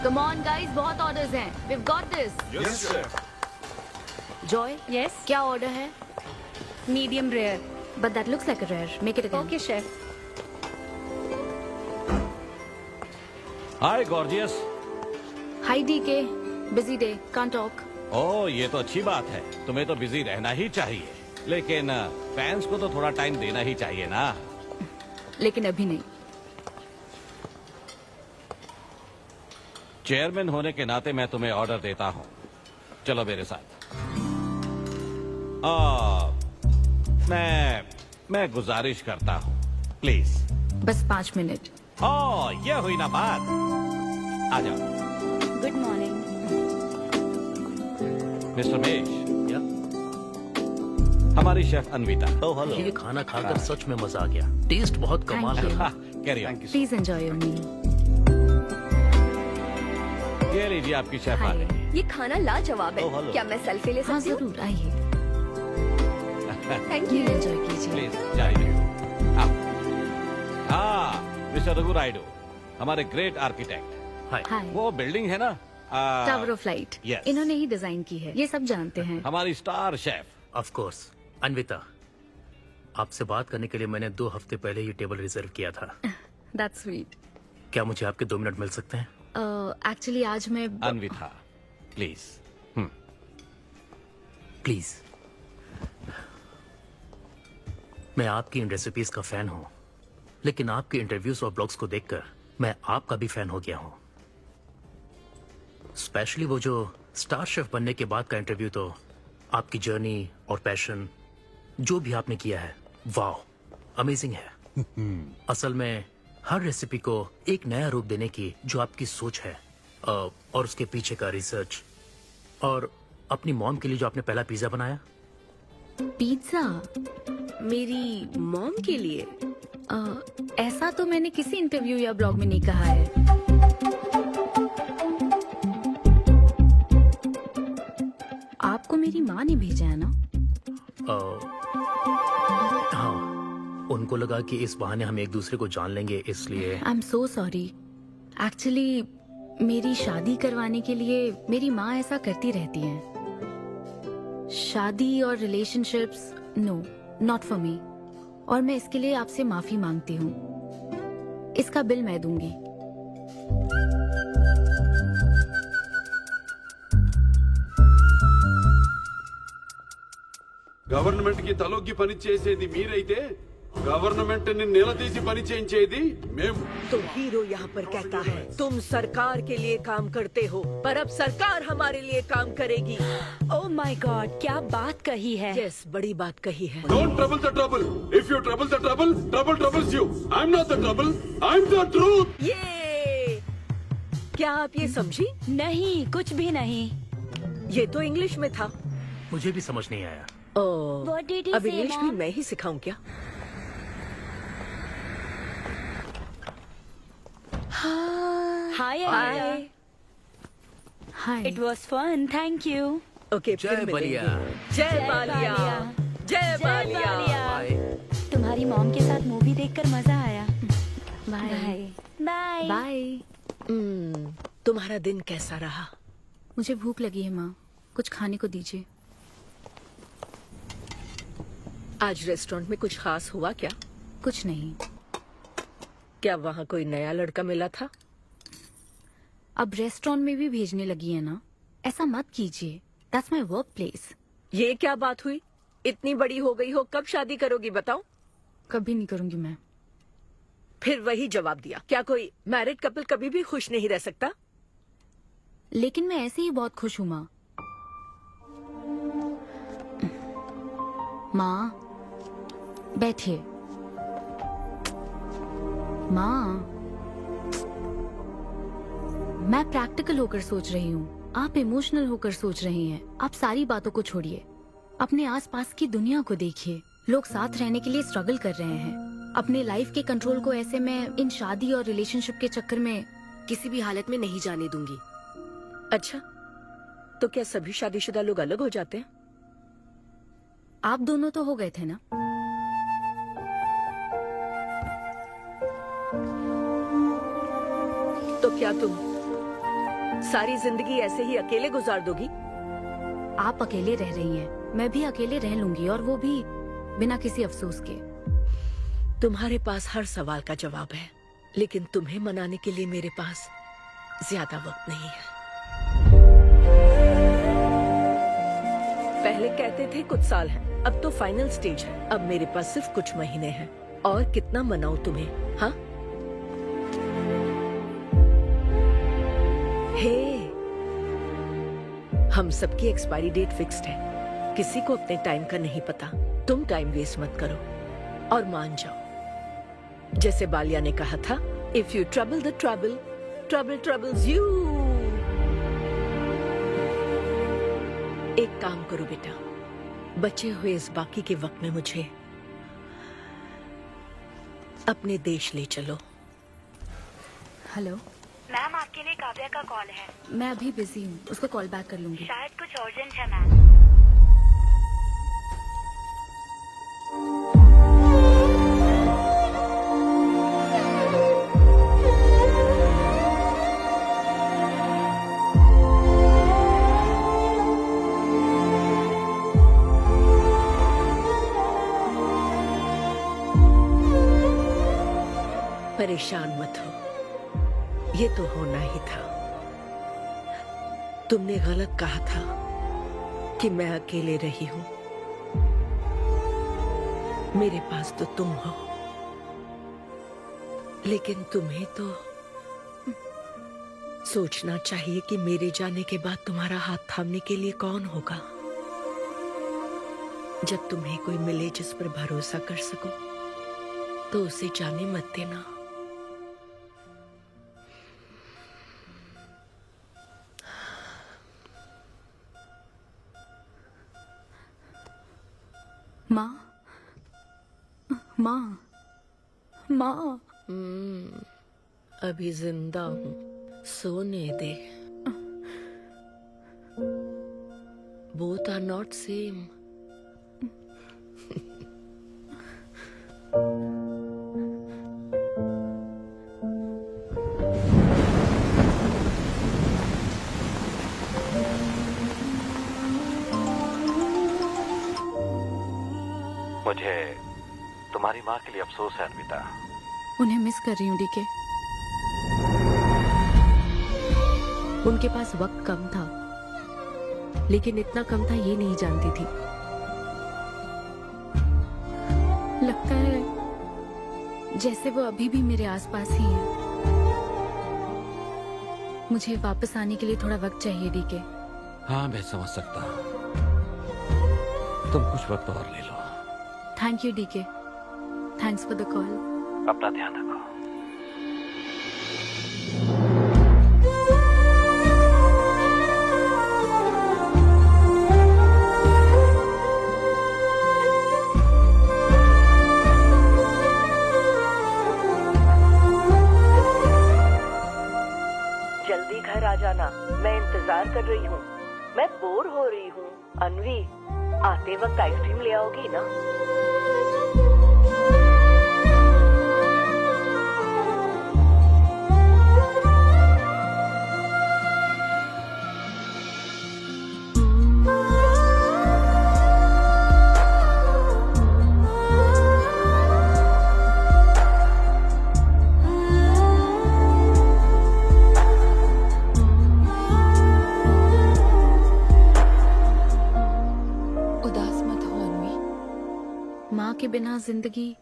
Come on guys, बहुत orders हैं. We've got this. Yes, chef. Joy, Yes, क्या order है? medium rare. But that looks like a rare. Make it again. Okay, chef. Hi gorgeous. Hi DK. Busy day. Can't talk. ओह ये तो अच्छी बात है, तुम्हें तो बिजी रहना ही चाहिए, लेकिन फैंस को तो थोड़ा टाइम देना ही चाहिए ना। लेकिन अभी नहीं. चेयरमैन होने के नाते मैं तुम्हें ऑर्डर देता हूँ, चलो मेरे साथ। मैं गुजारिश करता हूँ, प्लीज। बस 5 मिनट. ओह ये हुई ना बात, आ जाओ। Good morning. मिस्टर मेश, हमारी शेफ अन्विता। Oh hello. ये खाना खाकर सच में मजा आ गया। टेस्ट बहुत कमाल Thank you. है। Carry on. Please enjoy your meal. ये लीजिए आपकी शेफ आ Hi. गई। ये खाना लाजवाब Oh, है। hello. क्या मैं सेल्फी ले हाँ सकती हूँ? जरूर आइए. Thank Meal you. enjoy कीजिए. प्लीज जारी रखिए। आओ। हाँ मिस्टर रघु राइडू, हमारे ग्रेट आर्किटेक्ट। हाय। Hi. वो बिल्डिंग है ना, टावर ऑफ लाइट. Yes. इन्होंने ही डिजाइन की है. ये सब जानते हैं. हमारी star chef. Of course. Anvita, आपसे बात करने के लिए मैंने 2 हफ्ते पहले ये टेबल रिजर्व किया था। That's sweet. क्या मुझे आपके 2 मिनट मिल सकते हैं? एक्चुअली आज मैं अन्विता प्लीज। प्लीज। मैं आपकी इन रेसिपीज का फैन हूँ, लेकिन आपके इंटरव्यूज और ब्लॉग्स को देखकर मैं आपका भी फैन हो गया हूँ। स्पेशली वो जो स्टार शेफ बनने के बाद का इंटरव्यू, तो आपकी जर्नी और पैशन जो भी आपने किया है, वाह अमेजिंग है। असल में हर रेसिपी को एक नया रूप देने की जो आपकी सोच है, और उसके पीछे का रिसर्च, और अपनी मॉम के लिए जो आपने पहला पिज्जा बनाया। पिज्जा. मेरी मॉम के लिए? ऐसा तो मैंने किसी इंटरव्यू या ब्लॉग में नहीं कहा है. आपको मेरी माँ ने भेजा है ना? हाँ, उनको लगा कि इस बहाने हम एक दूसरे को जान लेंगे, इसलिए। आई एम सो सॉरी. एक्चुअली मेरी शादी करवाने के लिए मेरी माँ ऐसा करती रहती हैं. शादी और relationships, no, not for me. और मैं इसके लिए आपसे माफी मांगती हूँ. इसका बिल मैं दूंगी. గవర్నమెంట్ కి తలొగ్గి పని చేసేది మీరైతే గవర్నమెంట్ ని నిలదీసి పని చేయించేది మేము. तो हीरो यहाँ पर कहता है तुम सरकार के लिए काम करते हो, पर अब सरकार हमारे लिए काम करेगी। Oh my God, क्या बात कही है. यस, बड़ी बात कही है। Don't trouble the trouble. If you trouble the trouble, trouble troubles you. I'm not the trouble. I'm the truth. ये क्या आप ये समझी? नहीं, कुछ भी नहीं. ये तो इंग्लिश में था। मुझे भी समझ नहीं आया। ओह, What did he अब say, इंग्लिश भी Mom? मैं ही सिखाऊं क्या? Hi, Anita. Hi. Hi. It was fun, thank you. Okay, फिर जय मिलेंगे। बलिया। जय बालिया। जय बालिया। बाय। तुम्हारी मॉम के साथ मूवी देखकर मजा आया. बाय. बाय. बाय. तुम्हारा दिन कैसा रहा? मुझे भूख लगी है माँ. कुछ खाने को दीजिए. आज रेस्टोरेंट में कुछ खास हुआ क्या? कुछ नहीं. क्या वहाँ कोई नया लड़का मिला था? अब रेस्टोरेंट में भी भेजने लगी है ना. ऐसा मत कीजिए. That's my work place. ये क्या बात हुई? इतनी बड़ी हो गई हो, कब शादी करोगी बताओ? कभी नहीं करूंगी मैं. फिर वही जवाब दिया। क्या कोई मैरिड कपल कभी भी खुश नहीं रह सकता? लेकिन मैं ऐसे ही बहुत खुश हूँ माँ. माँ बैठिए. माँ, मैं प्रैक्टिकल होकर सोच रही हूँ. आप इमोशनल होकर सोच रही हैं. आप सारी बातों को छोड़िए. अपने आसपास की दुनिया को देखिए. लोग साथ रहने के लिए स्ट्रगल कर रहे हैं. अपने लाइफ के कंट्रोल को ऐसे मैं इन शादी और रिलेशनशिप के चक्कर में किसी भी हालत में नहीं जाने दूंगी. अच्छा, तो क्या सभी शादीशुदा लोग अलग हो जाते हैं? आप दोनों तो हो गए थे ना. तो क्या तुम सारी जिंदगी ऐसे ही अकेले गुजार दोगी? आप अकेले रह रही हैं, मैं भी अकेले रह लूंगी, और वो भी बिना किसी अफसोस के। तुम्हारे पास हर सवाल का जवाब है, लेकिन तुम्हें मनाने के लिए मेरे पास ज्यादा वक्त नहीं है। पहले कहते थे कुछ साल हैं, अब तो फाइनल स्टेज है। अब मेरे पास सिर्फ कुछ महीने हैं, और कितना मनाऊं तुम्हें? हाँ, हे, हम सबकी एक्सपायरी डेट फिक्स्ड है। किसी को अपने टाइम का नहीं पता। तुम टाइम वेस्ट मत करो और मान जाओ। जैसे बालिया ने कहा था, if you trouble the trouble, trouble troubles you. एक काम करो बेटा, बचे हुए इस बाकी के वक्त में मुझे अपने देश ले चलो। हेलो मैम, आपके लिए काव्या का कॉल है। मैं अभी बिजी हूँ, उसको कॉल बैक कर लूंगी। शायद कुछ अर्जेंट है मैम। परेशान मत हो, ये तो होना ही था। तुमने गलत कहा था कि मैं अकेले रही हूं। मेरे पास तो तुम हो, लेकिन तुम्हें तो सोचना चाहिए कि मेरे जाने के बाद तुम्हारा हाथ थामने के लिए कौन होगा। जब तुम्हें कोई मिले जिस पर भरोसा कर सको, तो उसे जाने मत देना। माँ, माँ, माँ। अभी जिंदा हूँ, सोने दे। Both are not same. मुझे तुम्हारी माँ के लिए अफसोस है अन्विता। उन्हें मिस कर रही हूँ डीके। उनके पास वक्त कम था, लेकिन इतना कम था ये नहीं जानती थी। लगता है जैसे वो अभी भी मेरे आसपास ही है। मुझे वापस आने के लिए थोड़ा वक्त चाहिए डीके। हाँ, मैं समझ सकता हूँ। तुम कुछ वक्त और ले लो। Thank you DK. Thanks for the call. अपना ध्यान रखो। जल्दी घर आ जाना, मैं इंतजार कर रही हूँ। मैं बोर हो रही हूँ। अनवी, आते वक्त आइसक्रीम ले आओगी ना? माँ के बिना जिंदगी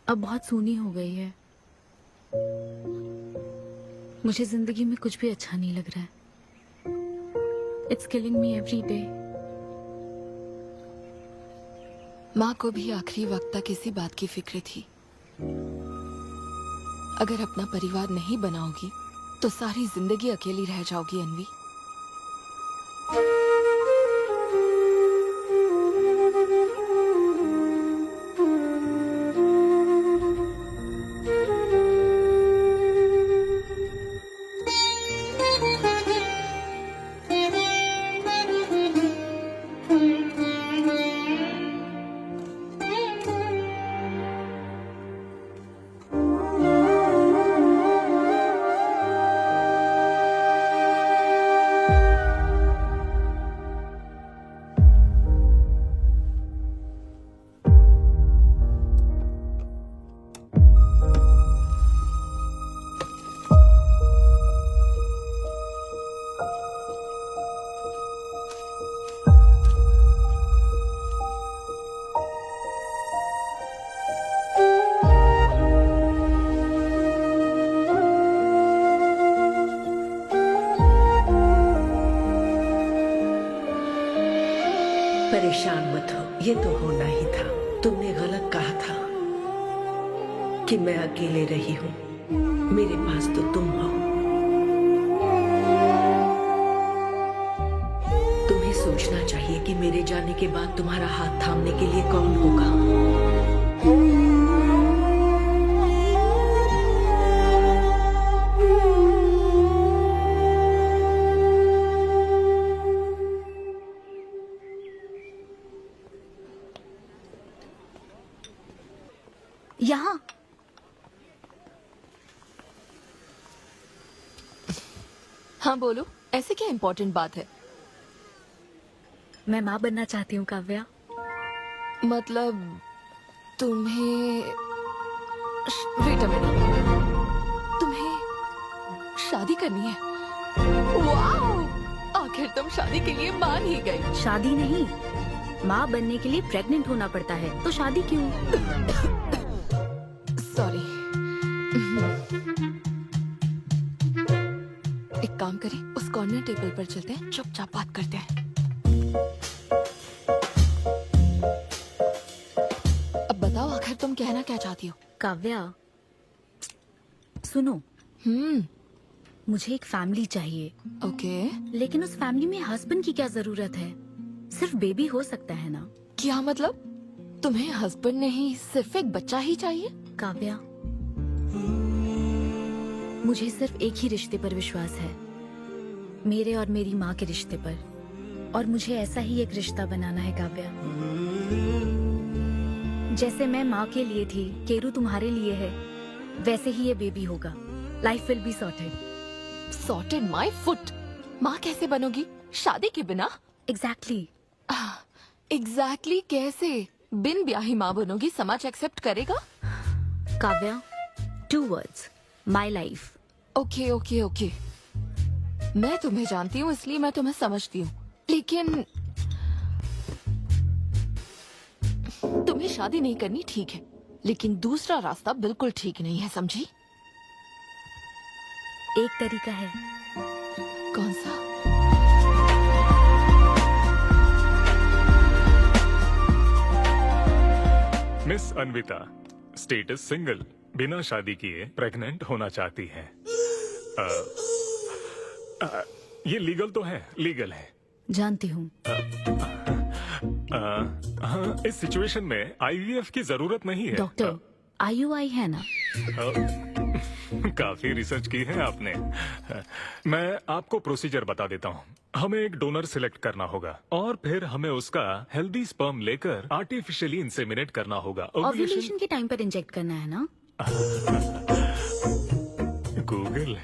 अब बहुत सूनी हो गई है। मुझे जिंदगी में कुछ भी अच्छा नहीं लग रहा है। It's killing me every day. माँ को भी आखिरी वक्त तक इसी बात की फिक्र थी। अगर अपना परिवार नहीं बनाओगी तो सारी जिंदगी अकेली रह जाओगी अनवी। परेशान मत हो, ये तो होना ही था। तुमने गलत कहा था कि मैं अकेले रही हूँ। मेरे पास तो तुम हो। तुम्हें सोचना चाहिए कि मेरे जाने के बाद तुम्हारा हाथ थामने के लिए कौन होगा। यहाँ हाँ बोलो, ऐसे क्या इम्पोर्टेंट बात है? मैं माँ बनना चाहती हूँ काव्या। मतलब तुम्हें वेट अ मिनट, तुम्हें शादी करनी है? वाओ! आखिर तुम शादी के लिए मान ही गई। शादी नहीं, माँ बनने के लिए प्रेग्नेंट होना पड़ता है, तो शादी क्यों? सॉरी। एक काम करें, उस कॉर्नर टेबल पर चलते हैं, चुपचाप बात करते हैं। अब बताओ, आखिर तुम कहना क्या चाहती हो? काव्या सुनो, मुझे एक फैमिली चाहिए, ओके। लेकिन उस फैमिली में हस्बैंड की क्या जरूरत है? सिर्फ बेबी हो सकता है ना? क्या मतलब? तुम्हें हस्बैंड नहीं, सिर्फ एक बच्चा ही चाहिए? काव्या, मुझे सिर्फ एक ही रिश्ते पर विश्वास है, मेरे और मेरी माँ के रिश्ते पर, और मुझे ऐसा ही एक रिश्ता बनाना है काव्या। जैसे मैं माँ के लिए थी, केरू तुम्हारे लिए है, वैसे ही ये बेबी होगा। Life will be sorted. Sorted my foot. माँ कैसे बनोगी शादी के बिना? एग्जैक्टली। एग्जैक्टली कैसे? बिन ब्याही माँ बनोगी, समाज एक्सेप्ट करेगा? Kavya, 2 words, my life. Okay okay okay, मैं तुम्हें जानती हूँ इसलिए मैं तुम्हें समझती हूँ, लेकिन तुम्हें शादी नहीं करनी ठीक है, लेकिन दूसरा रास्ता बिल्कुल ठीक नहीं है, समझी? एक तरीका है। कौन सा? मिस अन्विता, स्टेटस सिंगल, बिना शादी किए प्रेग्नेंट होना चाहती हैं। ये लीगल तो है? लीगल है। जानती हूँ। हाँ, इस सिचुएशन में आईवीएफ की जरूरत नहीं है। डॉक्टर, IUI है ना? काफी रिसर्च की है आपने। मैं आपको प्रोसीजर बता देता हूँ। हमें एक डोनर सिलेक्ट करना होगा और फिर हमें उसका हेल्दी स्पर्म लेकर आर्टिफिशियली इंसेमिनेट करना होगा। ओव्यूलेशन के टाइम पर इंजेक्ट करना है ना? गूगल।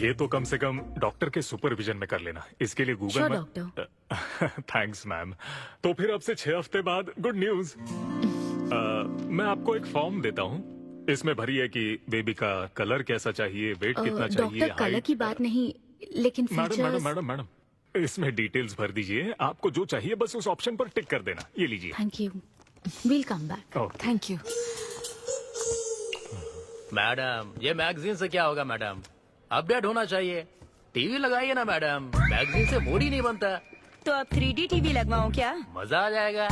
ये तो कम से कम डॉक्टर के सुपरविजन में कर लेना, इसके लिए गूगल में। डॉक्टर। Thanks ma'am. तो फिर अब से 6 हफ्ते बाद गुड न्यूज। मैं आपको एक फॉर्म देता हूँ, इसमें भरिए कि बेबी का कलर कैसा चाहिए, वेट कितना चाहिए। डॉक्टर, कलर की बात नहीं, लेकिन मैडम मैडम मैडम, इसमें डिटेल्स भर दीजिए। आपको जो चाहिए बस उस ऑप्शन पर टिक कर देना। ये लीजिए। Thank you, will come back. Thank you. Madam, ये मैगजीन से क्या होगा मैडम? अपडेट होना चाहिए। टीवी लगाइए ना मैडम, मैगजीन से मूड ही नहीं बनता। तो अब 3D टीवी लगवाऊं क्या? मजा आ जाएगा।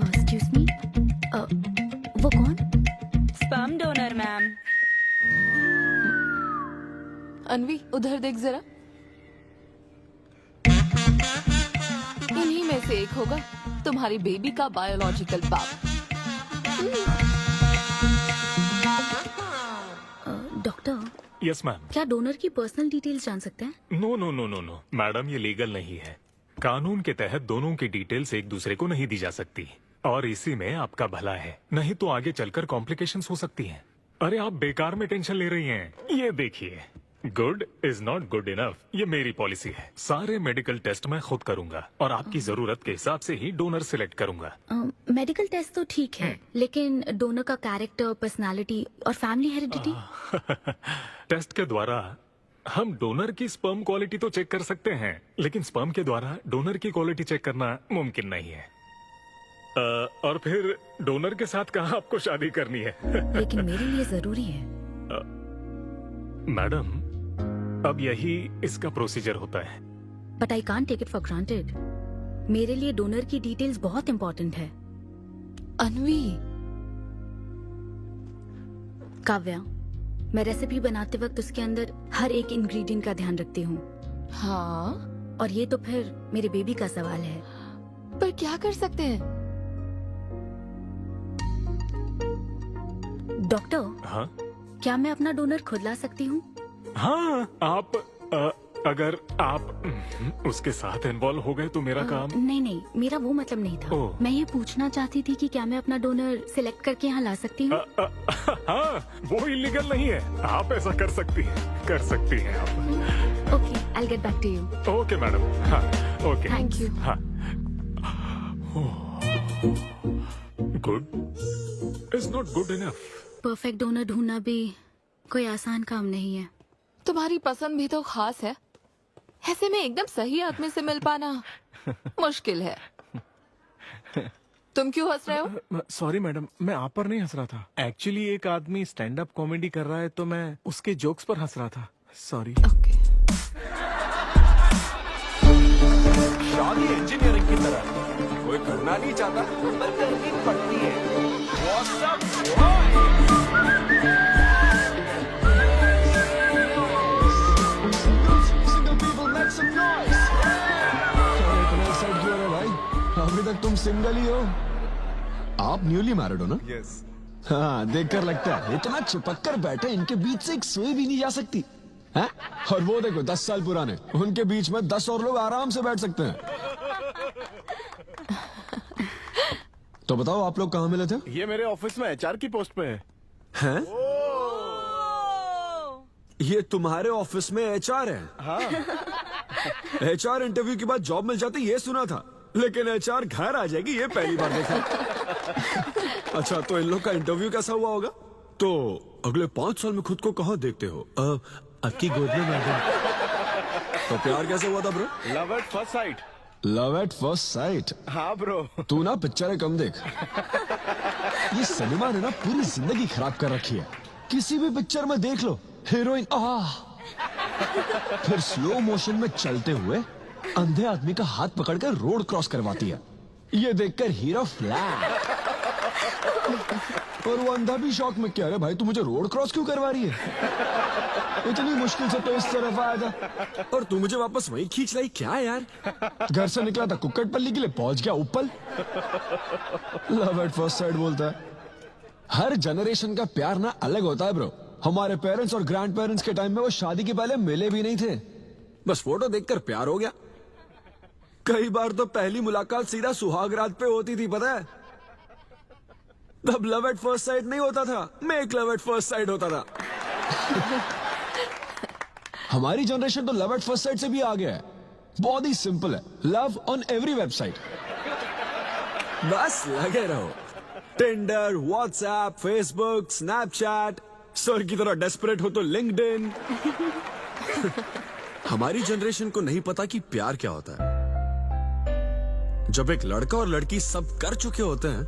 एक्सक्यूज मी, वो कौन? Sperm donor ma'am. अनवी, उधर देख जरा। इन्हीं में से एक होगा तुम्हारी बेबी का बायोलॉजिकल बाप। Doctor, yes ma'am. क्या डोनर की पर्सनल डिटेल्स जान सकते हैं? No no no no no madam, ये लीगल नहीं है। कानून के तहत दोनों की डिटेल्स एक दूसरे को नहीं दी जा सकती, और इसी में आपका भला है, नहीं तो आगे चलकर कॉम्प्लिकेशंस हो सकती हैं। अरे आप बेकार में टेंशन ले रही हैं। ये देखिए, good is not good enough, ये मेरी पॉलिसी है। सारे मेडिकल टेस्ट मैं खुद करूंगा और आपकी जरूरत के हिसाब से ही डोनर सिलेक्ट करूंगा। मेडिकल टेस्ट तो ठीक है, लेकिन डोनर का कैरेक्टर, पर्सनालिटी और फैमिली हेरिडिटी? टेस्ट के द्वारा हम डोनर की स्पर्म क्वालिटी तो चेक कर सकते हैं, लेकिन स्पर्म के द्वारा डोनर की क्वालिटी चेक करना मुमकिन नहीं है। और फिर डोनर के साथ कहाँ आपको शादी करनी है? लेकिन मेरे लिए जरूरी है। मैडम, अब यही इसका प्रोसीजर होता है। But I can't take it for granted. मेरे लिए डोनर की डिटेल्स बहुत इंपॉर्टेंट है। अनवी, काव्या, मैं रेसिपी बनाते वक्त उसके अंदर हर एक इंग्रेडिएंट का ध्यान रखती हूँ। हाँ, और ये तो फिर मेरे बेबी का सवाल है। पर क्या कर सकते हैं? डॉक्टर, हाँ क्या मैं अपना डोनर खुद ला सकती हूँ? हाँ, आप अगर आप उसके साथ इन्वॉल्व हो गए तो मेरा काम। नहीं नहीं, मेरा वो मतलब नहीं था। ओह। मैं ये पूछना चाहती थी कि क्या मैं अपना डोनर सिलेक्ट करके यहाँ ला सकती हूँ? हाँ, वो इलीगल नहीं है। आप ऐसा कर सकती हैं आप। Okay, I will get back to you. Okay madam. हाँ, ओके, थैंक यू। हाँ। Good is not good enough. Perfect donor ढूंढना भी कोई आसान काम नहीं है। तुम्हारी पसंद भी तो खास है, ऐसे में एकदम सही आदमी से मिल पाना मुश्किल है। तुम क्यों हंस रहे हो? सॉरी मैडम, मैं आप पर नहीं हंस रहा था। एक्चुअली एक आदमी स्टैंड अप कॉमेडी कर रहा है तो मैं उसके जोक्स पर हंस रहा था। सॉरी। ओके। शादी इंजीनियरिंग की तरह कोई करना नहीं चाहता पर करनी पड़ती है। What's up, अभी तक तुम सिंगल ही हो? आप न्यूली मैरिड हो ना? यस। हाँ, देखकर लगता है इतना चिपक कर बैठे, इनके बीच से एक सुई भी नहीं जा सकती है? और वो देखो 10 साल पुराने, उनके बीच में 10 और लोग आराम से बैठ सकते हैं। तो बताओ, आप लोग कहाँ मिले थे? ये मेरे ऑफिस में एचआर की पोस्ट पे है। हैं? ये तुम्हारे ऑफिस में एचआर है? हाँ। एचआर इंटरव्यू के बाद जॉब मिल जाती, ये सुना था, लेकिन एचआर घर आ जाएगी ये पहली बार देखा। अच्छा, तो इन लोग का इंटरव्यू कैसा हुआ होगा? तो अगले 5 साल में खुद को कहाँ देखते हो? आपकी गोद में मैडम। तो प्यार कैसे हुआ था bro? Love at first sight. Love at first sight? हाँ ब्रो। तू ना पिक्चरें कम देख। ये सिनेमा ने ना पूरी जिंदगी खराब कर रखी है। किसी भी पिक्चर में देख लो, हीरोइन फिर स्लो मोशन में चलते हुए अंधे आदमी का हाथ पकड़कर रोड क्रॉस करवाती है। ये देखकर हीरो फ्लैट, और वो अंधा भी शौक में, क्या रे भाई, तू मुझे रोड क्रॉस क्यों करवा रही है? इतनी मुश्किल से तो इस तरफ आया था और तू मुझे वापस वहीं खींच लाई, क्या यार? घर से निकला था कुक्कड़पल्ली के लिए, पहुंच गया ऊपर। लव एट फर्स्ट साइट बोलता है। हर जनरेशन का प्यार ना अलग होता है ब्रो। हमारे पेरेंट्स और ग्रैंड पेरेंट्स के टाइम में वो शादी के पहले मिले भी नहीं थे, बस फोटो देखकर प्यार हो गया। कई बार तो पहली मुलाकात सीधा सुहाग रात पे होती थी, पता है? तब लव एट फर्स्ट साइट नहीं होता था, make love at first sight होता था। हमारी जनरेशन तो लव एट फर्स्ट साइट से भी आगे है। बहुत ही सिंपल है, लव ऑन एवरी वेबसाइट। बस लगे रहो, Tinder, WhatsApp, Facebook, Snapchat, sir की तरह डेस्परेट हो तो लिंक्डइन। हमारी जनरेशन को नहीं पता कि प्यार क्या होता है। जब एक लड़का और लड़की सब कर चुके होते हैं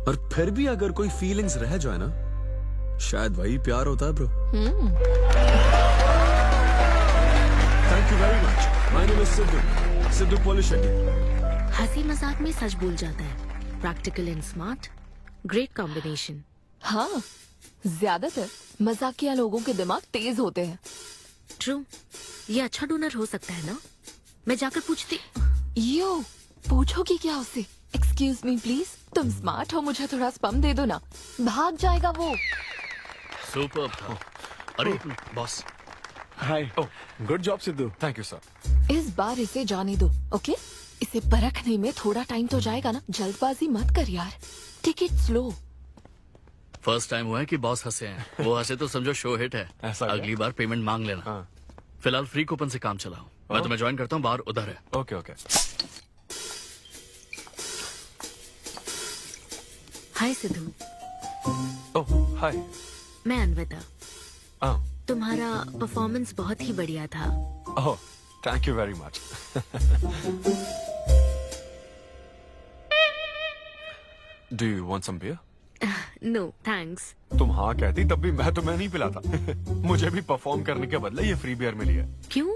और फिर भी अगर कोई फीलिंग्स रह जाए ना, शायद वही प्यार होता है bro. Thank you very much. My name is Siddhu Polishetty. हंसी मजाक में सच बोल जाता है। Practical and smart, great combination. हाँ, ज्यादातर मजाकिया लोगों के दिमाग तेज होते हैं। ट्रू, ये अच्छा डोनर हो सकता है ना? मैं जाकर पूछती। यो, पूछोगी क्या उससे? एक्सक्यूज मी प्लीज, तुम स्मार्ट हो, मुझे थोड़ा स्पम दे दो ना। भाग जाएगा वो। सुपर था। अरे boss. Hi. Good job Sidhu. Thank you sir. इस बार इसे जाने दो, ओके? इसे परखने में थोड़ा टाइम तो जाएगा ना, जल्दबाजी मत कर यार। Take it slow. First time हुआ है कि बॉस हंसे हैं। वो हंसे तो समझो शो हिट है। ऐसा क्या? अगली बार पेमेंट मांग लेना। हाँ। फिलहाल फ्री कूपन से काम चलाओ। मैं तुम्हें ज्वाइन करता हूँ, बाहर उधर है। Okay okay. Hi Siddhu. Oh hi. मैं अनविता। हाँ। तुम्हारा परफॉर्मेंस बहुत ही बढ़िया था। Oh thank you very much. Do you want some beer? No thanks. तुम हाँ कहती तब भी मैं तुम्हें नहीं पिलाता। मुझे भी परफॉर्म करने के बदले ये फ्री बियर मिली है। क्यों?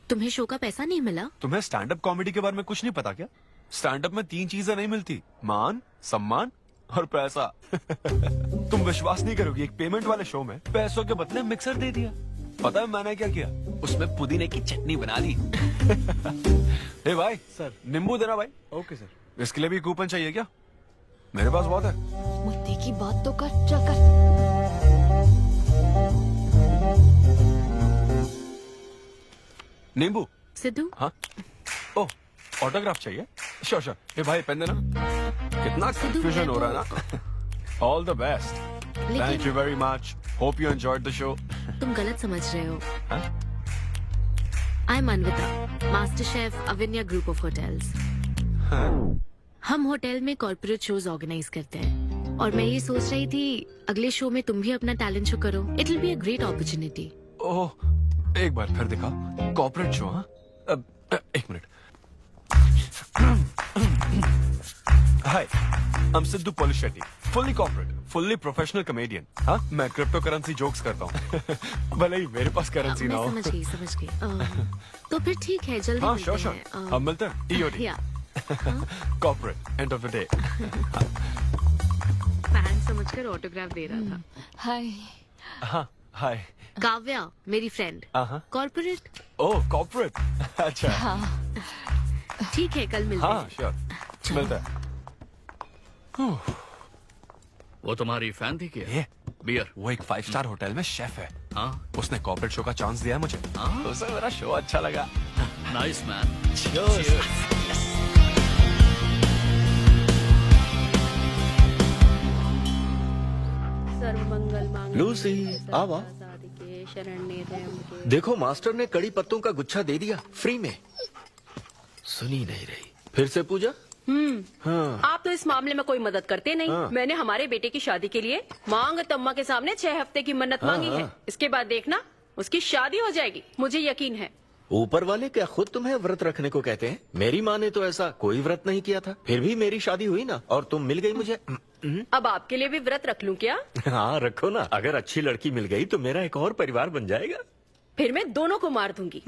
तुम्हें शो का पैसा नहीं मिला? तुम्हें स्टैंड अप कॉमेडी के बारे में कुछ नहीं पता क्या? स्टैंड अप में 3 चीजें नहीं मिलती, मान, सम्मान और पैसा। तुम विश्वास नहीं करोगी, एक पेमेंट वाले शो में पैसों के बदले मिक्सर दे दिया। पता है मैंने क्या किया? उसमें पुदीने की चटनी बना दी। ए भाई सर, नींबू देना भाई। Okay sir. इसके लिए भी कूपन चाहिए क्या? मेरे पास बहुत है। मुद्दे की बात तो कर, चल कर। नींबू? सिद्धू? हाँ। ओह, ऑटोग्राफ चाहिए? Sure sure. ए भाई पेन देना। कितना कंफ्यूजन हो रहा है ना। All the best. Thank you very much. Hope you enjoyed the show. तुम गलत समझ रहे हो। I am Anvita, master chef Avinya group of hotels. हम होटल में कॉर्पोरेट शोज ऑर्गेनाइज करते हैं और मैं ये सोच रही थी अगले शो में तुम भी अपना टैलेंट शो करो। It will be a great opportunity. Oh, एक बार फिर दिखा। Corporate show? हाँ, एक minute. Hi, I'm Siddhu Polishetty, fully corporate, fully professional comedian. हाँ, मैं क्रिप्टो करेंसी जोक्स करता हूँ। भले ही मेरे पास करेंसी ना हो। समझ गई। तो फिर ठीक है, जल्दी हाँ, मिलते श्योर श्योर। हैं। हम मिलते हैं। EOD। या corporate, end of the day. Fan समझकर ऑटोग्राफ दे रहा था। हाय। हाँ, हाय। काव्या, मेरी फ्रेंड। कॉर्पोरेट? ओह, कॉर्पोरेट। अच्छा। हाँ। ठीक है, कल मिलते हाँ, हैं। श्योर। मिलते हैं। वो तुम्हारी फैन थी क्या? ये बियर? वो एक 5 स्टार होटल में शेफ है। हाँ, उसने कॉर्पोरेट शो का चांस दिया है मुझे। उसे मेरा शो अच्छा लगा। Nice man. लूसी, आवा। देखो मास्टर ने कड़ी पत्तों का गुच्छा दे दिया फ्री में। सुनी नहीं रही। फिर से पूजा? हाँ। आप तो इस मामले में कोई मदद करते नहीं। हाँ। मैंने हमारे बेटे की शादी के लिए मांग तम्मा के सामने 6 हफ्ते की मन्नत मांगी है। इसके बाद देखना उसकी शादी हो जाएगी, मुझे यकीन है। ऊपर वाले क्या खुद तुम्हें व्रत रखने को कहते हैं? मेरी माँ ने तो ऐसा कोई व्रत नहीं किया था, फिर भी मेरी शादी हुई ना, और तुम मिल गई मुझे। अब आपके लिए भी व्रत रख लूं क्या? हाँ रखो ना, अगर अच्छी लड़की मिल गई तो मेरा एक और परिवार बन जाएगा। फिर मैं दोनों को मार दूंगी।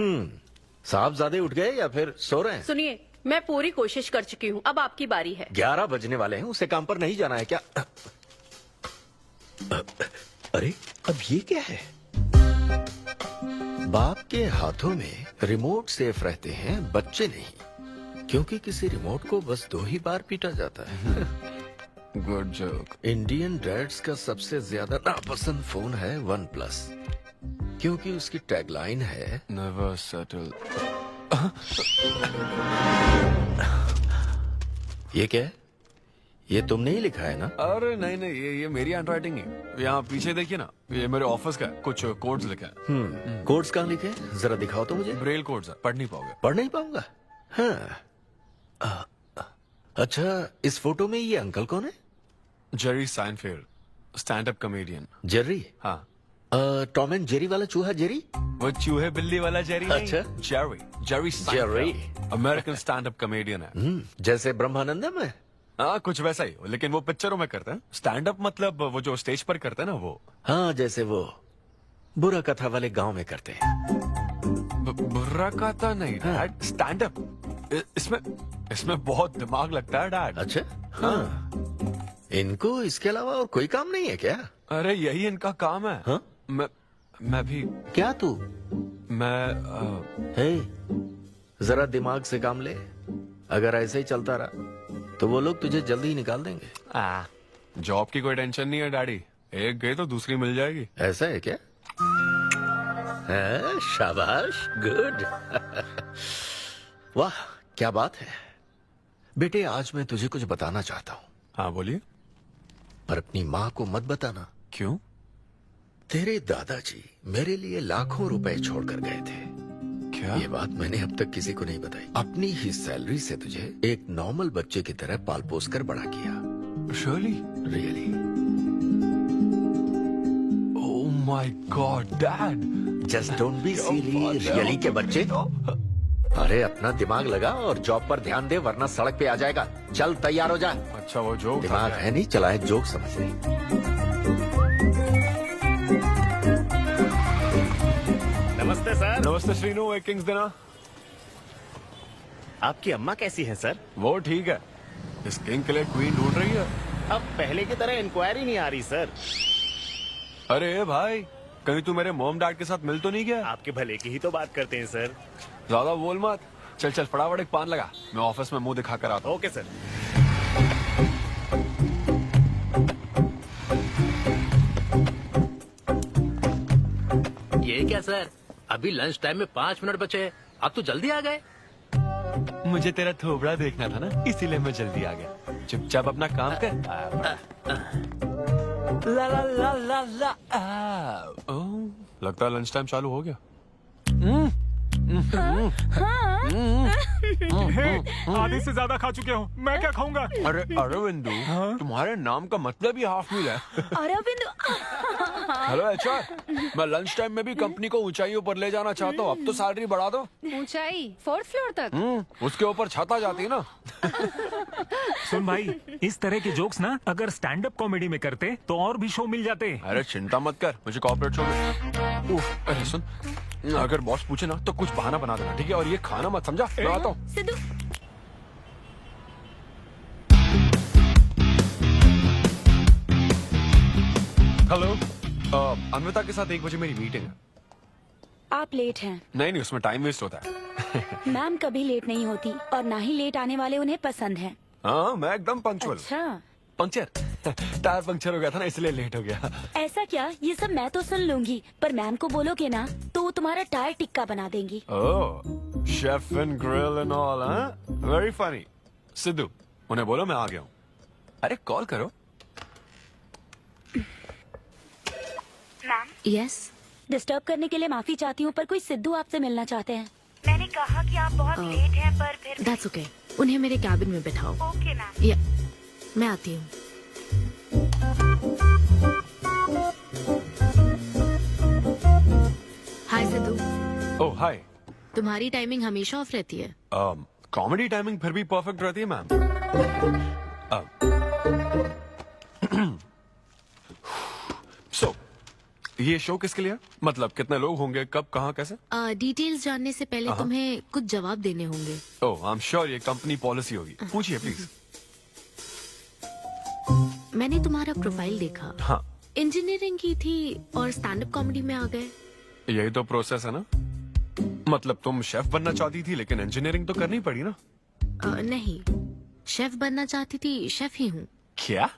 साहबजादे उठ गए या फिर सो रहे हैं? सुनिए, मैं पूरी कोशिश कर चुकी हूँ, अब आपकी बारी है। 11 बजने वाले हैं, उसे काम पर नहीं जाना है क्या? अरे अब ये क्या है? बाप के हाथों में रिमोट सेफ रहते हैं, बच्चे नहीं, क्योंकि किसी रिमोट को बस 2 ही बार पीटा जाता है। Good joke. इंडियन डैड्स का सबसे ज्यादा नापसंद फोन है OnePlus, क्योंकि उसकी टैगलाइन है नेवर सेटल। ये क्या है? ये तुमने ही लिखा है ना? अरे नहीं नहीं, ये मेरी हैंडराइटिंग है। यहाँ पीछे देखिए ना, ये मेरे ऑफिस का है, कुछ कोड्स लिखा है। कोड्स कहाँ लिखे? जरा दिखाओ तो मुझे। ब्रेल कोड्स है, पढ़ नहीं पाओगे। पढ़ नहीं पाऊंगा? हाँ। अच्छा, इस फोटो में ये अंकल कौन है? Jerry Seinfeld, stand up comedian. Jerry? हाँ। टॉम एंड जेरी वाला चूहा जेरी? वो चूहे बिल्ली वाला जेरी नहीं। अच्छा। Jerry Jerry American stand up comedian है। जैसे ब्रह्मानंदम है? हाँ, कुछ वैसा ही, लेकिन वो पिक्चरों में करते हैं। स्टैंड अप मतलब वो जो स्टेज पर करते हैं ना, वो। हाँ, जैसे वो बुरा कथा वाले गांव में करते हैं। बुरा कथा नहीं डैड, स्टैंड अप। इसमें बहुत दिमाग लगता है डैड। अच्छा। हाँ। इनको इसके अलावा और कोई काम नहीं है क्या? अरे यही इनका काम है। हाँ? मैं भी। क्या तू? मैं जरा दिमाग से काम ले। अगर ऐसे ही चलता रहा तो वो लोग तुझे जल्दी ही निकाल देंगे। जॉब की कोई टेंशन नहीं है डैडी, एक गई तो दूसरी मिल जाएगी। ऐसा है क्या? शाबाश, गुड। वाह क्या बात है बेटे। आज मैं तुझे कुछ बताना चाहता हूँ। हाँ बोलिए। पर अपनी माँ को मत बताना। क्यों? तेरे दादाजी मेरे लिए लाखों रुपए छोड़कर गए थे। क्या? ये बात मैंने अब तक किसी को नहीं बताई। अपनी ही सैलरी से तुझे एक नॉर्मल बच्चे की तरह पाल पोस कर बड़ा किया। Really? Oh my God dad. Just don't be silly. Really के बच्चे। अरे अपना दिमाग लगा और जॉब पर ध्यान दे, वरना सड़क पे आ जाएगा। चल तैयार हो जा। अच्छा वो जोक दिमाग है नहीं, चला है जोक समझ रही। नमस्ते सर। नमस्ते श्रीनु, एक किंग्स देना। आपकी अम्मा कैसी है सर? वो ठीक है। इस किंग के लिए क्वीन ढूंढ रही है। अब पहले की तरह इंक्वायरी नहीं आ रही सर। अरे भाई, कहीं तू मेरे मॉम डैड के साथ मिल तो नहीं गया? आपके भले की ही तो बात करते हैं सर। ज्यादा बोल मत। चल चल फटाफट एक पान लगा, मैं ऑफिस में मुंह दिखा कर आता हूँ। Okay sir. ये क्या सर, अभी लंच टाइम में 5 मिनट बचे हैं, आप तो जल्दी आ गए। मुझे तेरा थोबड़ा देखना था ना, इसीलिए मैं जल्दी आ गया। चुपचाप अपना काम कर। ला ला ला ला ला। लगता है लंच टाइम चालू हो गया। आधे से ज्यादा खा चुके हो, मैं क्या खाऊंगा? अरे अरविंदु, तुम्हारे नाम का मतलब ही हाफ मील है। अरविंद। हेलो एचआर, मैं लंच टाइम में भी कंपनी को ऊंचाइयों पर ले जाना चाहता हूँ। अब तो सैलरी बढ़ा दो। ऊंचाई 4th फ्लोर तक? उसके ऊपर छत आ जाती है ना। सुन भाई, इस तरह के जोक्स ना अगर स्टैंड अप कॉमेडी में करते तो और भी शो मिल जाते। अरे चिंता मत कर, मुझे कॉर्पोरेट शो में। अरे सुन, अगर बॉस पूछे ना तो कुछ बहाना बना देना, ठीक है? और ये खाना मत, समझा? मैं आता हूँ। सिद्धू। हेलो, अन्विता के साथ 1 बजे मेरी मीटिंग है। आप लेट हैं। नहीं, उसमें टाइम वेस्ट होता है। मैम कभी लेट नहीं होती और ना ही लेट आने वाले उन्हें पसंद हैं। हाँ, मैं एकदम पंक्चुअल। अच्छा। पंक्चर टायर पंक्चर हो गया था ना, इसलिए लेट हो गया। ऐसा क्या? ये सब मैं तो सुन लूंगी, पर मैम को बोलोगे ना तो वो तुम्हारा टायर टिक्का बना देंगी। Oh, chef and grill and all, very funny. Siddhu, उन्हें बोलो मैं आ गया हूँ। अरे कॉल करो। मैम। यस। डिस्टर्ब करने के लिए माफी चाहती हूँ, पर कोई सिद्धू आपसे मिलना चाहते हैं। मैंने कहा कि आप बहुत लेट हैं, पर फिर दैट्स ओके। उन्हें मेरे कैबिन में बिठाओ। Okay ma'am. या, मैं आती हूँ। हाय सिद्धू। ओह हाय। तुम्हारी टाइमिंग हमेशा ऑफ रहती है? कॉमेडी टाइमिंग फिर भी परफेक्ट रहती है मैम। सो ये शो किसके लिए? मतलब कितने लोग होंगे, कब, कहाँ, कैसे? डिटेल्स जानने से पहले तुम्हें कुछ जवाब देने होंगे। ओह आई एम श्योर ये कंपनी पॉलिसी होगी। पूछिए प्लीज। मैंने तुम्हारा प्रोफाइल देखा। हाँ। इंजीनियरिंग की थी और स्टैंड अप कॉमेडी में आ गए। यही तो प्रोसेस है ना। मतलब तुम शेफ बनना चाहती थी, लेकिन इंजीनियरिंग तो करनी पड़ी ना। नहीं, शेफ बनना चाहती थी, शेफ ही हूँ। क्या?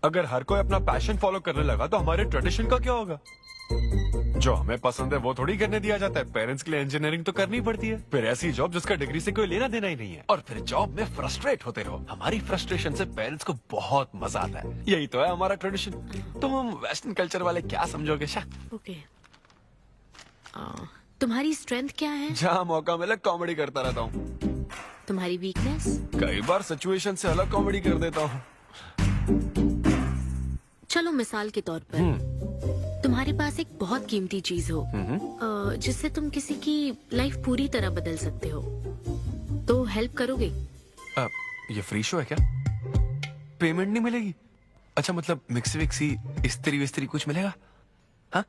अगर हर कोई अपना पैशन फॉलो करने लगा तो हमारे ट्रेडिशन का क्या होगा? जो हमें पसंद है वो थोड़ी करने दिया जाता है। पेरेंट्स के लिए इंजीनियरिंग तो करनी पड़ती है, फिर ऐसी जॉब जिसका डिग्री से कोई लेना देना ही नहीं है, और फिर जॉब में फ्रस्ट्रेट होते रहो। हमारी फ्रस्ट्रेशन से पेरेंट्स को बहुत मजा आता है। यही तो है हमारा ट्रेडिशन। तुम वेस्टर्न कल्चर वाले क्या समझोगे? ओके। तुम्हारी स्ट्रेंथ क्या है? जहाँ मौका मिले कॉमेडी करता रहता हूँ। तुम्हारी वीकनेस? कई बार सिचुएशन से अलग कॉमेडी कर देता हूँ। चलो मिसाल के तौर पर तुम्हारे पास एक बहुत कीमती चीज हो जिससे तुम किसी की लाइफ पूरी तरह बदल सकते हो, तो हेल्प करोगे? ये फ्री शो है क्या? पेमेंट नहीं मिलेगी? अच्छा, मतलब मिक्सी विक्सी इस्त्री विस्त्री कुछ मिलेगा? हाँ,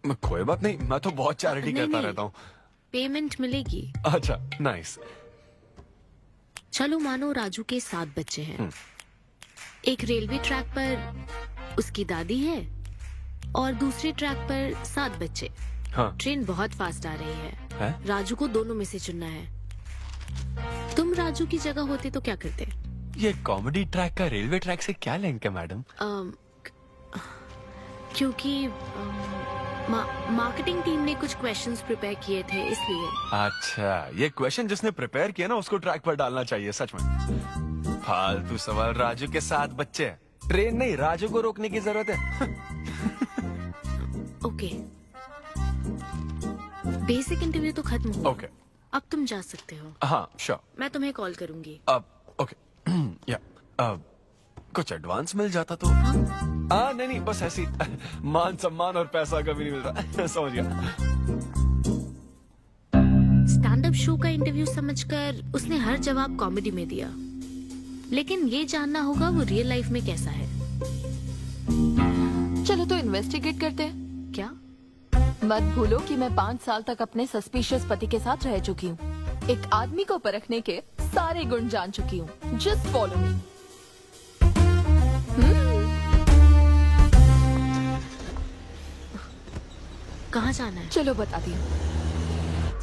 कोई बात नहीं, मैं तो बहुत चैरिटी करता रहता हूँ। पेमेंट मिलेगी। अच्छा, नाइस। चलो मानो राजू के 7 बच्चे हैं। एक रेलवे ट्रैक पर उसकी दादी है और दूसरे ट्रैक पर 7 बच्चे। हाँ। ट्रेन बहुत फास्ट आ रही है। राजू को दोनों में से चुनना है। तुम राजू की जगह होते तो क्या करते? ये कॉमेडी ट्रैक का रेलवे ट्रैक से क्या लिंक है मैडम? क्योंकि मार्केटिंग टीम ने कुछ क्वेश्चंस प्रिपेयर किए थे, इसलिए। अच्छा, ये क्वेश्चन जिसने प्रिपेयर किया ना उसको ट्रैक पर डालना चाहिए। सच में फालतू सवाल। राजू के 7 बच्चे, ट्रेन नहीं, राजू को रोकने की जरूरत है। ओके, बेसिक इंटरव्यू तो खत्म हो। ओके, अब तुम जा सकते हो। हाँ श्योर। मैं तुम्हें कॉल करूंगी। अब ओके या कुछ एडवांस मिल जाता तो। हाँ नहीं, बस ऐसी मान सम्मान और पैसा कभी नहीं मिलता। समझ गया। शो का इंटरव्यू समझकर उसने हर जवाब कॉमेडी में दिया, लेकिन ये जानना होगा वो रियल लाइफ में कैसा है। चलो तो इन्वेस्टिगेट करते हैं। क्या? मत भूलो कि मैं 5 साल तक अपने सस्पिशियस पति के साथ रह चुकी हूँ। एक आदमी को परखने के सारे गुण जान चुकी हूँ। Just follow me. कहाँ जाना है? चलो बताती हूँ।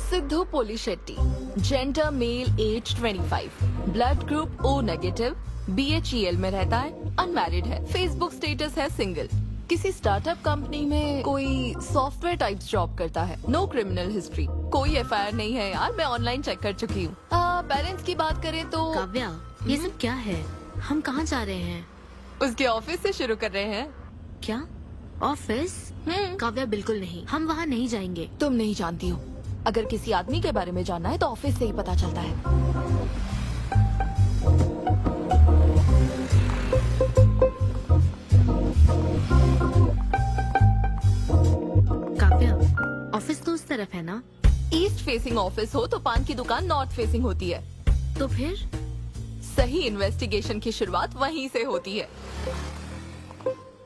Siddhu Polishetty, gender male, age 25, blood group O negative, BHEL में रहता है, अनमैरिड है, फेसबुक स्टेटस है सिंगल, किसी स्टार्टअप कंपनी में कोई सॉफ्टवेयर टाइप्स जॉब करता है, नो क्रिमिनल हिस्ट्री, कोई FIR नहीं है यार, मैं ऑनलाइन चेक कर चुकी हूँ। पेरेंट्स की बात करें तो काव्या, ये सब क्या है? हम कहाँ जा रहे हैं? उसके ऑफिस से शुरू कर रहे हैं। क्या ऑफिस? काव्या बिल्कुल नहीं, हम वहाँ नहीं जाएंगे। तुम नहीं जानती हो, अगर किसी आदमी के बारे में जानना है तो ऑफिस से ही पता चलता है। काव्या, ऑफिस तो उस तरफ है ना? ईस्ट फेसिंग ऑफिस हो तो पान की दुकान नॉर्थ फेसिंग होती है। तो फिर सही इन्वेस्टिगेशन की शुरुआत वहीं से होती है।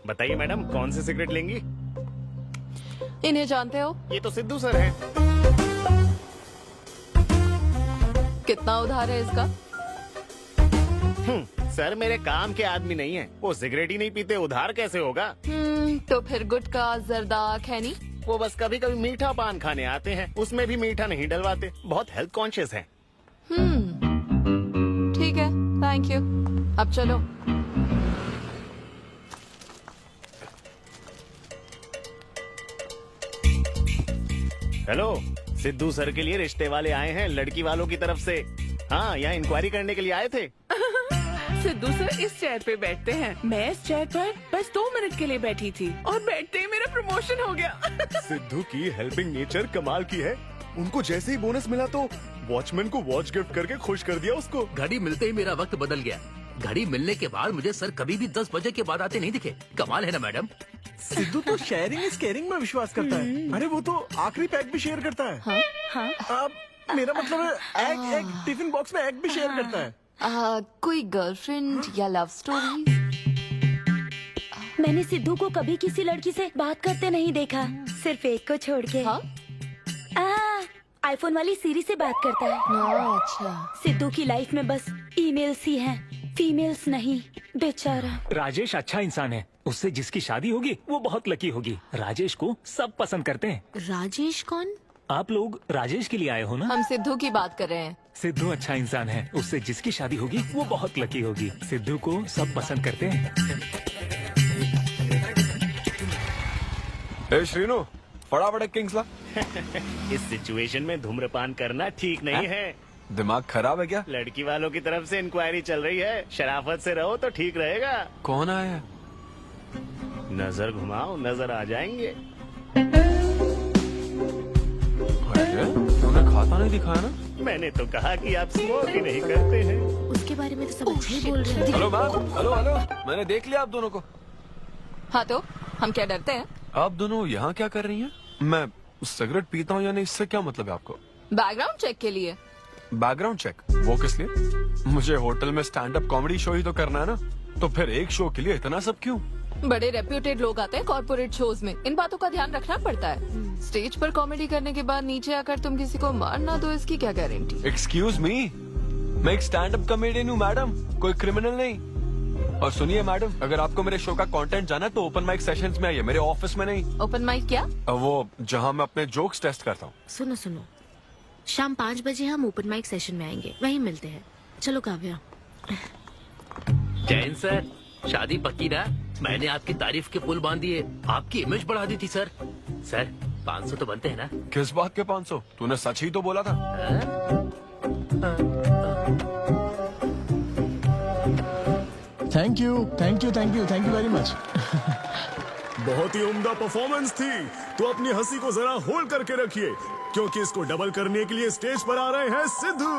बताइए मैडम, कौन सी सिगरेट लेंगी? इन्हें जानते हो? ये तो सिद्धू सर हैं। कितना उधार है इसका? सर मेरे काम के आदमी नहीं है, वो सिगरेट ही नहीं पीते, उधार कैसे होगा? तो फिर गुटखा, जर्दा, खैनी? वो बस कभी कभी मीठा पान खाने आते हैं, उसमें भी मीठा नहीं डलवाते, बहुत हेल्थ कॉन्शियस हैं। ठीक है, थैंक यू। अब चलो। हेलो, सिद्धू सर के लिए रिश्ते वाले आए हैं लड़की वालों की तरफ से। हाँ, यहाँ इंक्वायरी करने के लिए आए थे। सिद्धू सर इस चेयर पे बैठते हैं, मैं इस चेयर पर बस 2 मिनट के लिए बैठी थी और बैठते ही मेरा प्रमोशन हो गया। सिद्धू की हेल्पिंग नेचर कमाल की है। उनको जैसे ही बोनस मिला तो वॉचमैन को वॉच गिफ्ट करके खुश कर दिया उसको। घड़ी मिलते ही मेरा वक्त बदल गया। घड़ी मिलने के बाद मुझे सर कभी भी 10 बजे के बाद आते नहीं दिखे। कमाल है ना मैडम? सिद्धू तो शेयरिंग इज केयरिंग में विश्वास करता है। अरे वो तो आखिरी पैक भी शेयर करता है। हाँ? मेरा मतलब है एग टिफिन बॉक्स में एग भी शेयर करता है। कोई गर्लफ्रेंड या लव स्टोरी? मैंने सिद्धू को कभी किसी लड़की से बात करते नहीं देखा, सिर्फ एक को छोड़ के। आईफोन वाली सीरी से बात करता है। अच्छा। सिद्धू की लाइफ में बस ईमेल्स ही हैं, फीमेल्स नहीं, बेचारा। राजेश अच्छा इंसान है, उससे जिसकी शादी होगी वो बहुत लकी होगी। राजेश को सब पसंद करते हैं। राजेश कौन? आप लोग राजेश के लिए आए हो ना? हम सिद्धू की बात कर रहे हैं। सिद्धू अच्छा इंसान है, उससे जिसकी शादी होगी वो बहुत लकी होगी। सिद्धू को सब पसंद करते हैं। श्रीनु, फटाफट किंग्स ला। इस सिचुएशन में धूम्रपान करना ठीक नहीं है। दिमाग खराब है क्या? लड़की वालों की तरफ से इंक्वायरी चल रही है, शराफत से रहो तो ठीक रहेगा। कौन आया? नजर घुमाओ, नजर आ जाएंगे। तूने खाता नहीं दिखाया ना? मैंने तो कहा कि आप स्मोक ही नहीं करते हैं। उसके बारे में तो सब अच्छा ही बोल रहे हैं। हेलो मैम, हेलो हेलो, मैंने देख लिया आप दोनों को। हाँ तो हम क्या डरते हैं? आप दोनों यहाँ क्या कर रही हैं? मैं सिगरेट पीता हूँ या नहीं, इससे क्या मतलब है आपको? बैकग्राउंड चेक के लिए। Background check? वो किस लिए? मुझे होटल में स्टैंड अप कॉमेडी शो ही तो करना है ना, तो फिर एक शो के लिए इतना सब क्यों? बड़े रेप्यूटेड लोग आते हैं कॉर्पोरेट शोज में, इन बातों का ध्यान रखना पड़ता है। स्टेज पर कॉमेडी करने के बाद नीचे आकर तुम किसी को मार ना दो, इसकी क्या गारंटी? एक्सक्यूज मी, मैं एक स्टैंड अप कॉमेडियन हूँ मैडम, कोई क्रिमिनल नहीं। और सुनिए मैडम, अगर आपको मेरे शो का कंटेंट जाना है तो ओपन माइक सेशंस में आइए, मेरे ऑफिस में नहीं। ओपन माइक क्या? वो जहाँ मैं अपने जोक्स टेस्ट करता हूँ। सुनो सुनो, शाम 5 बजे हम ओपन माइक सेशन में आएंगे, वहीं मिलते हैं। चलो काव्या। जैन सर, शादी पक्की ना? मैंने आपकी तारीफ के पुल बांध दिए, आपकी इमेज बढ़ा दी थी सर। सर 500 तो बनते हैं ना? किस बात के 500? तूने सच ही तो बोला था। Thank you thank you thank you thank you very much. बहुत ही उम्दा परफॉर्मेंस थी, तो अपनी हंसी को जरा होल्ड करके रखिए, क्योंकि इसको डबल करने के लिए स्टेज पर आ रहे हैं Siddhu.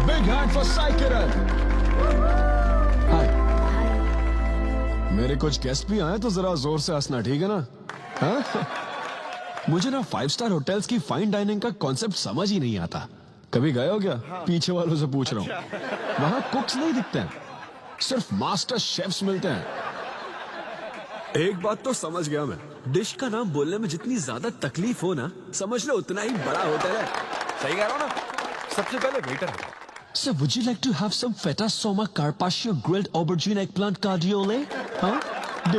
Big hand for Sai Kiran. Hi. मेरे कुछ गेस्ट भी आए तो जरा जोर से हंसना, ठीक है ना? हाँ? मुझे ना 5 स्टार होटल्स की फाइन डाइनिंग का कॉन्सेप्ट समझ ही नहीं आता। कभी गए हो क्या? पीछे वालों से पूछ रहा हूँ। वहाँ कुक्स नहीं दिखते हैं, सिर्फ मास्टर शेफ्स मिलते हैं। एक बात तो समझ गया मैं, डिश का नाम बोलने में जितनी ज्यादा तकलीफ हो ना, समझ लो उतना ही बड़ा होटल है। सही कह रहा हूँ ना? सबसे पहले वेटर है। So would you like to have some feta soma carpaccio grilled aubergine eggplant cardiole? हाँ? दे।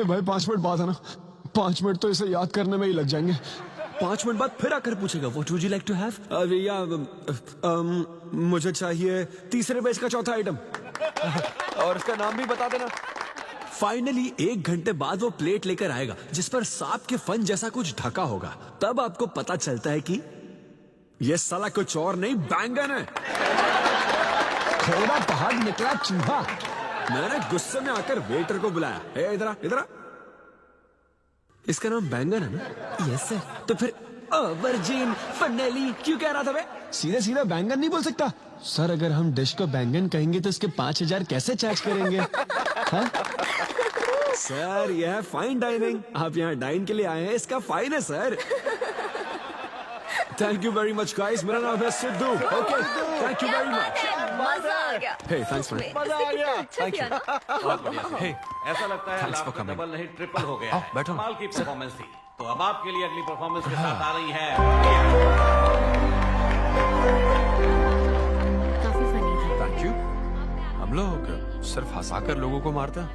भाई 5 मिनट बाद है ना, 5 मिनट तो इसे याद करने में ही लग जाएंगे। 5 मिनट बाद फिर आकर पूछेगा What would you like to have? मुझे चाहिए तीसरे पेज का चौथा आइटम। और इसका नाम भी बता देना। फाइनली 1 घंटे बाद वो प्लेट लेकर आएगा जिस पर सांप के फन जैसा कुछ ढका होगा। तब आपको पता चलता है कि ये साला कुछ और नहीं, बैंगन है। थोड़ा बाहर निकला चूहा। मैंने गुस्से में आकर वेटर को बुलाया, ए इधर आ, इधर आ। इसका नाम बैंगन है ना? Yes sir. तो फिर ऑबरजीन फनेली क्यों कह रहा था बे? सीधे सीधे बैंगन नहीं बोल सकता? सर अगर हम डिश को बैंगन कहेंगे तो इसके 5000 कैसे चार्ज करेंगे? हाँ? सर यह है फाइन डाइनिंग, आप यहाँ डाइन के लिए आए हैं, इसका फाइन है sir. Thank you very much guys, मेरा नाम है Sidhu. Okay thank you very much. मजा आ गया। हे थैंक्स मैन। मजा आ गया। बहुत बढ़िया। हे, ऐसा लगता है Thanks for लाभ coming. डबल नहीं ट्रिपल हो गया आओ, है। बैठो। कमाल की परफॉर्मेंस थी। तो अब आपके लिए अगली परफॉर्मेंस के साथ आ रही है। काफी फनी था। Thank you. हम लोग सिर्फ हंसाकर लोगों को मारते हैं।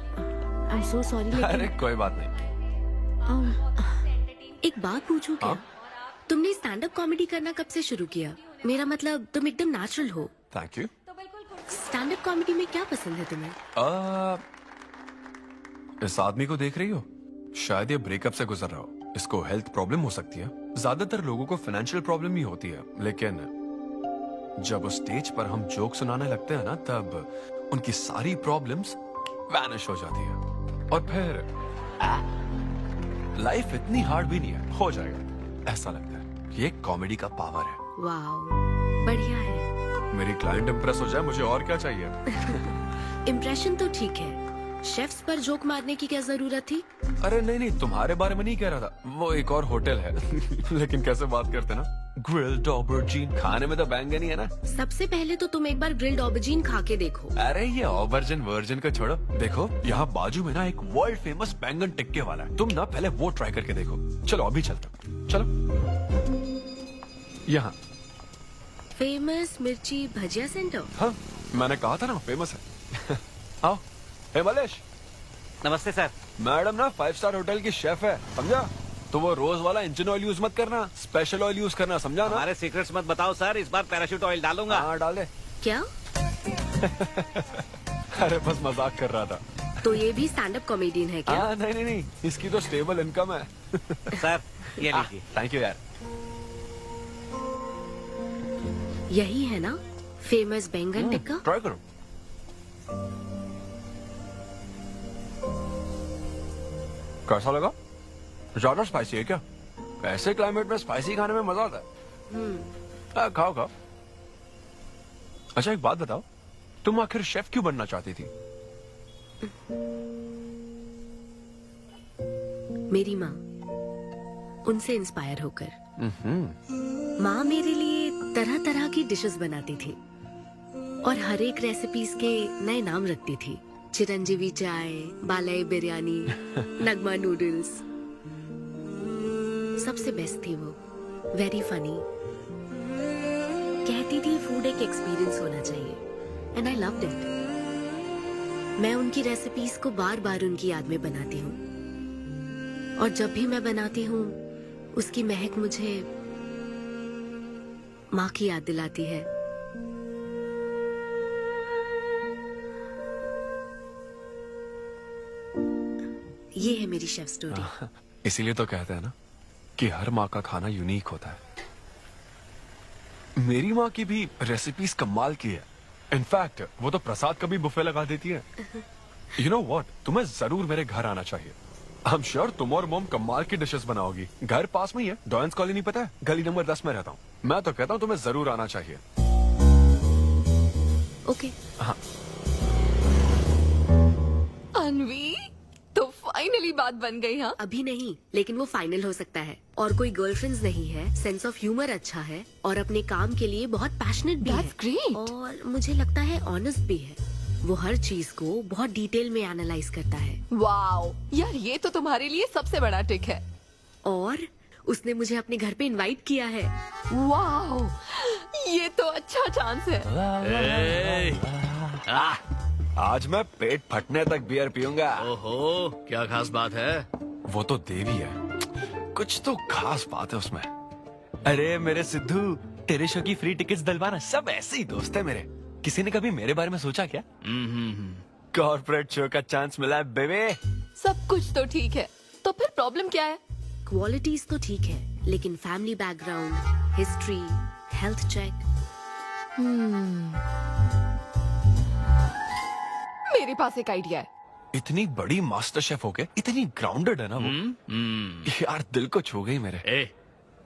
आई एम सो सॉरी अरे लेकिन कोई बात नहीं। एक बात पूछूं क्या? तुमने स्टैंड अप कॉमेडी करना कब से शुरू किया? मेरा मतलब तुम एकदम नेचुरल हो। Thank you. Stand up comedy में क्या पसंद है तुम्हें? इस आदमी को देख रही हो? शायद ये ब्रेकअप से गुजर रहा हो। इसको हेल्थ प्रॉब्लम हो सकती है। ज्यादातर लोगों को फाइनेंशियल प्रॉब्लम ही होती है, लेकिन जब उस स्टेज पर हम जोक सुनाने लगते हैं ना, तब उनकी सारी प्रॉब्लम्स वैनिश हो जाती है। और फिर लाइफ इतनी हार्ड भी नहीं है, हो जाएगा ऐसा लगता है। ये कॉमेडी का पावर है। वाओ, बढ़िया है। मेरी क्लाइंट इंप्रेस हो जाए, मुझे और क्या चाहिए? इम्प्रेशन तो ठीक है, शेफ्स पर जोक मारने की क्या जरूरत थी? अरे नहीं नहीं, तुम्हारे बारे में नहीं कह रहा था, वो एक और होटल है। लेकिन कैसे बात करते ना, ग्रिल्ड ऑबरजीन, खाने में तो बैंगन ही है ना। सबसे पहले तो तुम एक बार ग्रिल्ड ऑबरजीन खा के देखो। अरे ये ऑबरजीन वर्जिन को छोड़ो, देखो यहाँ बाजू में ना एक वर्ल्ड फेमस बैंगन टिक्के वाला है, तुम ना पहले वो ट्राई करके देखो। चलो अभी चलता हूँ, चलो। यहाँ फेमस मिर्ची भजिया सेंटर। हाँ, मैंने कहा था ना फेमस है। आओ। हे मलेश। नमस्ते सर। मैडम ना 5 स्टार होटल की शेफ है, समझा? तो वो रोज वाला इंजन ऑयल यूज मत करना, स्पेशल ऑयल यूज करना, समझा ना? हमारे सीक्रेट्स मत बताओ सर, इस बार पैराशूट ऑयल डालूंगा। हाँ डाल दे। क्या? अरे बस मजाक कर रहा था। तो ये भी स्टैंड अप कॉमेडियन है क्या? हाँ नहीं नहीं नहीं, इसकी तो स्टेबल इनकम है। सर ये लीजिए। थैंक यू यार। यही है ना फेमस बैंगन टिक्का? ट्राई करो। कैसा लगा? ज्यादा स्पाइसी है क्या? ऐसे क्लाइमेट में स्पाइसी खाने में मजा आता है। खाओ खाओ। अच्छा एक बात बताओ, तुम आखिर शेफ क्यों बनना चाहती थी? मेरी माँ, उनसे इंस्पायर होकर। माँ मेरे लिए तरह तरह की डिशेस बनाती थी और हर एक रेसिपीज के नए नाम रखती थी। चिरंजीवी चाय, बालाई बिरयानी, नगमा नूडल्स। सबसे बेस्ट थी वो, वेरी फनी। कहती थी फूड एक एक्सपीरियंस होना चाहिए, एंड आई लव्ड इट। मैं उनकी रेसिपीज को बार बार उनकी याद में बनाती हूँ, और जब भी मैं बनाती हूँ उसकी महक मुझे माँ की याद दिलाती है। ये है मेरी शेफ स्टोरी। इसीलिए तो कहते हैं ना कि हर माँ का खाना यूनिक होता है। मेरी माँ की भी रेसिपीज कमाल की है। इनफैक्ट वो तो प्रसाद का भी बुफे लगा देती है। यू नो व्हाट, तुम्हें जरूर मेरे घर आना चाहिए। आई एम श्योर तुम और मोम कमाल की डिशेस बनाओगी। घर पास में ही है, डॉयंस कॉलोनी पता है, गली नंबर 10 में रहता हूँ। मैं तो कहता हूँ तुम्हें जरूर आना चाहिए। ओके। हाँ अन्वी, तो फाइनली बात बन गई। हाँ, अभी नहीं, लेकिन वो फाइनल हो सकता है। और कोई गर्लफ्रेंड्स नहीं है, सेंस ऑफ ह्यूमर अच्छा है और अपने काम के लिए बहुत पैशनेट भी है। ग्रेट। और मुझे लगता है ऑनेस्ट भी है। वो हर चीज को बहुत डिटेल में एनालाइज करता है। वाओ यार, ये तो तुम्हारे लिए सबसे बड़ा टिक है। और उसने मुझे अपने घर पे इनवाइट किया है। वाओ, ये तो अच्छा चांस है। आज मैं पेट फटने तक बियर पीऊंगा। ओहो, क्या खास बात है? वो तो देवी है, कुछ तो खास बात है उसमें। अरे मेरे सिद्धू, तेरे शो की फ्री टिकट्स दिलवाना, सब ऐसे ही दोस्त है मेरे। किसी ने कभी मेरे बारे में सोचा क्या? कॉर्पोरेट शो का चांस मिला है बेबे। सब कुछ तो ठीक है, तो फिर प्रॉब्लम क्या है? क्वालिटीज तो ठीक है, लेकिन family background, history, health check. मेरे पास एक आइडिया है। इतनी बड़ी मास्टर शेफ होके इतनी ग्राउंडेड है ना वो। यार दिल को छू गई मेरे।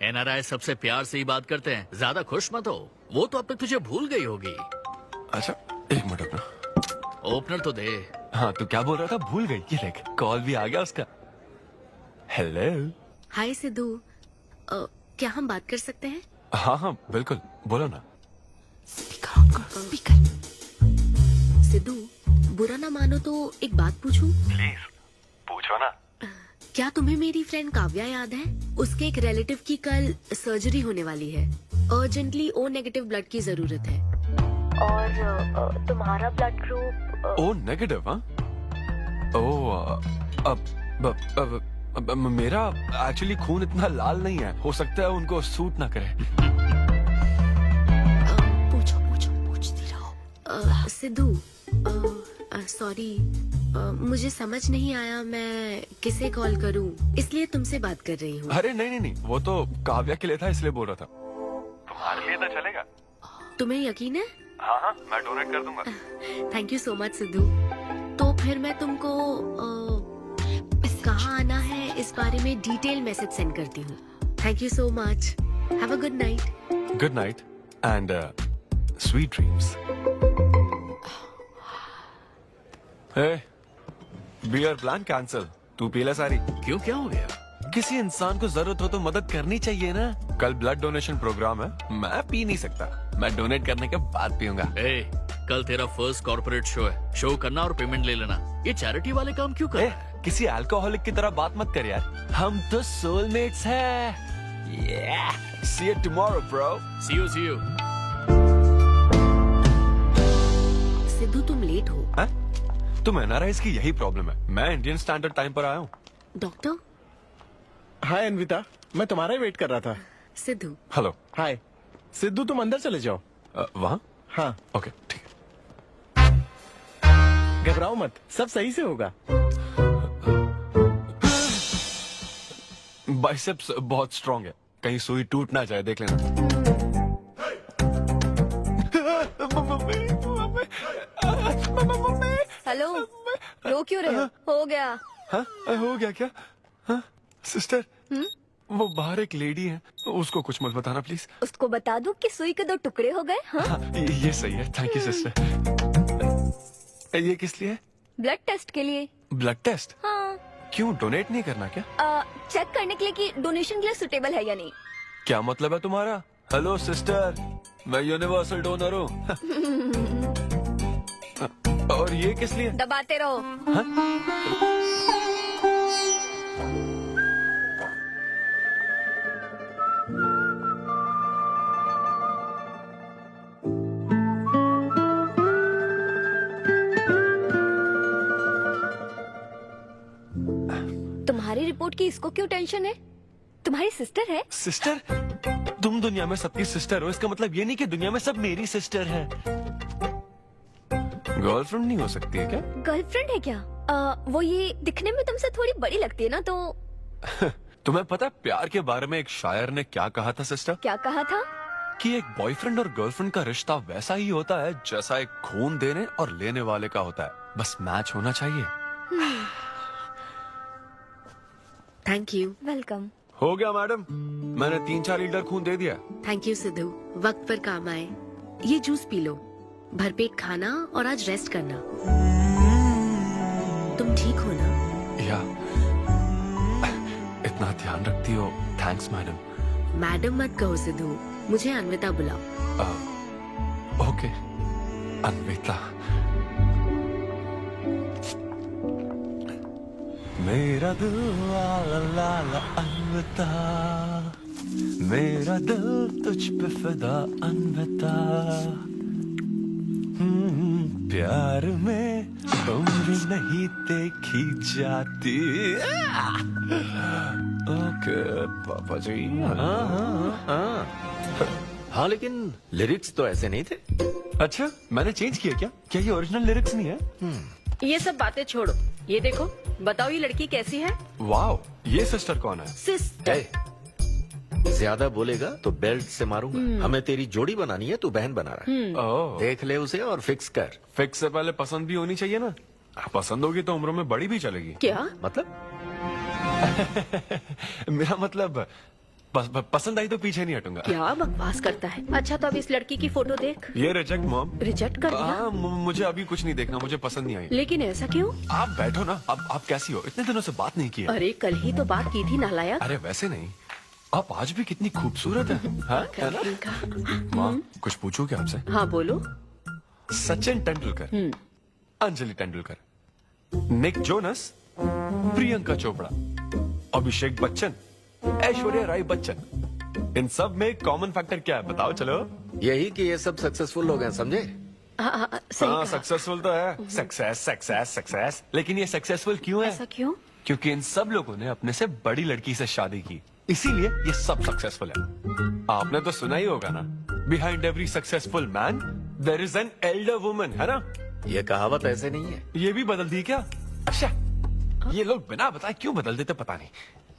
एनआरआई सबसे प्यार से ही बात करते हैं, ज्यादा खुश मत हो। वो तो अब तक तुझे भूल गई होगी। अच्छा एक मिनट अपना ओपनर तो दे। हाँ, तू क्या बोल रहा था? भूल गई? ये देख, कॉल भी आ गया उसका। हेलो। हाय सिद्धू, क्या हम बात कर सकते हैं? हाँ हाँ बिल्कुल, बोलो ना। स्पीकर। सिद्धू, बुरा ना मानो तो एक बात पूछूं? प्लीज पूछो ना। क्या तुम्हें मेरी फ्रेंड काव्या याद है? उसके एक रिलेटिव की कल सर्जरी होने वाली है। अर्जेंटली O नेगेटिव ब्लड की जरूरत है। और तुम्हारा ब्लड ग्रुप? O negative? हाँ। ओ अब मेरा एक्चुअली खून इतना लाल नहीं है, हो सकता है उनको सूट ना करे। पूछती रहो। सिद्धू, सॉरी, मुझे समझ नहीं आया मैं किसे कॉल करूं, इसलिए तुमसे बात कर रही हूँ। अरे नहीं, वो तो काव्या के लिए था, इसलिए बोल रहा था। तुम्हारे लिए तो चलेगा? तुम्हें यकीन है? हाँ, मैं डोनेट कर दूंगा। Thank you so much Sidhu. तो फिर मैं तुमको कहाँ आना है इस बारे में डिटेल मैसेज सेंड करती हूँ। Thank you so much. Have a good night. Good night and sweet dreams. Beer plan cancel. तू पी ले सारी। क्यों, क्या हो गया? किसी इंसान को जरूरत हो तो मदद करनी चाहिए ना। कल ब्लड डोनेशन प्रोग्राम है, मैं पी नहीं सकता। मैं डोनेट करने के बाद पीऊंगा। कल तेरा फर्स्ट कॉर्पोरेट शो है, शो करना और पेमेंट ले लेना। ये चैरिटी वाले काम क्यों कर रहा है? किसी अल्कोहलिक की तरह बात मत कर यार, हम तो सोलमेट्स हैं। See you tomorrow, bro. See you. Sidhu, तुम लेट हो। हाँ? तुम एनआरआईज की यही प्रॉब्लम है। मैं इंडियन स्टैंडर्ड टाइम पर आया हूँ। डॉक्टर। हाय अन्विता, मैं तुम्हारा ही वेट कर रहा था। सिद्धू। हेलो। हाय सिद्धू, तुम अंदर चले जाओ। वहाँ? हाँ। ओके ठीक है। घबराओ मत, सब सही से होगा। बाइसेप्स बहुत स्ट्रांग है, कहीं सुई टूट ना जाए, देख लेना। हेलो, रो क्यों रहे हो? हो गया। हाँ, हो गया क्या? हाँ, सिस्टर, वो बाहर एक लेडी है, उसको कुछ मत बताना प्लीज। उसको बता दूं कि सुई के 2 टुकड़े हो गए। हाँ? ये सही है, थैंक यू सिस्टर। ये किस लिए है? ब्लड टेस्ट के लिए। Blood test? हाँ। क्यों, डोनेट नहीं करना क्या? चेक करने के लिए कि डोनेशन के लिए सुटेबल है या नहीं। क्या मतलब है तुम्हारा? हेलो सिस्टर, मैं यूनिवर्सल डोनर हूँ। और ये किस लिए? दबाते रहो। तुम्हारी रिपोर्ट की इसको क्यों टेंशन है? तुम्हारी सिस्टर है। सिस्टर? तुम दुनिया में सबकी सिस्टर हो, इसका मतलब ये नहीं कि दुनिया में सब मेरी सिस्टर है। गर्लफ्रेंड नहीं हो सकती है क्या? गर्लफ्रेंड है क्या? वो ये दिखने में तुमसे थोड़ी बड़ी लगती है ना, तो तुम्हें पता है प्यार के बारे में एक शायर ने क्या कहा था सिस्टर? क्या कहा था? कि एक बॉयफ्रेंड और गर्लफ्रेंड का रिश्ता वैसा ही होता है जैसा एक खून देने और लेने वाले का होता है, बस मैच होना चाहिए। Thank you. वेलकम। हो गया मैडम, मैंने 3-4 लीटर खून दे दिया। थैंक यू सिद्धू, वक्त पर काम आए। ये जूस पी लो, भरपेट खाना और आज रेस्ट करना। तुम ठीक हो ना? या इतना ध्यान रखती हो, थैंक्स मैडम। मैडम मत कहो सिद्धू, मुझे अन्विता बुलाओ। ओके अन्विता। मेरा दिल ला ला ला ला अन्विता, मेरा दिल तुझ पे फिदा अन्विता। प्यार में उम्र नहीं देखी जाती। ओके पापा जी। हाँ लेकिन लिरिक्स तो ऐसे नहीं थे। अच्छा मैंने चेंज किया क्या ये ओरिजिनल लिरिक्स नहीं है? ये सब बातें छोड़ो, ये देखो, बताओ ये लड़की कैसी है? वाओ, ये सिस्टर कौन है? सिस्टर। ज्यादा बोलेगा तो बेल्ट से मारूंगा। हमें तेरी जोड़ी बनानी है, तू बहन बना रहा है। ओह, देख ले उसे और फिक्स कर। फिक्स से पहले पसंद भी होनी चाहिए ना। पसंद होगी तो उम्र में बड़ी भी चलेगी। क्या मतलब? मेरा मतलब पसंद आई तो पीछे नहीं हटूंगा। क्या बकवास करता है। अच्छा तो अब इस लड़की की फोटो देख। ये रिजेक्ट मॉम। रिजेक्ट कर दिया? मुझे अभी कुछ नहीं देखना, मुझे पसंद नहीं आई। लेकिन ऐसा क्यों? आप बैठो ना। अब आप कैसी हो? इतने दिनों से बात नहीं की है। अरे कल ही तो बात की थी नालायक। अरे वैसे नहीं, आप आज भी कितनी खूबसूरत है। हाँ, है ना? माँ कुछ पूछूं क्या आपसे? हाँ बोलो। सचिन तेंदुलकर, अंजलि तेंदुलकर, निक जोनस, प्रियंका चोपड़ा, अभिषेक बच्चन, ऐश्वर्या राय बच्चन, इन सब में कॉमन फैक्टर क्या है बताओ? चलो यही कि ये सब सक्सेसफुल लोग हैं, समझे? हाँ सक्सेसफुल तो है। Success success success. लेकिन ये सक्सेसफुल क्यों है? ऐसा क्यों? क्योंकि इन सब लोगों ने अपने से बड़ी लड़की से शादी की, इसीलिए ये सब सक्सेसफुल है। आपने तो सुना ही होगा ना, behind every successful man there is an elder woman, है ना? ये कहावत ऐसे नहीं है। ये भी बदल दी क्या? अच्छा, ये लोग बिना बताए क्यों बदल देते पता नहीं।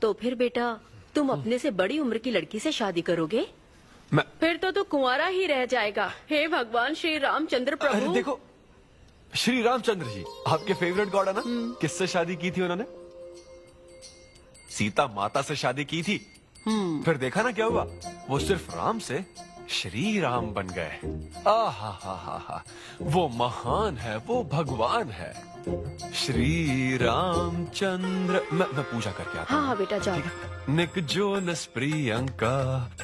तो फिर बेटा तुम अपने से बड़ी उम्र की लड़की से शादी करोगे? फिर तो तू कुंवारा ही रह जाएगा। हे भगवान श्री रामचंद्र प्रभु। अरे देखो, श्री रामचंद्र जी आपके फेवरेट गॉड है ना? किससे शादी की थी उन्होंने? सीता माता से शादी की थी। फिर देखा ना क्या हुआ, वो सिर्फ राम से श्री राम बन गए। आहा, वो महान है, वो भगवान है श्री रामचंद्र। मैं पूजा करके आता हूँ। हाँ बेटा जाओ। निक जोनस प्रियंका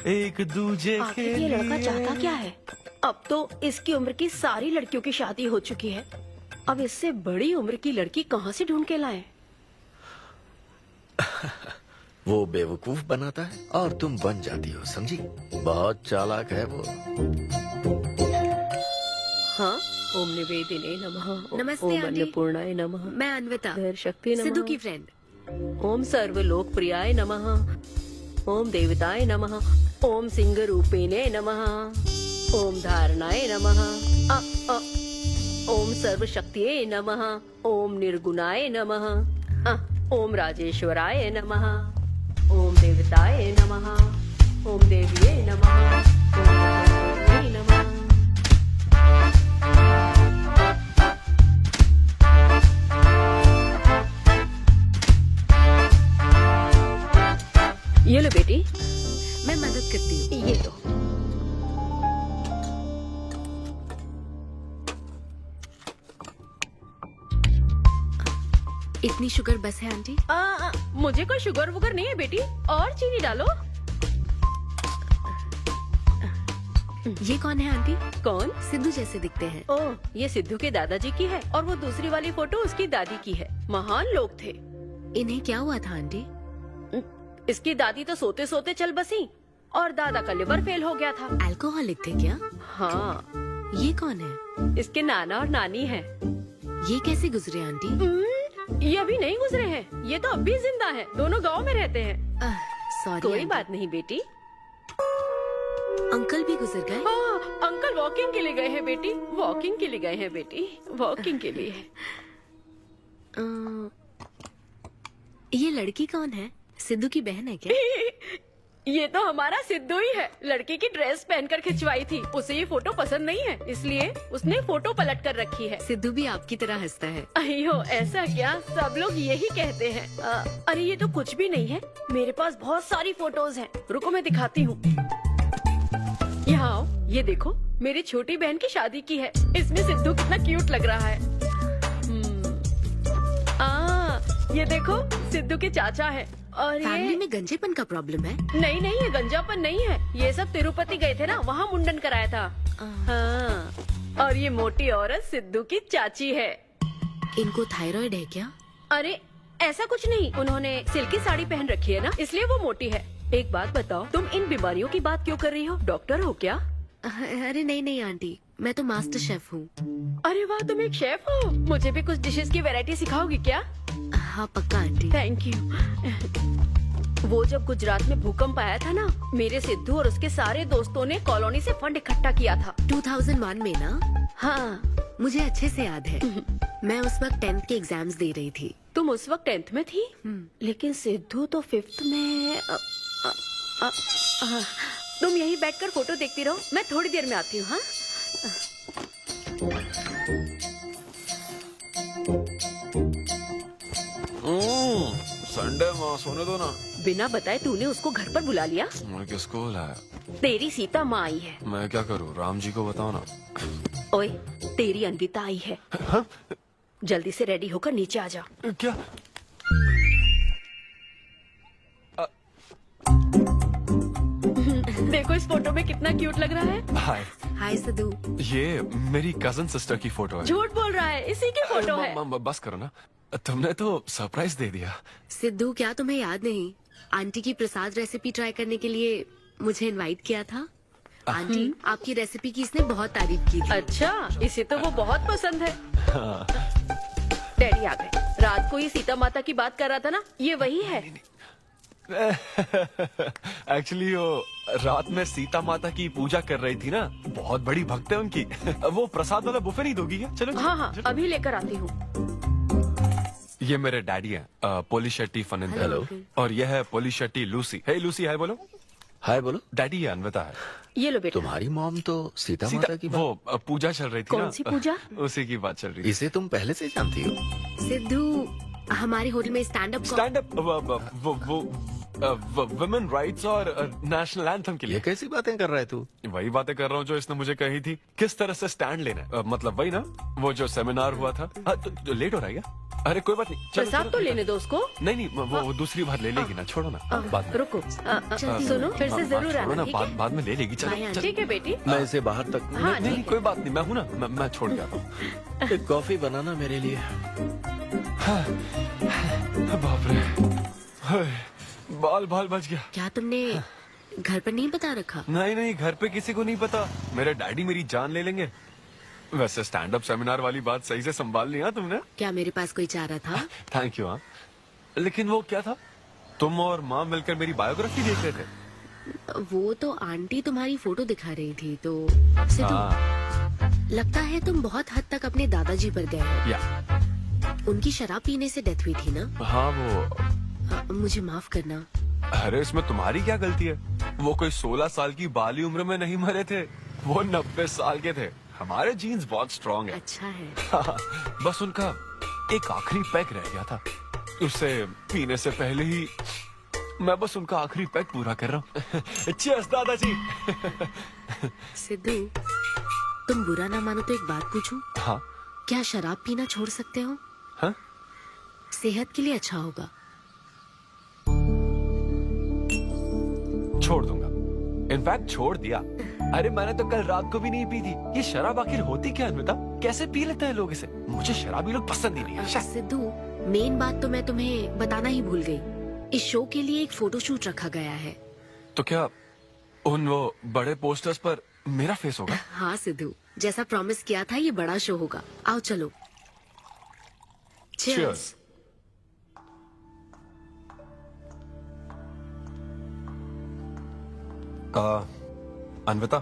एक दूजे के आखिर ये लड़का चाहता क्या है? अब तो इसकी उम्र की सारी लड़कियों की शादी हो चुकी है, अब इससे बड़ी उम्र की लड़की कहाँ से ढूंढ के लाए? वो बेवकूफ बनाता है और तुम बन जाती हो, समझी? बहुत चालाक है वो। हाँ, ओम निवेदिने नमः। नमस्ते ओम आंटी। अन्नपूर्णाय नमः। मैं अन्विता, धैर्य शक्ति नमः। सिद्धू की फ्रेंड। ओम सर्वलोकप्रियाय नमः। ओम देवताय नमः। ओम सिंह रूपेणे नमः। ओम धारणाय नमः। ओम सर्वशक्तिये नमः। ओम निर्गुणाय नमः। ओम राजेश्वराय नमः। ओम देवताय नमः। ओम देव्ये नमः। ओम भगवते नमः। ये लो बेटी, मैं मदद करती हूँ। ये लो। इतनी शुगर बस है आंटी? मुझे कोई शुगर वुगर नहीं है बेटी, और चीनी डालो। ये कौन है आंटी? कौन? सिद्धू जैसे दिखते हैं। ओह, ये सिद्धू के दादाजी की है और वो दूसरी वाली फोटो उसकी दादी की है। महान लोग थे। इन्हें क्या हुआ था आंटी? इसकी दादी तो सोते सोते चल बसी और दादा का लिवर फेल हो गया था। अल्कोहलिक थे क्या? हाँ। ये कौन है? इसके नाना और नानी है। ये कैसे गुजरे आंटी? ये अभी नहीं गुजरे हैं, ये तो अब भी जिंदा है। दोनों गांव में रहते हैं। सॉरी। कोई बात नहीं बेटी। अंकल भी गुजर गए? हाँ, अंकल वॉकिंग के लिए गए हैं बेटी। वॉकिंग के लिए गए हैं बेटी। वॉकिंग के लिए। ये लड़की कौन है? सिद्धू की बहन है क्या? ये तो हमारा सिद्धू ही है। लड़की की ड्रेस पहनकर खिंचवाई थी, उसे ये फोटो पसंद नहीं है, इसलिए उसने फोटो पलट कर रखी है। सिद्धू भी आपकी तरह हंसता है। अयो ऐसा क्या? सब लोग यही कहते हैं। अरे ये तो कुछ भी नहीं है, मेरे पास बहुत सारी फोटोज हैं। रुको मैं दिखाती हूँ। यहाँ आओ, ये देखो, मेरी छोटी बहन की शादी की है। इसमें सिद्धू कितना क्यूट लग रहा है। ये देखो सिद्धू के चाचा है। और फैमिली ये में गंजेपन का प्रॉब्लम है? नहीं नहीं, ये गंजापन नहीं है। ये सब तिरुपति गए थे ना, वहाँ मुंडन कराया था। हाँ। और ये मोटी औरत सिद्धू की चाची है। इनको थायराइड है क्या? अरे ऐसा कुछ नहीं, उन्होंने सिल्की साड़ी पहन रखी है ना, इसलिए वो मोटी है। एक बात बताओ, तुम इन बीमारियों की बात क्यों कर रही हो? डॉक्टर हो क्या? अरे नहीं नहीं आंटी, मैं तो मास्टर शेफ हूँ। अरे वाह, तुम एक शेफ हो। मुझे भी कुछ डिशेस की वैरायटी सिखाओगी क्या? हाँ पक्का आंटी। Thank you. वो जब गुजरात में भूकंप आया था ना, मेरे सिद्धू और उसके सारे दोस्तों ने कॉलोनी से फंड इकट्ठा किया था। 2001 में ना? हाँ मुझे अच्छे से याद है। मैं उस वक्त 10th के एग्जाम्स दे रही थी। तुम उस वक्त 10th में थी? लेकिन सिद्धू तो 5th में। तुम यहीं बैठकर फोटो देखती रहो, मैं थोड़ी देर में आती हूँ। हाँ संडे माँ सोने दो ना। बिना बताए तूने उसको घर पर बुला लिया? मैं किसको बुलाया? तेरी सीता माँ आई है। मैं क्या करूँ, राम जी को बताओ ना। ओए, तेरी अन्विता आई है। जल्दी से रेडी होकर नीचे आ जा। क्या? देखो इस फोटो में कितना क्यूट लग रहा है। हाय। हाय सिद्धू। ये मेरी कजन सिस्टर की फोटो है। झूठ बोल रहा है, इसी की फोटो है। बस करो ना, तुमने तो सरप्राइज दे दिया। सिद्धू, क्या तुम्हें याद नहीं, आंटी की प्रसाद रेसिपी ट्राई करने के लिए मुझे इनवाइट किया था? आंटी, आपकी रेसिपी की इसने बहुत तारीफ की थी। अच्छा, इसे तो वो बहुत पसंद है। डैडी आ गए। रात को ये सीता माता की बात कर रहा था ना, ये वही है। एक्चुअली वो रात में सीता माता की पूजा कर रही थी ना, बहुत बड़ी भक्त है उनकी। वो प्रसाद वाला बुफे नहीं दोगी क्या? चलो हाँ हाँ, अभी लेकर आती हूँ। ये मेरे डैडी हैं, पोलिशेट्टी फनिंदर। हेलो। और ये है पोलिशेट्टी लूसी। हे लूसी, हाय बोलो। हाय बोलो। डैडी ये अन्विता है। ये लो बेटा। तुम्हारी मॉम तो सीता माता की वो पूजा चल रही थी ना। कौन सी पूजा? उसी की बात चल रही थी। इसे तुम पहले से जानती हो? सिद्धू, हमारे होटल में स्टैंड अप वुमेन राइट्स और नेशनल एंथम के लिए। ये कैसी बातें कर रहा है तू? वही बातें कर रहा हूँ जो इसने मुझे कही थी, किस तरह से स्टैंड लेना है। मतलब वही ना, वो जो सेमिनार हुआ था। तो लेट हो रहा है क्या? अरे कोई बात नहीं, चलो, प्रसाद तो लेने दो उसको। नहीं नहीं, वो दूसरी बार ले लेगी ना, छोड़ो ना। बाद में रुको, सुनो, फिर से जरूर छोड़ो आना। ना, बाद में ले लेगी। चलो ठीक है बेटी। मैं इसे बाहर तक नहीं, कोई बात नहीं, मैं हूँ ना, मैं छोड़ के आता हूँ। एक कॉफी बनाना मेरे लिए। बाप रे, बाल बच गया। क्या तुमने घर पर नहीं बता रखा? नहीं, घर पे किसी को नहीं पता। मेरे डैडी मेरी जान ले लेंगे। वैसे स्टैंड अप सेमिनार वाली बात सही से संभाल लिया तुमने। क्या मेरे पास कोई चारा था? Thank you. हाँ, लेकिन वो क्या था, तुम और माँ मिलकर मेरी बायोग्राफी देख रहे थे? वो तो आंटी तुम्हारी फोटो दिखा रही थी। तो सिद्धू, लगता है तुम बहुत हद तक अपने दादाजी पर गए हो। या उनकी शराब पीने से डेथ हुई थी ना? हाँ, वो मुझे माफ करना। अरे इसमें तुम्हारी क्या गलती है? वो कोई 16 साल की बाली उम्र में नहीं मरे थे, वो 90 साल के थे। हमारे जीन्स बहुत स्ट्रॉन्ग है। अच्छा है। बस उनका एक आखिरी पैक रह गया था, उसे पीने से पहले ही मैं बस उनका आखिरी पैक पूरा कर रहा हूँ। चीयर्स दादाजी। सिद्धू, तुम बुरा ना मानो तो एक बात पूछूं? हाँ। क्या शराब पीना छोड़ सकते हो? हाँ? सेहत के लिए अच्छा होगा। छोड़ दूंगा, इनफैक्ट छोड़ दिया। अरे मैंने तो कल रात को भी नहीं पी थी। ये शराब आखिर होती क्या है? कैसे पी लेते हैं लोग इसे? मुझे शराबी लोग पसंद ही नहीं है। सिद्धू, मेन बात तो मैं तुम्हें बताना ही भूल गई। इस शो के लिए एक फोटोशूट रखा गया है। तो क्या उन वो बड़े पोस्टर्स पर मेरा फेस होगा? हाँ सिद्धू, जैसा प्रॉमिस किया था, ये बड़ा शो होगा। आओ चलो। Cheers. अन्विता,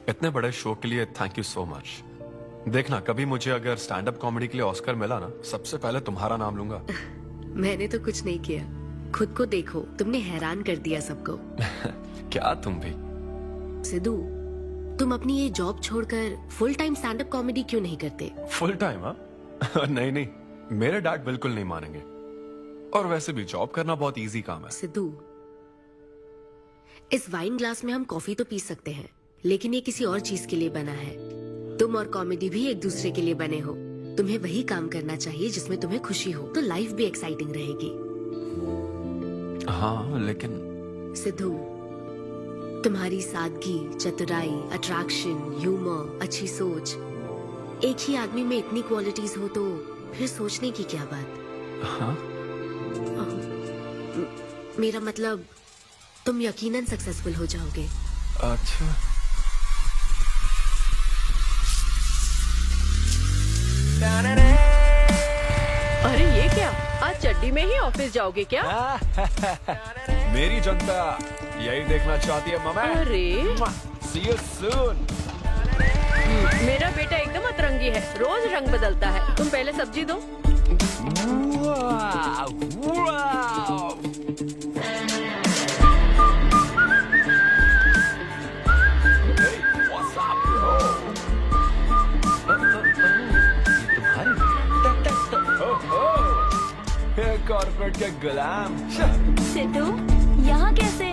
इतने बड़े शो के लिए थैंक यू सो मच। देखना, कभी मुझे अगर स्टैंड अप कॉमेडी के लिए ऑस्कर मिला ना, सबसे पहले तुम्हारा नाम लूंगा। मैंने तो कुछ नहीं किया, खुद को देखो, तुमने हैरान कर दिया सबको। क्या तुम भी? सिद्धू, तुम अपनी ये जॉब छोड़कर full time stand up comedy क्यों नहीं करते? Full time? हाँ नहीं, मेरे डैड बिल्कुल नहीं मानेंगे। और वैसे भी जॉब करना बहुत इजी काम है। सिद्धू, इस वाइन ग्लास में हम कॉफी तो पी सकते हैं, लेकिन ये किसी और चीज के लिए बना है। तुम और कॉमेडी भी एक दूसरे के लिए बने हो। तुम्हें वही काम करना चाहिए जिसमें तुम्हें खुशी हो, तो लाइफ भी एक्साइटिंग रहेगी। हाँ लेकिन सिद्धू, तुम्हारी सादगी, चतुराई, अट्रैक्शन, ह्यूमर, अच्छी सोच, एक ही आदमी में इतनी क्वालिटीज हो तो फिर सोचने की क्या बात। हाँ? मेरा मतलब तुम यकीनन सक्सेसफुल हो जाओगे। अच्छा। अरे ये क्या, आज चड्डी में ही ऑफिस जाओगे क्या? मेरी जनता यही देखना चाहती है मम्मी। अरे See you soon। मेरा बेटा एकदम अतरंगी है, रोज रंग बदलता है। तुम पहले सब्जी दो। कॉर्पोरेट के गुलाम। सिद्धू, यहाँ कैसे?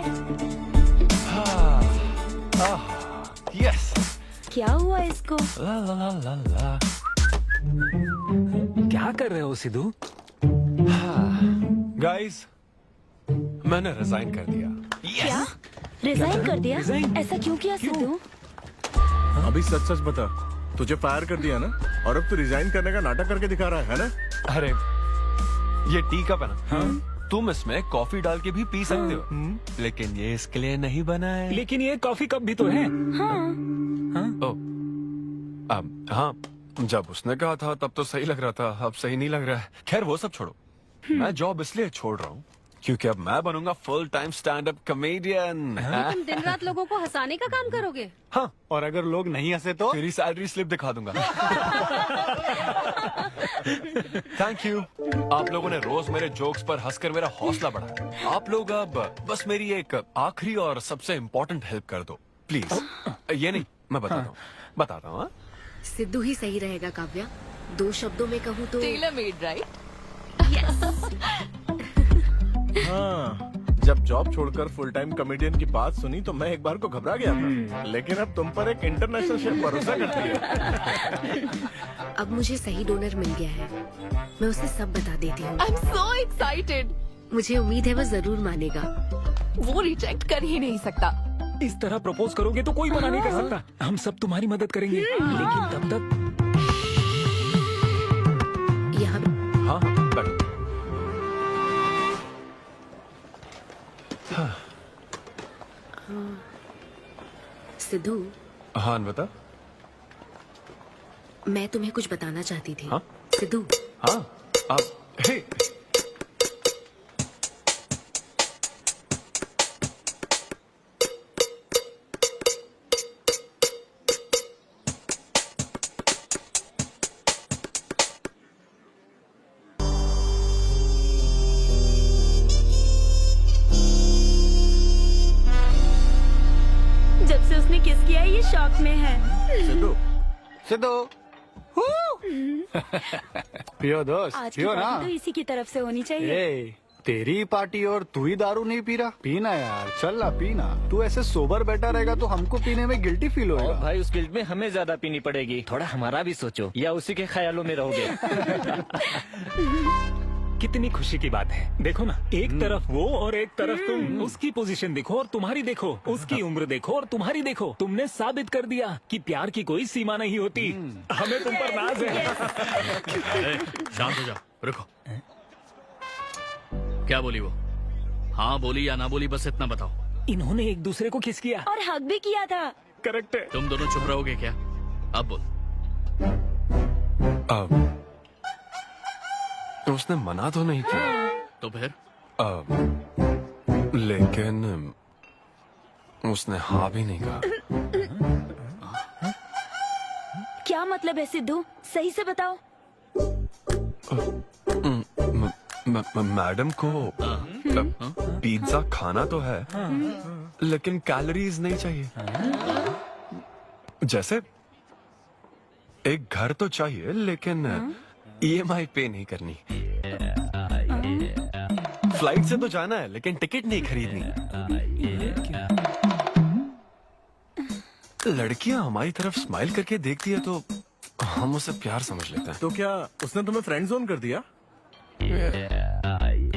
यस। क्या हुआ इसको? ला ला ला ला ला। क्या कर रहे हो सिद्धू? गाइस, मैंने रिजाइन कर दिया। क्या? रिजाइन कर दिया? ऐसा क्यों किया सिद्धू? अभी सच सच बता, तुझे फायर कर दिया ना, और अब तू रिजाइन करने का नाटक करके दिखा रहा है ना? अरे ये टी कप है ना, तुम इसमें कॉफी डाल के भी पी सकते हो, लेकिन ये इसके लिए नहीं बना है। लेकिन ये कॉफी कप भी तो है। हाँ, जब उसने कहा था तब तो सही लग रहा था, अब सही नहीं लग रहा है। खैर वो सब छोड़ो, मैं जॉब इसलिए छोड़ रहा हूँ क्योंकि अब मैं बनूंगा full time stand up comedian. तुम दिन रात लोगों को हंसाने का काम करोगे? हाँ, और अगर लोग नहीं हंसे तो तेरी सैलरी स्लिप दिखा दूंगा। Thank you. आप लोगों ने रोज मेरे जोक्स पर हंसकर मेरा हौसला बढ़ाया। आप लोग अब बस मेरी एक आखिरी और सबसे इम्पोर्टेंट हेल्प कर दो प्लीज। ये नहीं, मैं बताता हूँ। सिद्धू ही सही रहेगा काव्या। 2 शब्दों में कहूँ तो टेलर मेड, राइट? हाँ, जब जॉब छोड़कर फुल टाइम कॉमेडियन की बात सुनी तो मैं एक बार को घबरा गया था, लेकिन अब तुम पर एक इंटरनेशनल शेफ भरोसा करती है। अब मुझे सही डोनर मिल गया है, मैं उसे सब बता देती हूँ। आई एम सो एक्साइटेड। मुझे उम्मीद है वो जरूर मानेगा। वो रिजेक्ट कर ही नहीं सकता। इस तरह प्रपोज करोगे तो कोई मना नहीं कर सकता। हम सब तुम्हारी मदद करेंगे, लेकिन तब तक यहाँ। हाँ, बैठो। सिद्धू। हाँ बता। मैं तुम्हें कुछ बताना चाहती थी। हाँ? सिद्धू। हाँ, आप हे। जब से उसने किस किया है, ये शॉक में है। सिद्धू, सिद्धू। पियो दोस्त, आज की पियो ना। पार्टी तो इसी की तरफ से होनी चाहिए। ए, तेरी पार्टी और तू ही दारू नहीं पी रहा। पीना यार, चल ना पीना। तू ऐसे सोबर बैठा रहेगा तो हमको पीने में गिल्टी फील होगा। भाई उस गिल्ट में हमें ज्यादा पीनी पड़ेगी। थोड़ा हमारा भी सोचो, या उसी के ख्यालों में रहोगे। कितनी खुशी की बात है। देखो ना, एक तरफ वो और एक तरफ तुम। उसकी पोजीशन देखो और तुम्हारी देखो, उसकी उम्र देखो और तुम्हारी देखो। तुमने साबित कर दिया कि प्यार की कोई सीमा नहीं होती। हमें तुम पर नाज है। शांत हो जाओ, रुको। क्या बोली वो? हाँ बोली या ना बोली, बस इतना बताओ। इन्होंने एक दूसरे को किस किया और हक भी किया था। करेक्ट है। तुम दोनों चुप रहोगे क्या? अब बोल। उसने मना तो नहीं किया। तो फिर? लेकिन उसने हाँ भी नहीं कहा। क्या मतलब है सिद्धू? सही से बताओ। मैडम को पिज्जा खाना तो है, लेकिन कैलोरीज नहीं चाहिए। जैसे एक घर तो चाहिए, लेकिन EMI पे नहीं करनी। फ्लाइट से तो जाना है, लेकिन टिकट नहीं खरीदनी। लड़कियां हमारी तरफ स्माइल करके देखती है तो हम उसे प्यार समझ लेते हैं। तो क्या उसने तुम्हें फ्रेंड जोन कर दिया?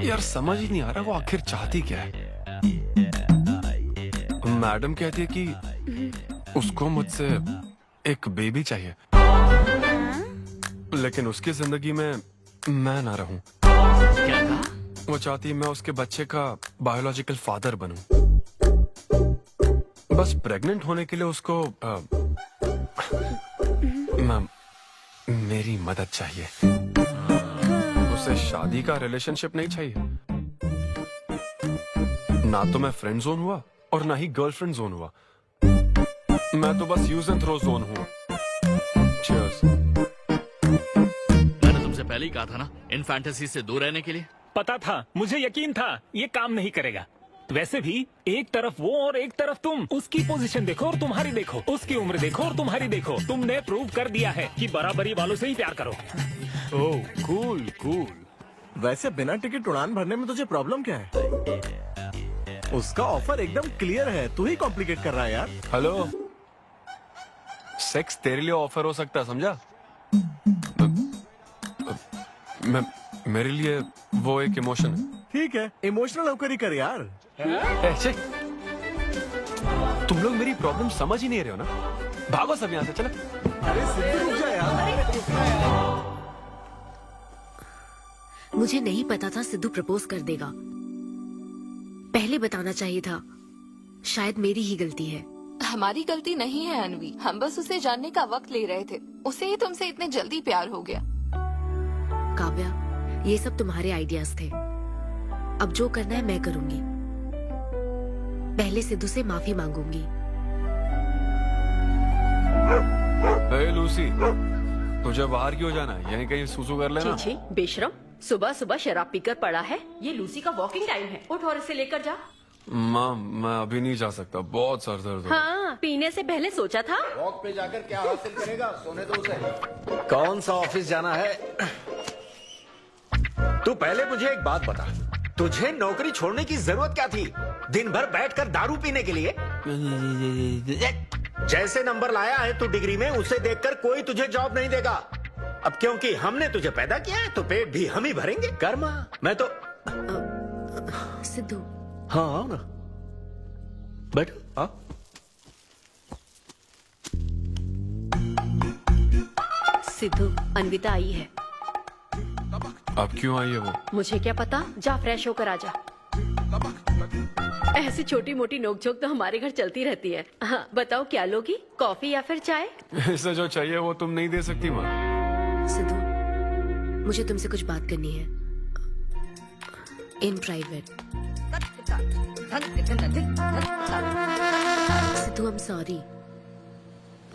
यार समझ ही नहीं आ रहा वो आखिर चाहती क्या है। मैडम कहती है कि उसको मुझसे एक बेबी चाहिए, लेकिन उसकी जिंदगी में मैं ना रहूं। क्या कहा? वो चाहती है मैं उसके बच्चे का बायोलॉजिकल फादर बनूं। बस प्रेग्नेंट होने के लिए उसको मेरी मदद चाहिए। उसे शादी का रिलेशनशिप नहीं चाहिए। ना तो मैं फ्रेंड जोन हुआ और ना ही गर्लफ्रेंड जोन हुआ। मैं तो बस यूज एंड थ्रो जोन हूँ। Cheers. मैंने तुमसे पहले ही कहा था ना इन फैंटेसी से दूर रहने के लिए। पता था, मुझे यकीन था ये काम नहीं करेगा। वैसे भी एक तरफ वो और एक तरफ तुम, उसकी पोजीशन देखो और तुम्हारी देखो, उसकी उम्र देखो और तुम्हारी देखो। तुमने प्रूव कर दिया है कि बराबरी वालों से ही प्यार करो। ओह कूल कूल। वैसे बिना टिकट उड़ान भरने में तुझे प्रॉब्लम क्या है? उसका ऑफर एकदम क्लियर है, तू ही कॉम्प्लिकेट कर रहा है यार। हेलो, सेक्स तेरे लिए ऑफर हो सकता है, समझा? मेरे लिए वो एक इमोशन है। ठीक है, इमोशनल होकर ही कर यार। ऐसे तुम लोग मेरी प्रॉब्लम समझ ही नहीं रहे हो ना। भागो सब यहाँ से, चलो। अरे सिद्धू रुक जा यार। मुझे नहीं पता था सिद्धू प्रपोज कर देगा। पहले बताना चाहिए था। शायद मेरी ही गलती है। हमारी गलती नहीं है अनवी, हम बस उसे जानने का वक्त ले रहे थे। उसे ही तुमसे इतने जल्दी प्यार हो गया। काव्या, ये सब तुम्हारे आइडियाज थे। अब जो करना है मैं करूंगी। पहले सिद्धू से माफी मांगूंगी। हे लूसी, तुझे बाहर क्यों जाना है? यहीं कहीं सूसू कर लेना। छी बेशरम, सुबह सुबह शराब पीकर पड़ा है। ये लूसी का वॉकिंग टाइम है, उठ और इसे लेकर जा। माँ, मैं अभी नहीं जा सकता, बहुत सर दर्द हो रहा है। हाँ, पीने से पहले सोचा था। वॉक पे जाकर क्या हासिल करेगा? सोने दो उसे। कौन सा ऑफिस जाना है? तू पहले मुझे एक बात बता, तुझे नौकरी छोड़ने की जरूरत क्या थी? दिन भर बैठकर दारू पीने के लिए? जैसे नंबर लाया है तू डिग्री में, उसे देखकर कोई तुझे जॉब नहीं देगा। अब क्योंकि हमने तुझे पैदा किया है तो पेट भी हम ही भरेंगे। कर्मा, मैं तो सिद्धू। हाँ आओ ना, बैठो। हाँ सिद्धू, अन्विता आई है। अब क्यों आई है वो? मुझे क्या पता, जा फ्रेश होकर आजा। ऐसी छोटी मोटी नोकझोंक तो हमारे घर चलती रहती है। हाँ, बताओ क्या लोगी, कॉफी या फिर चाय? इसे जो चाहिए वो तुम नहीं दे सकती माँ। सिद्धू, मुझे तुमसे कुछ बात करनी है, in private. Sidhu, I am sorry.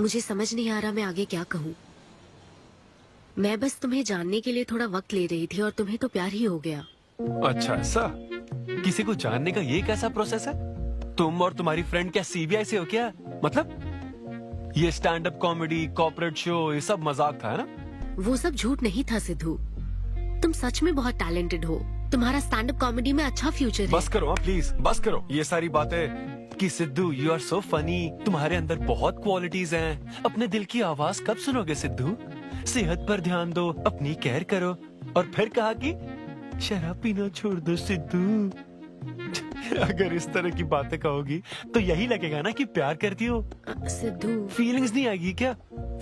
मुझे समझ नहीं आ रहा मैं आगे क्या कहूँ। मैं बस तुम्हें जानने के लिए थोड़ा वक्त ले रही थी और तुम्हें तो प्यार ही हो गया। अच्छा ऐसा? किसी को जानने का ये कैसा प्रोसेस है? तुम और तुम्हारी फ्रेंड क्या सीबीआई से हो क्या? मतलब ये stand up comedy, corporate show, ये सब मजाक था, है ना? वो सब झूठ नहीं था सिद्धू। तुम सच में बहुत टैलेंटेड हो। तुम्हारा स्टैंड अप कॉमेडी में अच्छा फ्यूचर है। बस करो हाँ, प्लीज बस करो ये सारी बातें कि Sidhu you are so funny, तुम्हारे अंदर बहुत क्वालिटीज हैं। अपने दिल की आवाज कब सुनोगे सिद्धू? सेहत पर ध्यान दो, अपनी केयर करो। और फिर कहा कि शराब पीना छोड़ दो सिद्धू। अगर इस तरह की बातें कहोगी तो यही लगेगा ना कि प्यार करती हो। सिद्धू, फीलिंग्स नहीं आएगी क्या?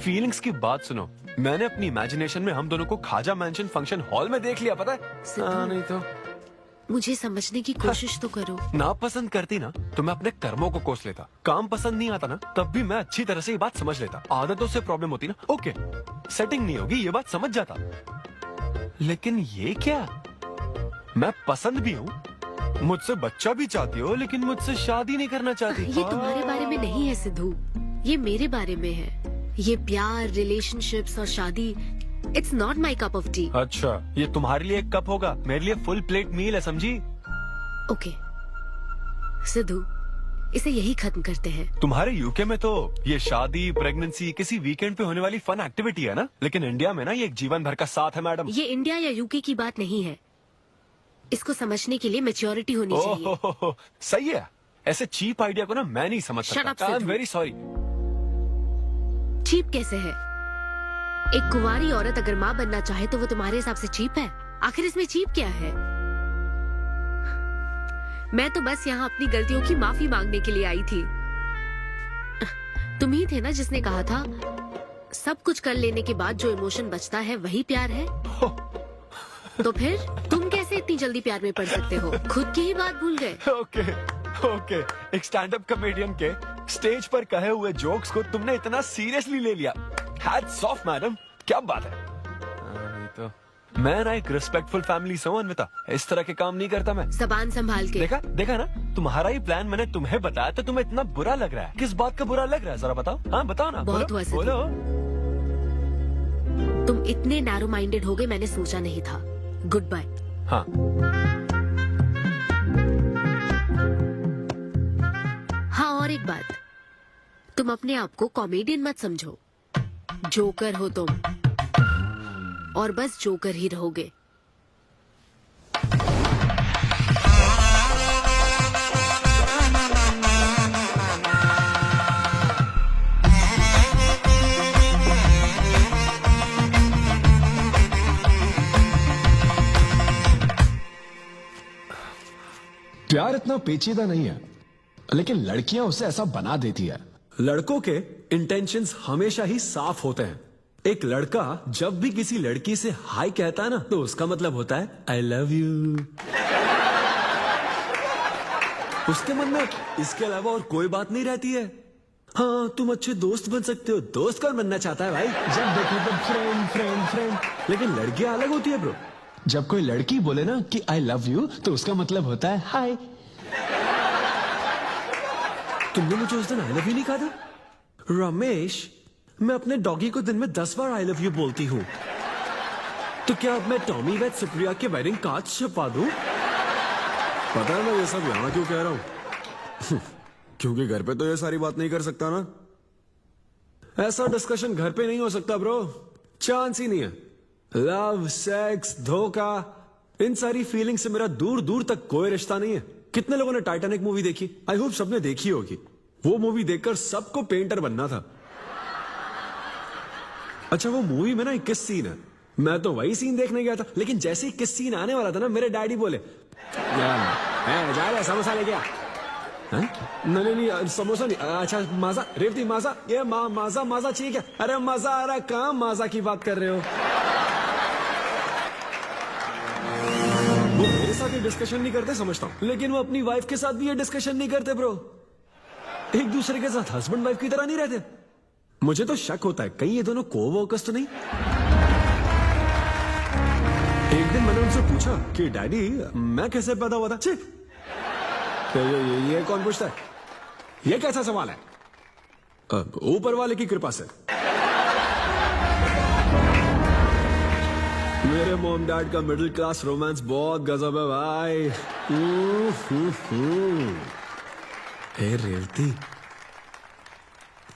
फीलिंग्स की बात सुनो, मैंने अपनी इमेजिनेशन में हम दोनों को खाजा मैंशन फंक्शन हॉल में देख लिया, पता है? नहीं तो मुझे समझने की कोशिश तो करो। ना पसंद करती ना तो मैं अपने कर्मों को कोस लेता। काम पसंद नहीं आता ना तब भी मैं अच्छी तरह से ये बात समझ लेता। आदतों से प्रॉब्लम होती ना, ओके सेटिंग नहीं होगी, ये बात समझ जाता। लेकिन ये क्या, मैं पसंद भी हूँ, मुझसे बच्चा भी चाहती हो, लेकिन मुझसे शादी नहीं करना चाहती। ये तुम्हारे बारे में नहीं है सिद्धू, ये मेरे बारे में है। ये प्यार, रिलेशनशिप्स और शादी, it's not my cup of T. अच्छा, ये तुम्हारे लिए एक कप होगा, मेरे लिए फुल प्लेट मील है, समझी? ओके सिद्धू, इसे यही खत्म करते हैं। तुम्हारे यूके में तो ये शादी, प्रेगनेंसी किसी वीकेंड पे होने वाली फन एक्टिविटी है ना, लेकिन इंडिया में ना ये एक जीवन भर का साथ है मैडम। ये इंडिया या यूके की बात नहीं है। इसको समझने के लिए मैच्योरिटी होनी चाहिए। सही है, ऐसे चीप आइडिया को ना मैं नहीं समझ सकता। I am very sorry. Cheap कैसे है? एक कुंवारी औरत अगर माँ बनना चाहे तो वो तुम्हारे हिसाब से चीप है? आखिर इसमें चीप क्या है? मैं तो बस यहाँ अपनी गलतियों की माफी मांगने के लिए आई थी। तुम ही थे ना जिसने कहा था सब कुछ कर लेने के बाद जो इमोशन बचता है वही प्यार है। तो फिर तुम कैसे इतनी जल्दी प्यार में पड़ सकते हो? खुद की ही बात भूल गए। ओके एक स्टैंड अप कॉमेडियन के स्टेज पर कहे हुए जोक्स को तुमने इतना सीरियसली ले लिया। हैट्स ऑफ मैडम, क्या बात है। नहीं तो मैं ना एक रिस्पेक्टफुल फैमिली से हूं अन्विता, इस तरह के काम नहीं करता मैं। जबान संभाल के। देखा ना, तुम्हारा ही प्लान मैंने तुम्हें बताया तो तुम्हें इतना बुरा लग रहा है। किस बात का बुरा लग रहा है जरा बताओ। हाँ बताओ ना। बहुत हुआ बोलो। तुम इतने नैरो माइंडेड हो गए मैंने सोचा नहीं था। Goodbye. हाँ हाँ, और एक बात, तुम अपने आप को कॉमेडियन मत समझो, जोकर हो तुम, और बस जोकर ही रहोगे। प्यार इतना पेचीदा नहीं है, लेकिन लड़कियां उसे ऐसा बना देती है। लड़कों के इंटेंशंस हमेशा ही साफ होते हैं। एक लड़का जब भी किसी लड़की से हाय कहता है ना, तो उसका मतलब होता है आई लव यू। उसके मन में इसके अलावा और कोई बात नहीं रहती है। हाँ तुम अच्छे दोस्त बन सकते हो। दोस्त कौन बनना चाहता है भाई? जब देखो तो फ्रेंड फ्रेंड फ्रेंड। लेकिन लड़कियां अलग होती है ब्रो। जब कोई लड़की बोले ना कि आई लव यू, तो उसका मतलब होता है हाय। तुमने मुझे उस दिन आई लव यू नहीं कहा था? रमेश, मैं अपने डॉगी को दिन में 10 बार आई लव यू बोलती हूँ। तो क्या अब मैं टॉमी वेद सुप्रिया के वेडिंग कार्ड छपवा दूं? पता है मैं ये सब यहाँ क्यों कह रहा हूँ? क्योंकि घर पे तो ये सारी बात नहीं कर सकता ना। ऐसा डिस्कशन घर पे नहीं हो सकता ब्रो, चांस ही नहीं है। लव, सेक्स, धोखा, इन सारी फीलिंग से मेरा दूर दूर तक कोई रिश्ता नहीं है। कितने लोगों ने टाइटैनिक मूवी देखी? आई होप सबने देखी होगी। वो मूवी देखकर सबको पेंटर बनना था। अच्छा वो मूवी में ना 21 सीन है, मैं तो वही सीन देखने गया था। लेकिन जैसे 21 सीन आने वाला था ना, मेरे डैडी बोले जा रहा समोसा लेके आ। नहीं समोसा नहीं। अच्छा माजा, रेवती माजा, ये माजा माजा चाहिए क्या? अरे मजा आ रहा है। कहाँ माजा की बात कर रहे हो? वो मेरे साथ ये डिस्कशन नहीं करते समझता हूँ, लेकिन वो अपनी वाइफ के साथ भी ये डिस्कशन नहीं करते ब्रो। एक दूसरे के साथ हस्बैंड वाइफ की तरह नहीं रहते। मुझे तो शक होता है कहीं ये दोनों कोवर्कर्स तो नहीं। एक दिन मैंने उनसे पूछा कि डैडी मैं कैसे पैदा हुआ था? तो ये कौन पूछता है? ये कैसा सवाल है? ऊपर वाले की कृपा से। मेरे मॉम डैड का मिडिल क्लास रोमांस बहुत गजब है भाई। हे रेवती,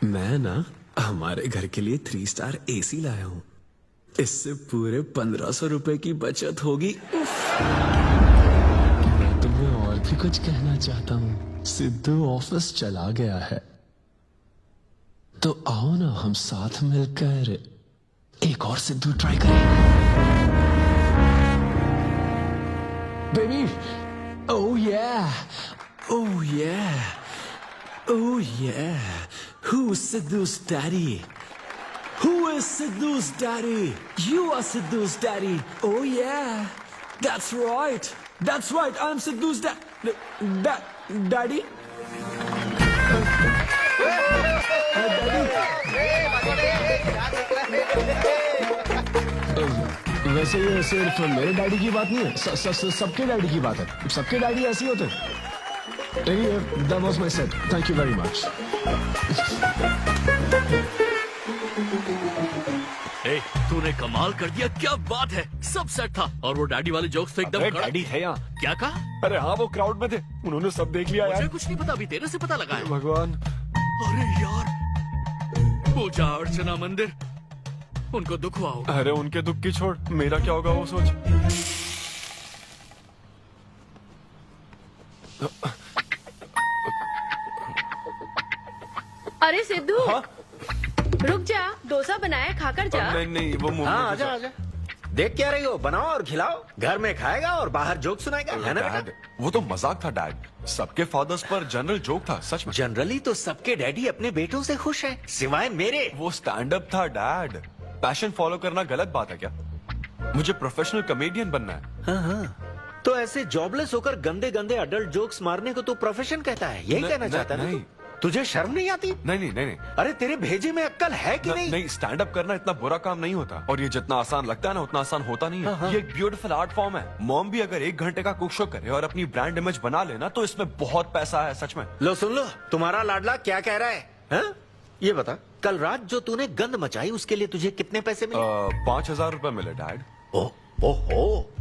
मैं ना हमारे घर के लिए 3 स्टार AC लाया हूं। इससे पूरे 1500 रुपए की बचत होगी। मैं तुम्हें और भी कुछ कहना चाहता हूँ। सिद्धू ऑफिस चला गया है, तो आओ ना हम साथ मिलकर एक और सिद्धू ट्राई करें। Baby, oh yeah, oh yeah, oh yeah. Who's Sidhu's daddy? Who is Sidhu's daddy? You are Sidhu's daddy. Oh yeah, that's right. That's right. I'm Sidhu's daddy. वैसे ये सिर्फ मेरे डैडी की बात नहीं है, सबके डैडी की बात है। सबके डैडी ऐसे ही होते हैं। That was my set. Thank you very much. तूने कमाल कर दिया, क्या बात है। सब सेट था और वो डैडी वाले जोक्स तो एकदम डैडी थे यहाँ। क्या कहा? अरे हाँ वो क्राउड में थे, उन्होंने सब देख लिया यार। मुझे कुछ नहीं पता, अभी तेरे से पता लगा है। भगवान। अरे यार, पूजा अर्चना मंदिर, उनको दुख हुआ होगा। अरे उनके दुख की छोड़, मेरा क्या होगा वो सोच। अरे सिद्धू, रुक जा, डोसा बनाया, खाकर जा। नहीं नहीं वो मुंह हाँ में आजा आजा। देख क्या रही हो, बनाओ और खिलाओ। घर में खाएगा और बाहर जोक सुनाएगा, है ना बेटा? डैड, वो तो मजाक था डैड। सबके फादर्स पर जनरल जोक था, सच में। जनरली तो सबके डैडी अपने बेटों से खुश हैं, सिवाय मेरे। वो स्टैंड अप था डैड। पैशन फॉलो करना गलत बात है क्या? मुझे प्रोफेशनल कॉमेडियन बनना है। हाँ हाँ, तो ऐसे जॉबलेस होकर गंदे गंदे अडल्ट जोक्स मारने को तो प्रोफेशन कहता है, यही कहना चाहता है ना? तुझे शर्म नहीं आती? नहीं नहीं नहीं नहीं। अरे तेरे भेजे में अक्कल है कि नहीं? नहीं, स्टैंड अप करना इतना बुरा काम नहीं होता, और ये जितना आसान लगता है ना उतना आसान होता नहीं है। ये एक ब्यूटीफुल आर्ट फॉर्म है। मॉम भी अगर 1 घंटे का कुक शो करे और अपनी ब्रांड इमेज बना लेना तो इसमें बहुत पैसा है, सच में। लो सुन लो, तुम्हारा लाडला क्या कह रहा है, हाँ? ये बता, कल रात जो तूने गंद मचाई उसके लिए तुझे कितने पैसे मिले? 5,000 रुपए मिले डैड। ओहो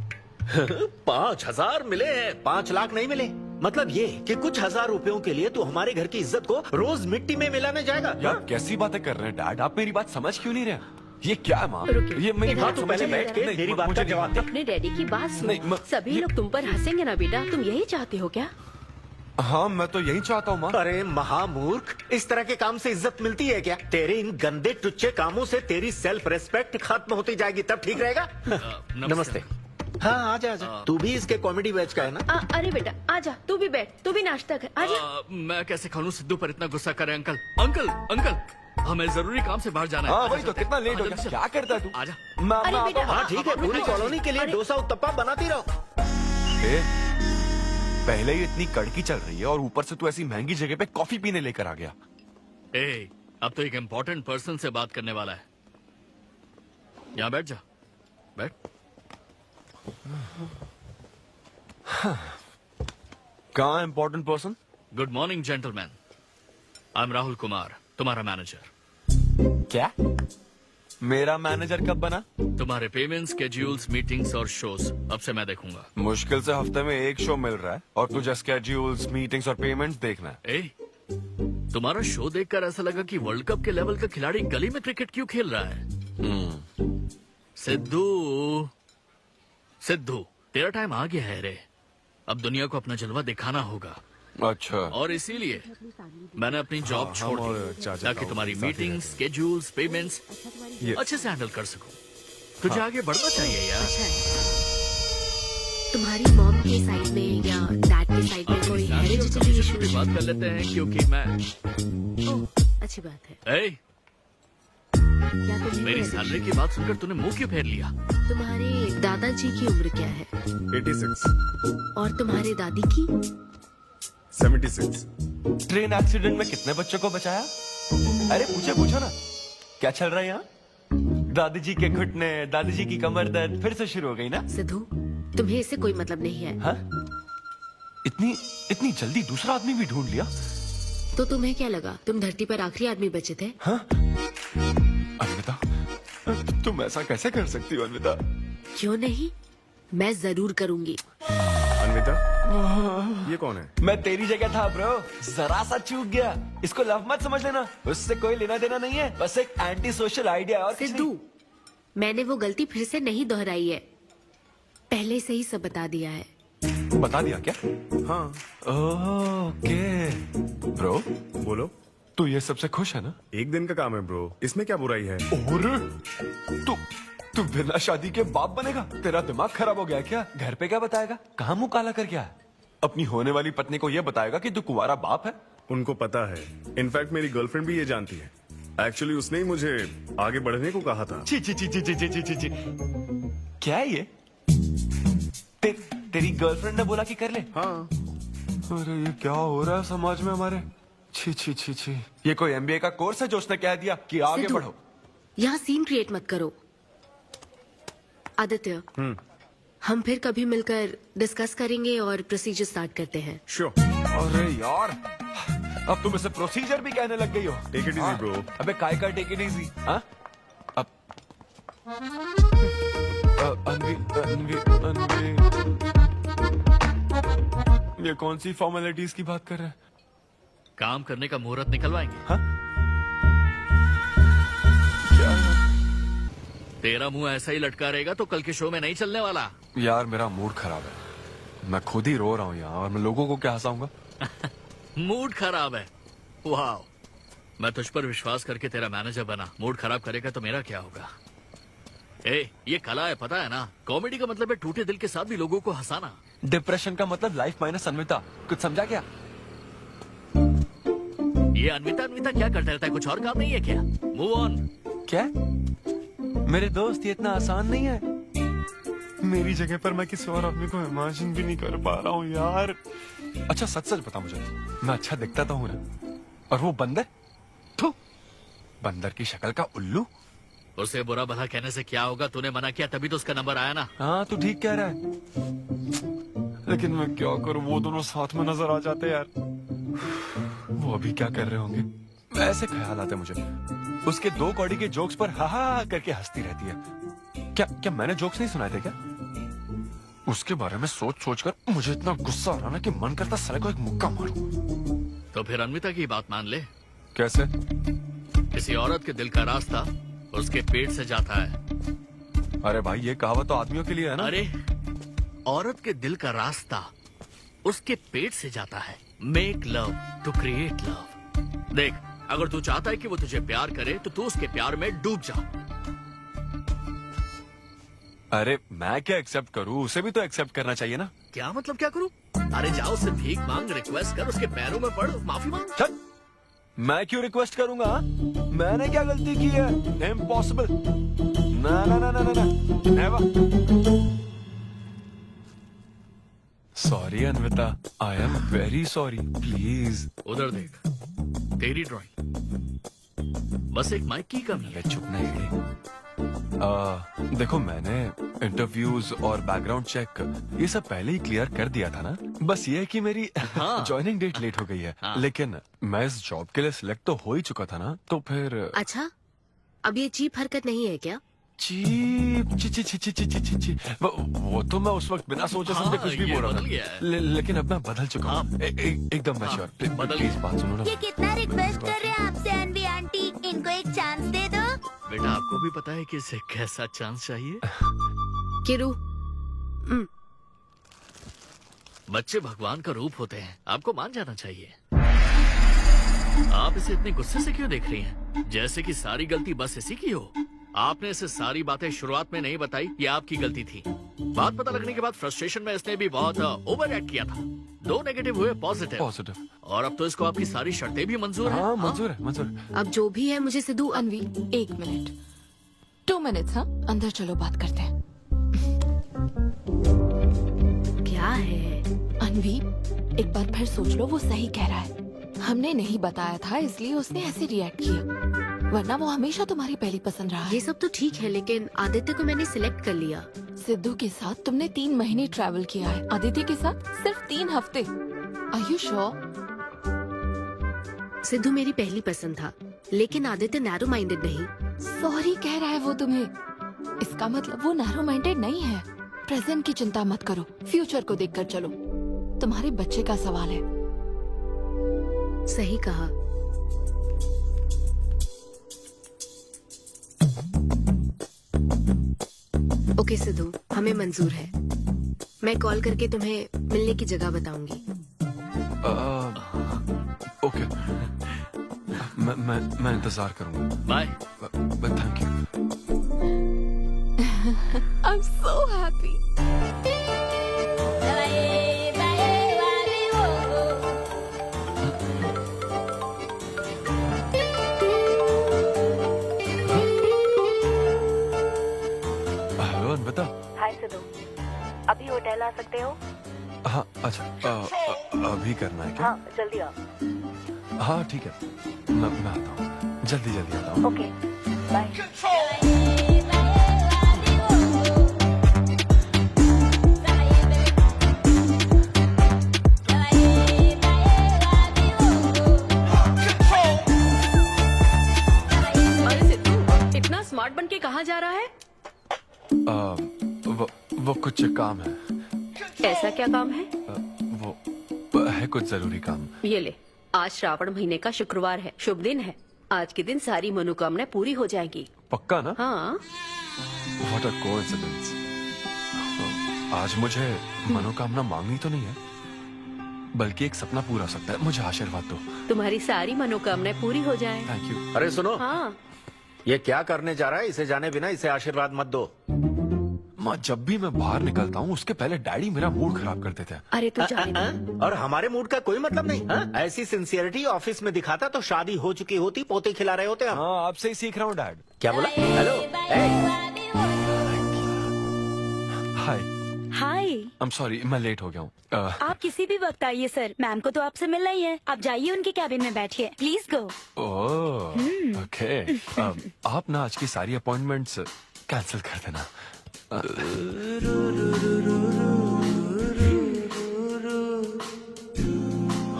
5,000 मिले हैं, 5 लाख नहीं मिले। मतलब ये कि कुछ हजार रुपयों के लिए तू हमारे घर की इज्जत को रोज मिट्टी में मिलाने जाएगा? यार कैसी बातें कर रहे हैं डैड, आप मेरी बात समझ क्यों नहीं रहे? ये क्या है माँ? ये मेरी बात तो पहले बैठ के मेरी बात का जवाब दे। अपने डैडी की बात सुन। सभी लोग तुम पर हंसेंगे ना बेटा, तुम यही चाहते हो क्या? हाँ मैं तो यही चाहता हूँ माँ। अरे महामूर्ख, इस तरह के काम से इज्जत मिलती है क्या? तेरे इन गंदे टुच्चे कामों से तेरी सेल्फ रेस्पेक्ट खत्म होती जाएगी, तब ठीक रहेगा। नमस्ते। हाँ आजा आजा, तू भी इसके कॉमेडी बैच का है ना? अरे बेटा आजा, तू भी बैठ, तू भी नाश्ता कर, आजा। मैं कैसे खा लूं? सिद्धू पर इतना गुस्सा करे। अंकल अंकल अंकल, हमें जरूरी काम से बाहर जाना है। हाँ वही तो, कितना लेट हो गया, क्या करता है तू? आजा। अरे बेटा, हाँ ठीक है, पूरी कॉलोनी के लिए डोसा उत्तप्पा बनाती रहो। पहले ही इतनी कड़की चल रही है और ऊपर से तू ऐसी महंगी जगह पे कॉफी पीने लेकर आ गया। अब तो एक इम्पोर्टेंट पर्सन से बात करने वाला है। यहाँ बैठ जा, बैठ। कहाँ important person? Good morning gentleman, I am Rahul Kumar, तुम्हारा मैनेजर। क्या? मेरा मैनेजर कब बना? तुम्हारे पेमेंट, स्केड्यूल्स, मीटिंग्स और शोज अब से मैं देखूंगा। मुश्किल से हफ्ते में 1 शो मिल रहा है और तुझे स्केड्यूल्स, मीटिंग्स और पेमेंट्स देखना है। तुम्हारा शो देखकर ऐसा लगा कि वर्ल्ड कप के लेवल का खिलाड़ी गली में क्रिकेट क्यों खेल रहा है। सिद्धू सिद्धू, तेरा टाइम आ गया है रे। अब दुनिया को अपना जलवा दिखाना होगा। अच्छा। और इसीलिए मैंने अपनी जॉब छोड़ दी ताकि तुम्हारी मीटिंग्स, स्केड्यूल्स, पेमेंट्स अच्छे से हैंडल कर सकूं। तुझे आगे बढ़ना चाहिए यार। तुम्हारी मॉम के साइड में या डैड के साइड में कोई हेरिडिटरी इशू? बात कर लेते हैं क्योंकि मैं अच्छी बात है। मेरी सैलरी की बात सुनकर तूने मुंह क्यों फेर लिया? तुम्हारे दादाजी की उम्र क्या है? 86। और तुम्हारे दादी की? 76। ट्रेन एक्सीडेंट में कितने बच्चों को बचाया? अरे पूछो ना, क्या चल रहा है यहाँ? दादी जी के घुटने, दादी जी की कमर दर्द फिर से शुरू हो गई ना? सिद्धू, तुम्हें इससे कोई मतलब नहीं है। हाँ? इतनी जल्दी दूसरा आदमी भी ढूंढ लिया? तो तुम्हें क्या लगा तुम धरती पर आखिरी आदमी बचे थे? हाँ? अन्विता, तुम ऐसा कैसे कर सकती हो अन्विता? क्यों नहीं, मैं जरूर करूंगी। अन्विता, ये कौन है? मैं तेरी जगह था ब्रो, जरा सा चूक गया। इसको लव मत समझ लेना, उससे कोई लेना देना नहीं है, बस एक एंटी सोशल आइडिया और कुछ सिद्धू, मैंने वो गलती फिर से नहीं दोहराई है, पहले से ही सब बता दिया है। बता दिया क्या? हाँ। ओके ब्रो, बोलो। तू ये सबसे खुश है ना? एक दिन का काम है ब्रो, इसमें क्या बुराई है? और तू बिना शादी के बाप बनेगा? तेरा दिमाग खराब हो गया क्या? घर पे क्या बताएगा? कहाँ मुंह काला कर क्या है? अपनी होने वाली पत्नी को ये बताएगा कि तू कुंवारा बाप है? उनको पता है, इनफैक्ट मेरी गर्लफ्रेंड भी ये जानती है। एक्चुअली उसने ही मुझे आगे बढ़ने को कहा था। ची ची ची ची ची ची ची ची। क्या है ये? तेरी गर्लफ्रेंड ने बोला कि कर ले? हाँ। अरे ये क्या हो रहा है समाज में हमारे? छी छी छी छी। ये कोई MBA का कोर्स है जो उसने कह दिया कि आगे बढ़ो? यहाँ सीन क्रिएट मत करो। आदित्य, हम फिर कभी मिलकर डिस्कस करेंगे और प्रोसीजर स्टार्ट करते हैं। श्योर। अरे यार, अब तुम इसे प्रोसीजर भी कहने लग गई हो। Take it easy bro. अबे काय का टेक इट इजी? हाँ? अब अनवी ये कौन सी फॉर्मेलिटीज की बात कर रहे हैं? काम करने का मुहूर्त निकलवाएंगे। हाँ? तेरा मुंह ऐसा ही लटका रहेगा तो कल के शो में नहीं चलने वाला। यार मेरा मूड खराब है, मैं खुद ही रो रहा हूँ यहाँ, और मैं लोगों को क्या हंसाऊंगा? मूड खराब है? वाह, मैं तुझ पर विश्वास करके तेरा मैनेजर बना, मूड खराब करेगा तो मेरा क्या होगा? ये कला है, पता है ना? कॉमेडी का मतलब है टूटे दिल के साथ भी लोगों को हंसाना। डिप्रेशन का मतलब लाइफ माइनस अन्विता, कुछ समझा क्या? ये अन्विता क्या करता रहता है? कुछ और काम नहीं है क्या? Move on. क्या मेरे दोस्त, ये इतना आसान नहीं है। मेरी जगह पर मैं किसी और आदमी को इमेजिन भी नहीं कर पा रहा हूँ यार। अच्छा सच सच बता मुझे, मैं अच्छा दिखता तो हूँ ना? और वो बंदर, बंदर की शक्ल का उल्लू। उसे बुरा भला कहने से क्या होगा? तूने मना किया तभी तो उसका नंबर आया ना। हाँ तू ठीक कह रहा है, लेकिन मैं क्या करूं, वो दोनों साथ में नजर आ जाते यार। वो अभी क्या कर रहे होंगे? ऐसे ख्याल आते मुझे, उसके 2 कौड़ी के जोक्स पर हा हा करके हंसती रहती है। क्या मैंने जोक्स नहीं सुनाए थे क्या? उसके बारे में सोच सोच कर मुझे इतना गुस्सा आ रहा ना कि मन करता साले को एक मुक्का मारूं। तो फिर अन्विता की बात मान ले। कैसे? किसी औरत के दिल का रास्ता उसके पेट से जाता है। अरे भाई ये कहावत तो आदमियों के लिए है ना। अरे औरत के दिल का रास्ता उसके पेट से जाता है। Make love to create love. देख, अगर तू चाहता है कि वो तुझे प्यार करे तो तू उसके प्यार में डूब जा। अरे मैं क्या एक्सेप्ट करूं, उसे भी तो एक्सेप्ट करना चाहिए ना। क्या मतलब क्या करूं? अरे जाओ उससे भीख मांग, रिक्वेस्ट कर, उसके पैरों में पड़, माफी मांग। चल, मैं क्यों रिक्वेस्ट करूंगा? मैंने क्या गलती की है? इम्पॉसिबल। ना ना ना ना ना never. Sorry Anvita, I am very sorry, please. उधर देख, तेरी ड्राइंग, बस एक माइक की कमी है। चुप नहीं। देखो मैंने इंटरव्यूज और बैकग्राउंड चेक ये सब पहले ही क्लियर कर दिया था ना। बस ये है कि मेरी ज्वाइनिंग डेट लेट हो गई है। लेकिन मैं इस जॉब के लिए सिलेक्ट तो हो ही चुका था ना, तो फिर। अच्छा, अब ये चीप हरकत नहीं है क्या? चीप ची ची ची ची ची ची ची वो तो मैं उस वक्त बिना सोचे समझे कुछ भी बोल रहा था। लेकिन अब मैं बदल चुका हूँ, एकदम मैच्योर। प्लीज बात सुनो ना। ये कितना रिक्वेस्ट कर रहे हैं आपसे अनवी आंटी, इनको एक चांस दे दो। बेटा आपको भी पता है कि इसे कैसा चांस चाहिए? किरू, बच्चे भगवान का रूप होते हैं, आपको मान जाना चाहिए। आप इसे इतने गुस्से से क्यों देख रही हैं? जैसे कि सारी गलती बस इसी की हो। आपने इसे सारी बातें शुरुआत में नहीं बताई, ये आपकी गलती थी। बात पता लगने के बाद फ्रस्ट्रेशन में इसने भी बहुत ओवर एक्ट किया था। 2 नेगेटिव हुए पॉजिटिव, और अब तो इसको आपकी सारी शर्तें भी मंजूर है। हाँ, मंजूर है, मंजूर है। अब जो भी है मुझे सिद्धू। अनवी 1 मिनट, 2 मिनट्स। हाँ अंदर चलो, बात करते हैं। क्या है अनवी, एक बार फिर सोच लो, वो सही कह रहा है। हमने नहीं बताया था इसलिए उसने ऐसे रिएक्ट किया, वरना वो हमेशा तुम्हारी पहली पसंद रहा है। ये सब तो ठीक है, लेकिन आदित्य को मैंने सिलेक्ट कर लिया। सिद्धू के साथ तुमने 3 महीने ट्रैवल किया है, आदित्य के साथ सिर्फ 3 हफ्ते। Are you sure? सिद्धू मेरी पहली पसंद था, लेकिन आदित्य नैरो माइंडेड नहीं। सॉरी कह रहा है वो तुम्हें, इसका मतलब वो नैरो माइंडेड नहीं है। प्रेजेंट की चिंता मत करो, फ्यूचर को देखकर चलो। तुम्हारे बच्चे का सवाल है। सही कहा। ओके सिद्धू, हमें मंजूर है। मैं कॉल करके तुम्हें मिलने की जगह बताऊंगी। ओके, मैं इंतजार करूंगा। Bye. Thank you. I am so happy. बता। हाय सिद्धू, अभी होटल आ सकते हो? हाँ अच्छा, अभी करना है क्या? हाँ जल्दी आओ। हाँ ठीक है, मैं आता हूँ, जल्दी आता हूँ। Okay bye. अरे सिद्धू, इतना स्मार्ट बन के कहाँ जा रहा है? वो कुछ काम है। ऐसा क्या काम है? वो है कुछ जरूरी काम। ये ले, आज श्रावण महीने का शुक्रवार है, शुभ दिन है। आज के दिन सारी मनोकामनाएं पूरी हो जाएंगी। पक्का ना? हाँ। What a coincidence। आज मुझे मनोकामना मांगनी तो नहीं है? बल्कि एक सपना पूरा हो सकता है। मुझे आशीर्वाद दो। तुम्हारी सारी मनोकामनाएं पूरी हो जाएं। Thank you. अरे सुनो, हाँ ये क्या करने जा रहा है? इसे जाने बिना इसे आशीर्वाद मत दो। माँ, जब भी मैं बाहर निकलता हूँ उसके पहले डैडी मेरा मूड खराब कर देते हैं। अरे तू जाने दे। और हमारे मूड का कोई मतलब नहीं। हाँ? ऐसी सिंसियरिटी ऑफिस में दिखाता तो शादी हो चुकी होती, पोते खिला रहे होते हम। हाँ, आपसे ही सीख रहा हूँ डैड। क्या बोला? Hello. Hi. Hi. I am sorry, मैं लेट हो गया हूँ। आप किसी भी वक्त आइए सर, मैम को तो आपसे मिलना ही है। आप जाइए उनके कैबिन में बैठिए, प्लीज गो। Oh, okay. आप ना आज की सारी अपॉइंटमेंट्स कैंसिल कर देना।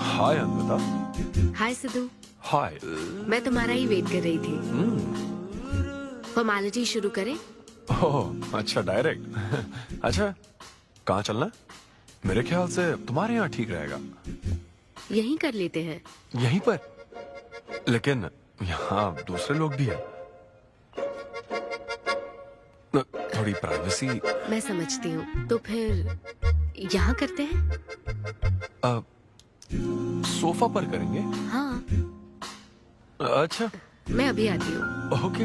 हाय अन्विता। हाय सिद्धू। हाय। मैं तुम्हारा ही वेट कर रही थी। फॉर्मेलिटी शुरू करें? ओह, अच्छा, डायरेक्ट। अच्छा, कहाँ चलना है? मेरे ख्याल से तुम्हारे यहाँ ठीक रहेगा। यहीं कर लेते हैं। यहीं पर? लेकिन यहाँ दूसरे लोग भी हैं। थोड़ी प्राइवेसी। मैं समझती हूँ, तो फिर यहाँ करते हैं। सोफा पर करेंगे? हाँ। अच्छा, मैं अभी आती हूँ। ओके।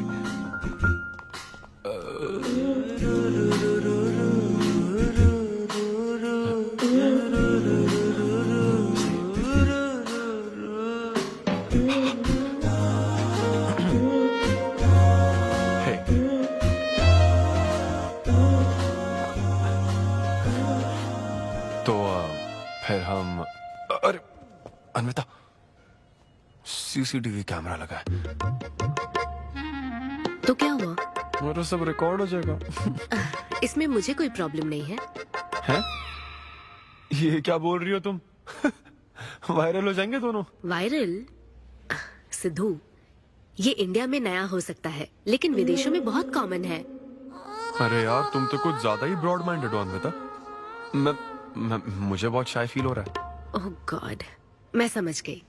फिर हम, अरे अन्विता, सीसीटीवी कैमरा लगा है। तो क्या हुआ? मेरा सब रिकॉर्ड हो जाएगा। इसमें मुझे कोई प्रॉब्लम नहीं है। हैं? ये क्या बोल रही हो तुम? वायरल हो जाएंगे दोनों। वायरल? सिद्धू, ये इंडिया में नया हो सकता है, लेकिन विदेशों में बहुत कॉमन है। अरे यार, तुम तो कुछ ज्यादा ही ब्रॉड माइंडेड हो अन्विता। मुझे बहुत शाय फील हो रहा है। ओह गॉड, मैं समझ गई।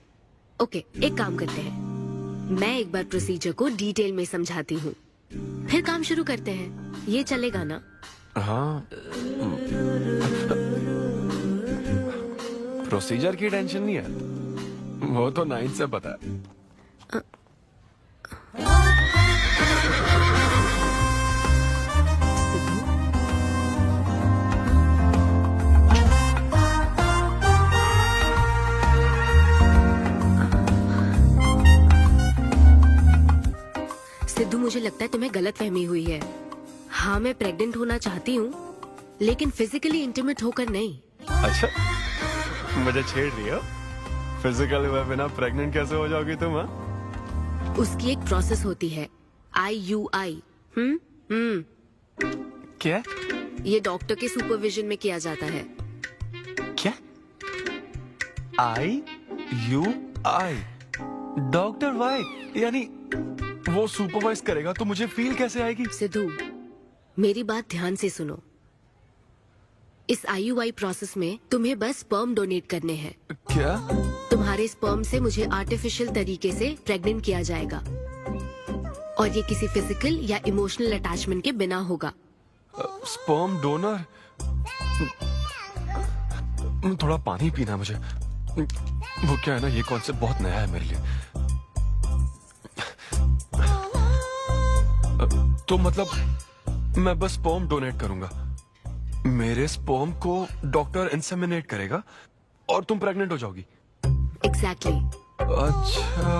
ओके, एक काम करते हैं, मैं एक बार प्रोसीजर को डिटेल में समझाती हूँ, फिर काम शुरू करते हैं। ये चलेगा ना? हाँ। प्रोसीजर की टेंशन नहीं है, वो तो 9 से पता है। सिद्धू, मुझे लगता है तुम्हें गलतफहमी हुई है। हाँ, मैं प्रेग्नेंट होना चाहती हूँ, लेकिन फिजिकली इंटीमेट होकर नहीं। अच्छा, मुझे छेड़ रही हो? फिजिकली हुए बिना प्रेग्नेंट कैसे हो जाओगी तुम? हाँ, उसकी एक प्रोसेस होती है, IUI। क्या? ये डॉक्टर के सुपरविजन में किया जाता है। क्या? IUI? Doctor why? यानी वो सुपरवाइज करेगा तो मुझे फील कैसे आएगी? सिद्धू, मेरी बात ध्यान से सुनो। इस IUI प्रोसेस में तुम्हें बस स्पर्म डोनेट करने हैं। क्या? तुम्हारे स्पर्म से मुझे आर्टिफिशियल तरीके से प्रेग्नेंट किया जाएगा, और ये किसी फिजिकल या इमोशनल अटैचमेंट के बिना होगा। Sperm donor? थोड़ा पानी पीना मुझे। वो क्या है ना, ये कॉन्सेप्ट बहुत नया है मेरे लिए। तो मतलब मैं बस स्पर्म डोनेट करूंगा, मेरे स्पर्म को डॉक्टर इंसेमिनेट करेगा और तुम प्रेग्नेंट हो जाओगी? एग्जैक्टली। अच्छा,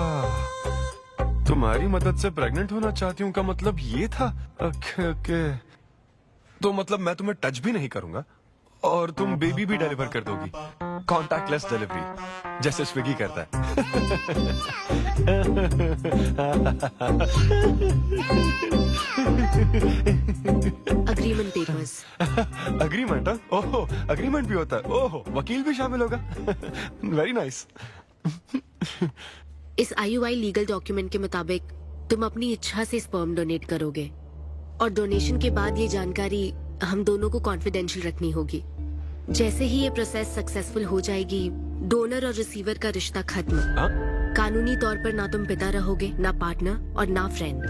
तुम्हारी मदद से प्रेग्नेंट होना चाहती हूँ का मतलब ये था? ओके। तो मतलब मैं तुम्हें टच भी नहीं करूंगा और तुम बेबी भी डिलीवर कर दोगी, कॉन्टैक्टलेस डिलीवरी, जैसे स्विगी करता है। Agreement papers. अग्रीमेंट? ओहो, अग्रीमेंट भी होता है? ओहो, वकील भी शामिल होगा। Very nice. इस IUI लीगल डॉक्यूमेंट के मुताबिक तुम अपनी इच्छा से स्पर्म डोनेट करोगे, और डोनेशन के बाद ये जानकारी हम दोनों को कॉन्फिडेंशियल रखनी होगी। जैसे ही ये प्रोसेस सक्सेसफुल हो जाएगी, डोनर और रिसीवर का रिश्ता खत्म। कानूनी तौर पर ना तुम पिता रहोगे, ना पार्टनर और ना फ्रेंड।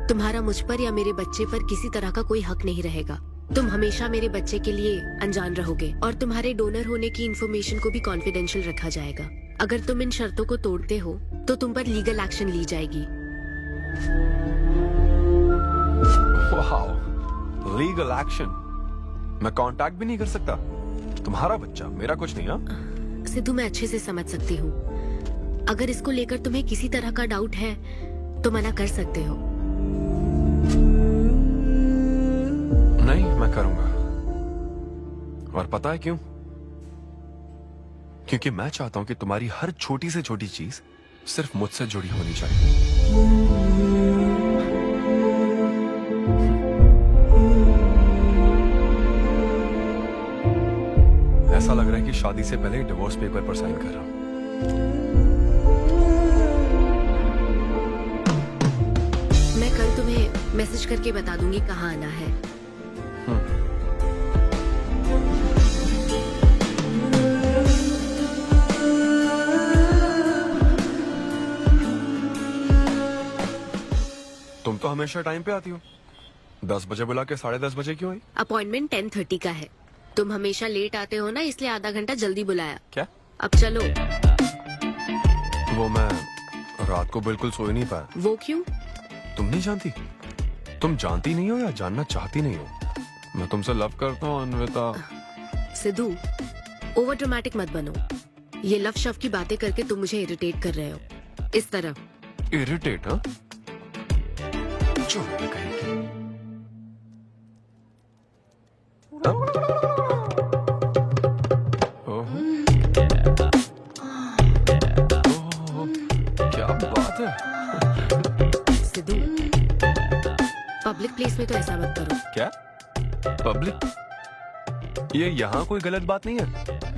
तुम्हारा मुझ पर या मेरे बच्चे पर किसी तरह का कोई हक नहीं रहेगा। तुम हमेशा मेरे बच्चे के लिए अनजान रहोगे और तुम्हारे डोनर होने की इन्फॉर्मेशन को भी कॉन्फिडेंशियल रखा जाएगा। अगर तुम इन शर्तों को तोड़ते हो तो तुम पर लीगल एक्शन ली जाएगी। Legal action? मैं कांटेक्ट भी नहीं कर सकता? तुम्हारा बच्चा, मेरा कुछ नहीं। हाँ सिद्धू, मैं अच्छे से समझ सकती हूँ। अगर इसको लेकर तुम्हें किसी तरह का डाउट है तो मना कर सकते हो। नहीं, मैं करूंगा। और पता है क्यों? क्योंकि मैं चाहता हूं कि तुम्हारी हर छोटी से छोटी चीज सिर्फ मुझसे जुड़ी होनी चाहिए। ऐसा लग रहा है कि शादी से पहले डिवोर्स पेपर पर साइन कर रहा हूं। मैं कल तुम्हें मैसेज करके बता दूंगी कहाँ आना है। तुम तो हमेशा टाइम पे आती हो। 10 बजे बुला के 10:30 बजे क्यों आई? अपॉइंटमेंट 10:30 का है। तुम हमेशा लेट आते हो ना, इसलिए आधा घंटा जल्दी बुलाया। क्या? अब चलो। वो मैं रात को बिल्कुल सो ही नहीं पाया। वो क्यों? तुम नहीं जानती? तुम जानती नहीं हो या जानना चाहती नहीं हो? मैं तुमसे लव करता हूँ अन्विता। सिद्धू, ओवर ड्रामेटिक मत बनो। ये लव शव की बातें करके तुम मुझे इरिटेट कर रहे हो। इस तरह इरिटेट? हाँ, क्या बात है। सिद्धू, पब्लिक प्लेस में तो ऐसा मत करो। क्या पब्लिक? ये यहाँ कोई गलत बात नहीं है,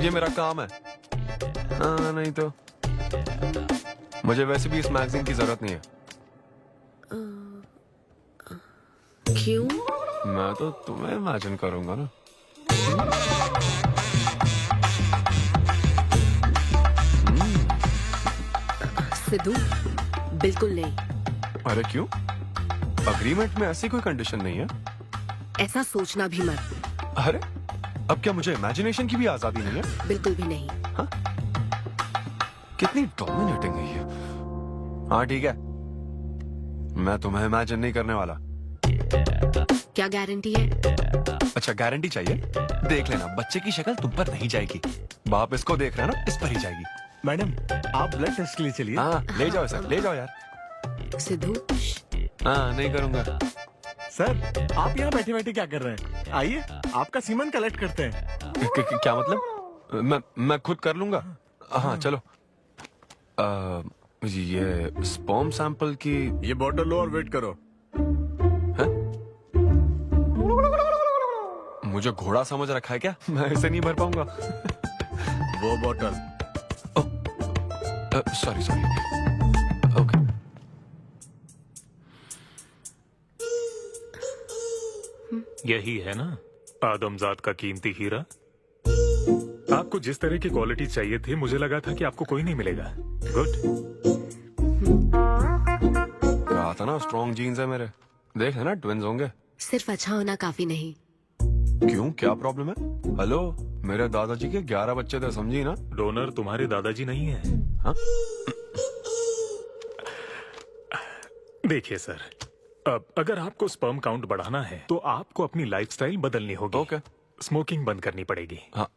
ये मेरा काम है। हाँ, नहीं तो मुझे वैसे भी इस मैगजीन की जरूरत नहीं है। क्यों? मैं तो तुम्हें इमेजिन करूंगा ना। सिद्धू, बिल्कुल नहीं। अरे क्यों? अग्रीमेंट में ऐसी कोई कंडीशन नहीं है। ऐसा सोचना भी मत। अरे अब क्या मुझे इमेजिनेशन की भी आजादी नहीं है? बिल्कुल भी नहीं। हाँ? कितनी डोमिनेटिंग है ये। हाँ ठीक है, मैं तुम्हें इमेजिन नहीं करने वाला। क्या गारंटी है? अच्छा, गारंटी चाहिए? देख लेना, बच्चे की शक्ल तुम पर नहीं जाएगी। बाप इसको देख रहा है ना, इस पर ही जाएगी। मैडम, आप ब्लड टेस्ट के लिए चलिए। हाँ, ले जाओ सर, ले जाओ यार। सिद्धू, हाँ, नहीं करूंगा। सर, आप यहाँ बैठे बैठे क्या कर रहे हैं? आइए, आपका सीमन कलेक्ट करते हैं। क्या मतलब? मैं खुद कर लूंगा। हाँ चलो। ये स्पर्म सैंपल की ये बोतल लो और वेट करो। मुझे घोड़ा समझ रखा है क्या? मैं इसे नहीं भर पाऊंगा। वो बोतल। Sorry sorry. ओके। यही है ना आदमजात का कीमती हीरा? आपको जिस तरह की क्वालिटी चाहिए थी, मुझे लगा था कि आपको कोई नहीं मिलेगा। गुड। कहा था ना, स्ट्रॉन्ग जीन्स है मेरे। देख है ना, ट्विंस होंगे। सिर्फ अच्छा होना काफी नहीं। क्यों, क्या प्रॉब्लम है? हेलो, मेरे दादाजी के 11 बच्चे थे, समझी ना? डोनर तुम्हारे दादाजी नहीं है। हाँ? देखिए सर, अब अगर आपको स्पर्म काउंट बढ़ाना है तो आपको अपनी लाइफस्टाइल बदलनी होगी। ओके। स्मोकिंग बंद करनी पड़ेगी। हाँ।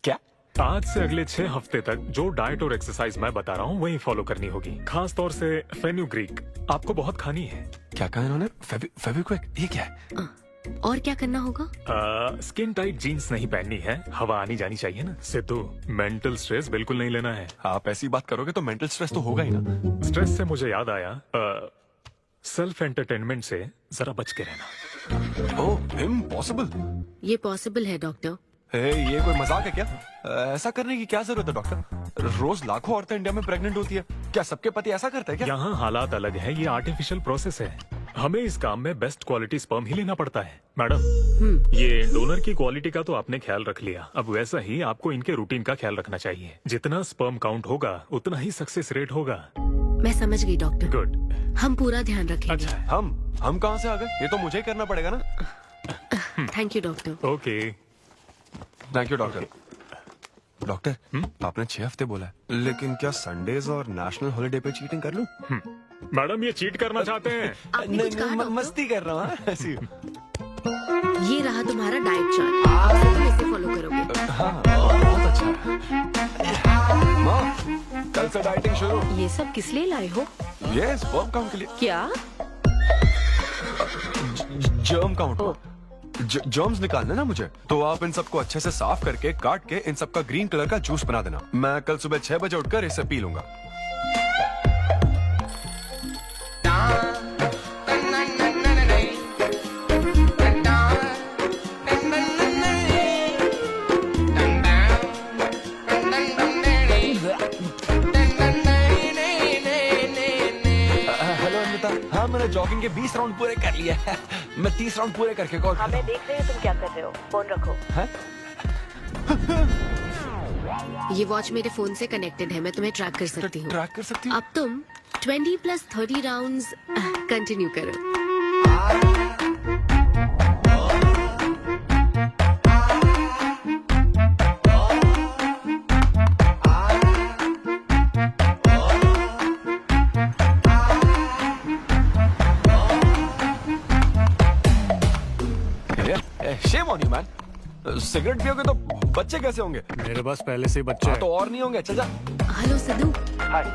क्या? आज से अगले 6 हफ्ते तक जो डाइट और एक्सरसाइज मैं बता रहा हूँ वही फॉलो करनी होगी। खास तौर से फेन्यूग्रीक आपको बहुत खानी है। क्या कहा इन्होंने? फेविक्विक? ये क्या है? और क्या करना होगा? स्किन टाइट जीन्स नहीं पहननी है, हवा आनी जानी चाहिए ना। सिद्धू, मेंटल स्ट्रेस बिल्कुल नहीं लेना है। आप ऐसी बात करोगे तो मेंटल स्ट्रेस तो होगा ही ना। स्ट्रेस से मुझे याद आया, सेल्फ एंटरटेनमेंट से जरा बच के रहना। ओह, इम्पॉसिबल। ये पॉसिबल है डॉक्टर। ये कोई मजाक है क्या? ऐसा करने की क्या जरूरत है डॉक्टर? रोज लाखों औरतें इंडिया में प्रेग्नेंट होती है, क्या सबके पति ऐसा करते हैं क्या? यहाँ हालात अलग है, ये आर्टिफिशियल प्रोसेस है। हमें इस काम में बेस्ट क्वालिटी स्पर्म ही लेना पड़ता है। मैडम, ये डोनर की क्वालिटी का तो आपने ख्याल रख लिया, अब वैसा ही आपको इनके रूटीन का ख्याल रखना चाहिए। जितना स्पर्म काउंट होगा उतना ही सक्सेस रेट होगा। मैं समझ गई डॉक्टर। गुड। हम पूरा ध्यान रखेंगे। अच्छा, हम कहाँ से आ गए? ये तो मुझे ही करना पड़ेगा ना। Thank you doctor. Okay thank you doctor. Doctor आपने 6 हफ्ते बोला है, लेकिन क्या संडेज और नेशनल हॉलिडे पे चीटिंग कर लूं? मैडम ये चीट करना चाहते हैं? नहीं, मस्ती कर रहा हूँ ऐसी। ये रहा तुम्हारा डाइट चार्ट, आप तुम इसे फॉलो करोगे। हाँ, बहुत अच्छा। माँ, कल से डाइटिंग शुरू। ये सब किस लिए लाए हो? ये स्पर्म काउंट के लिए। क्या? Germ count. जर्म्स निकालना ना मुझे, तो आप इन सबको अच्छे से साफ करके काट के इन सबका ग्रीन कलर का जूस बना देना। मैं कल सुबह 6 बजे उठकर इसे पी लूंगा। हाँ, मैंने जॉगिंग के 20 राउंड पूरे कर लिए हैं। मैं 30 राउंड पूरे करके कॉल। हमें देख रहे हैं तुम क्या कर रहे हो, फोन रखो। ये वॉच मेरे फोन से कनेक्टेड है, मैं तुम्हें ट्रैक कर सकती हूँ। ट्रैक कर सकती हूँ? अब तुम 20+30 राउंड्स कंटिन्यू करो। Shame on you, man. Cigarette पियोगे तो बच्चे कैसे होंगे? मेरे पास पहले से ही बच्चे हैं। तो और नहीं होंगे, चल जा। हेलो सिद्धू,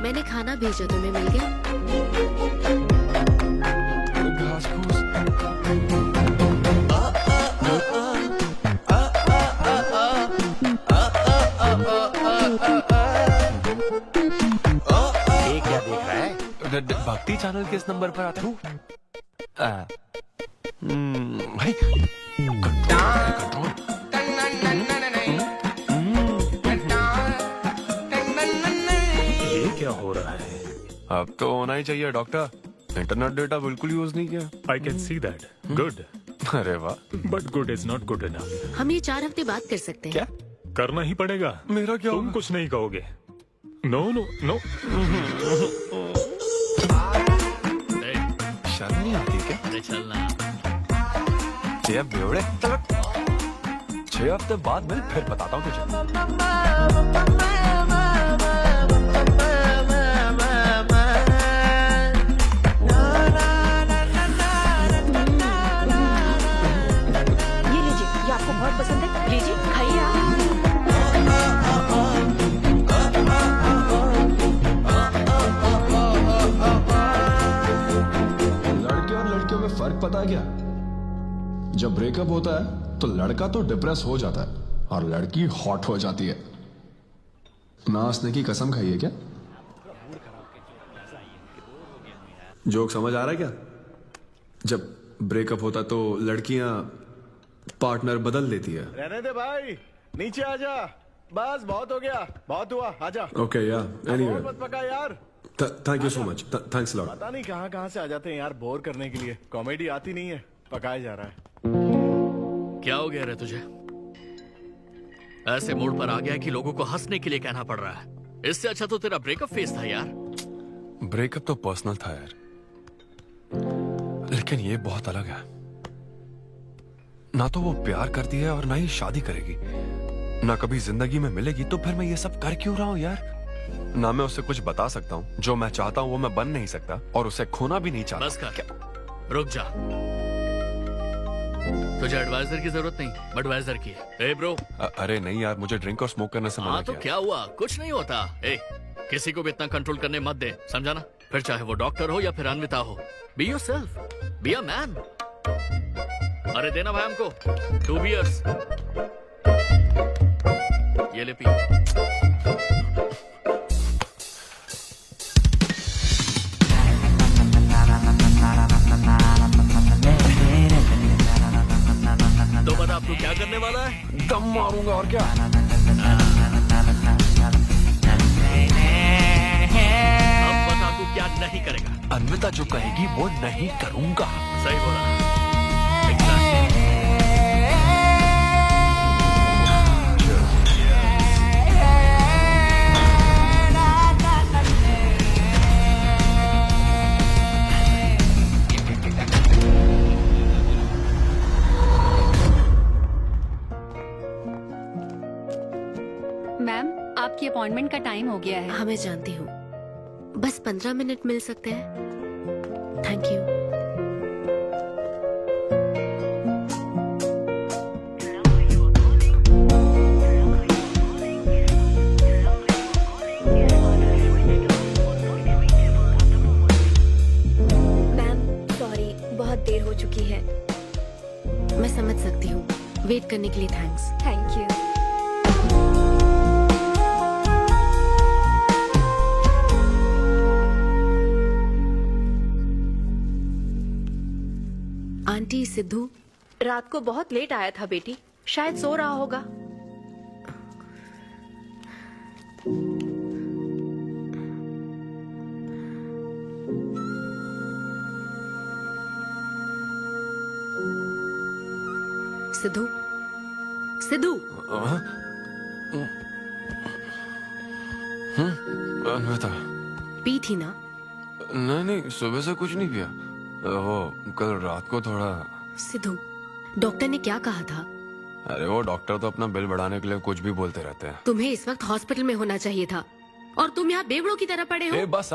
मैंने खाना भेजा, तुम्हें मिल गया? घास फूस। ये क्या देख रहा है? भक्ति चैनल किस नंबर पर आता है? भाई कंट्रोल। ये क्या हो रहा है? अब तो होना ही चाहिए डॉक्टर। इंटरनेट डेटा बिल्कुल यूज नहीं किया। I can see that. Good. अरे वाह। But good is not good enough. हम ये 4 हफ्ते बाद कर सकते हैं। क्या करना ही पड़ेगा? मेरा क्या? तुम कुछ नहीं कहोगे। No no no. शर्म नहीं आती क्या? अरे चलना। 6 बेवड़े। 6 हफ्ते बाद मैं फिर बताता हूँ तुझे। ये लीजिए, ये आपको बहुत पसंद है, लीजिए खाइए आप। लड़के और लड़कियों में फर्क पता है क्या? जब ब्रेकअप होता है तो लड़का तो डिप्रेस हो जाता है और लड़की हॉट हो जाती है। नाचने की कसम खाई है क्या? जोक समझ आ रहा है क्या? जब ब्रेकअप होता तो लड़कियां पार्टनर बदल देती है। रहने दे भाई, नीचे आजा। बस बहुत हो गया, बहुत हुआ, आजा। ओके या एनीवे, और मत पका यार। Thank you so much, thanks lot. पता नहीं कहाँ कहाँ से आ जाते हैं यार बोर करने के लिए। कॉमेडी आती नहीं है, पकाया जा रहा है। क्या हो गया रे तुझे? ऐसे मूड पर आ गया कि लोगों को हंसने के लिए कहना पड़ रहा है। इससे अच्छा तो तेरा ब्रेकअप फेस था यार। ब्रेकअप तो पर्सनल था यार, लेकिन ये बहुत अलग है। ना तो वो प्यार करती है और ना ही शादी करेगी, ना कभी जिंदगी में मिलेगी, तो फिर मैं ये सब कर क्यों रहा हूँ यार? ना मैं उसे कुछ बता सकता हूँ, जो मैं चाहता हूँ वो मैं बन नहीं सकता, और उसे खोना भी नहीं चाहता। बस कर, रुक जा। तुझे एडवाइजर की जरूरत नहीं, बडवाइजर की है। ए ब्रो। अरे नहीं यार, मुझे ड्रिंक और स्मोक करने से मना हाँ तो किया। क्या हुआ? कुछ नहीं होता। ए, किसी को भी इतना कंट्रोल करने मत दे, समझा ना? फिर चाहे वो डॉक्टर हो या फिर अन्विता हो। Be yourself, be a man. अरे देना भाई हमको 2 बियर्स। ये ले पी। तो बता अब तू क्या करने वाला है? दम मारूंगा और क्या। अब बता तू क्या नहीं करेगा? अन्विता जो कहेगी वो नहीं करूंगा। सही बोला। आपकी अपॉइंटमेंट का टाइम हो गया है। हाँ मैं जानती हूँ, बस 15 मिनट मिल सकते हैं? Thank you. बहुत देर हो चुकी है। मैं समझ सकती हूँ। वेट करने के लिए thanks. Thank you. Aunty, Sidhu रात को बहुत लेट आया था बेटी, शायद सो रहा होगा। सिद्धू, सिद्धू। अन्विता, पी थी ना? नहीं, सुबह से कुछ नहीं पिया। वो कल रात को थोड़ा। सिद्धू, डॉक्टर ने क्या कहा था? अरे वो डॉक्टर तो अपना बिल बढ़ाने के लिए कुछ भी बोलते रहते हैं। तुम्हें इस वक्त हॉस्पिटल में होना चाहिए था और तुम यहाँ बेवड़ों की तरह पड़े हो। बस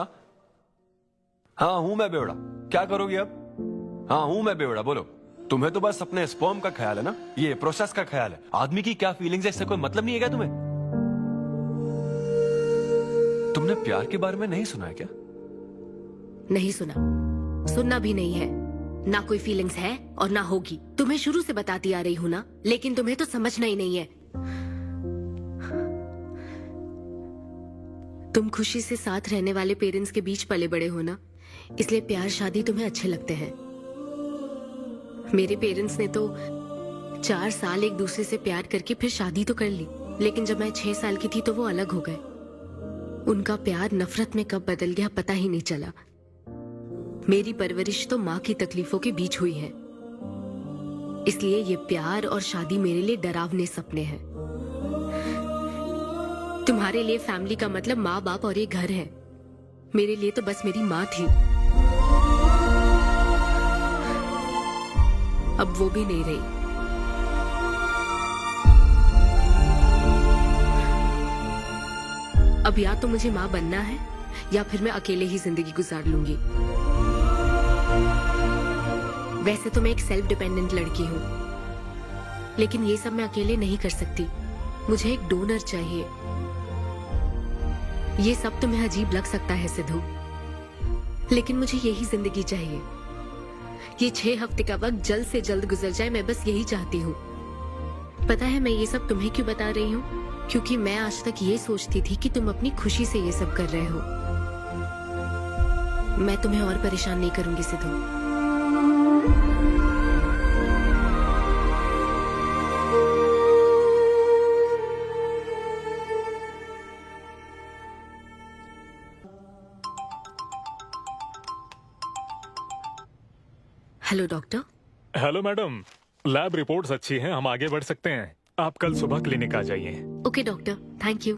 हाँ हूँ मैं बेवड़ा। क्या करोगी अब? हाँ हूँ मैं बेवड़ा, बोलो। तुम्हें तो बस अपने स्पर्म का ख्याल है ना, ये प्रोसेस का ख्याल है। आदमी की क्या फीलिंग्स है इससे कोई मतलब नहीं है क्या तुम्हें? तुमने प्यार के बारे में नहीं सुना है क्या? नहीं सुना, सुनना भी नहीं है। ना कोई फीलिंग्स है और ना होगी। तुम्हें शुरू से बताती आ रही हूँ ना, लेकिन तुम्हें तो समझना ही नहीं है। तुम खुशी से साथ रहने वाले पेरेंट्स के बीच पले बड़े हो ना, इसलिए प्यार शादी तुम्हें अच्छे लगते हैं। मेरे पेरेंट्स ने तो 4 साल एक दूसरे से प्यार करके फिर शादी तो कर ली, लेकिन जब मैं 6 साल की थी तो वो अलग हो गए। उनका प्यार नफरत में कब बदल गया पता ही नहीं चला। मेरी परवरिश तो माँ की तकलीफों के बीच हुई है, इसलिए ये प्यार और शादी मेरे लिए डरावने सपने हैं। तुम्हारे लिए फैमिली का मतलब माँ बाप और ये घर है। मेरे लिए तो बस मेरी माँ थी, अब वो भी नहीं रही। अब या तो मुझे माँ बनना है या फिर मैं अकेले ही जिंदगी गुजार लूंगी। वैसे तो मैं एक सेल्फ डिपेंडेंट लड़की हूँ, लेकिन ये सब मैं अकेले नहीं कर सकती। मुझे एक डोनर चाहिए। ये सब तुम्हें अजीब लग सकता है सिद्धू, लेकिन मुझे यही जिंदगी चाहिए। ये 6 हफ्ते का वक्त जल्द से जल्द गुजर जाए, मैं बस यही चाहती हूँ। पता है मैं ये सब तुम्हें क्यों बता रही हूँ? क्योंकि मैं आज तक ये सोचती थी कि तुम अपनी खुशी से ये सब कर रहे हो। मैं तुम्हें और परेशान नहीं करूंगी Sidhu. Hello doctor. Hello madam, lab reports अच्छी हैं, हम आगे बढ़ सकते हैं। आप कल सुबह क्लिनिक आ जाइए। Okay doctor, thank you.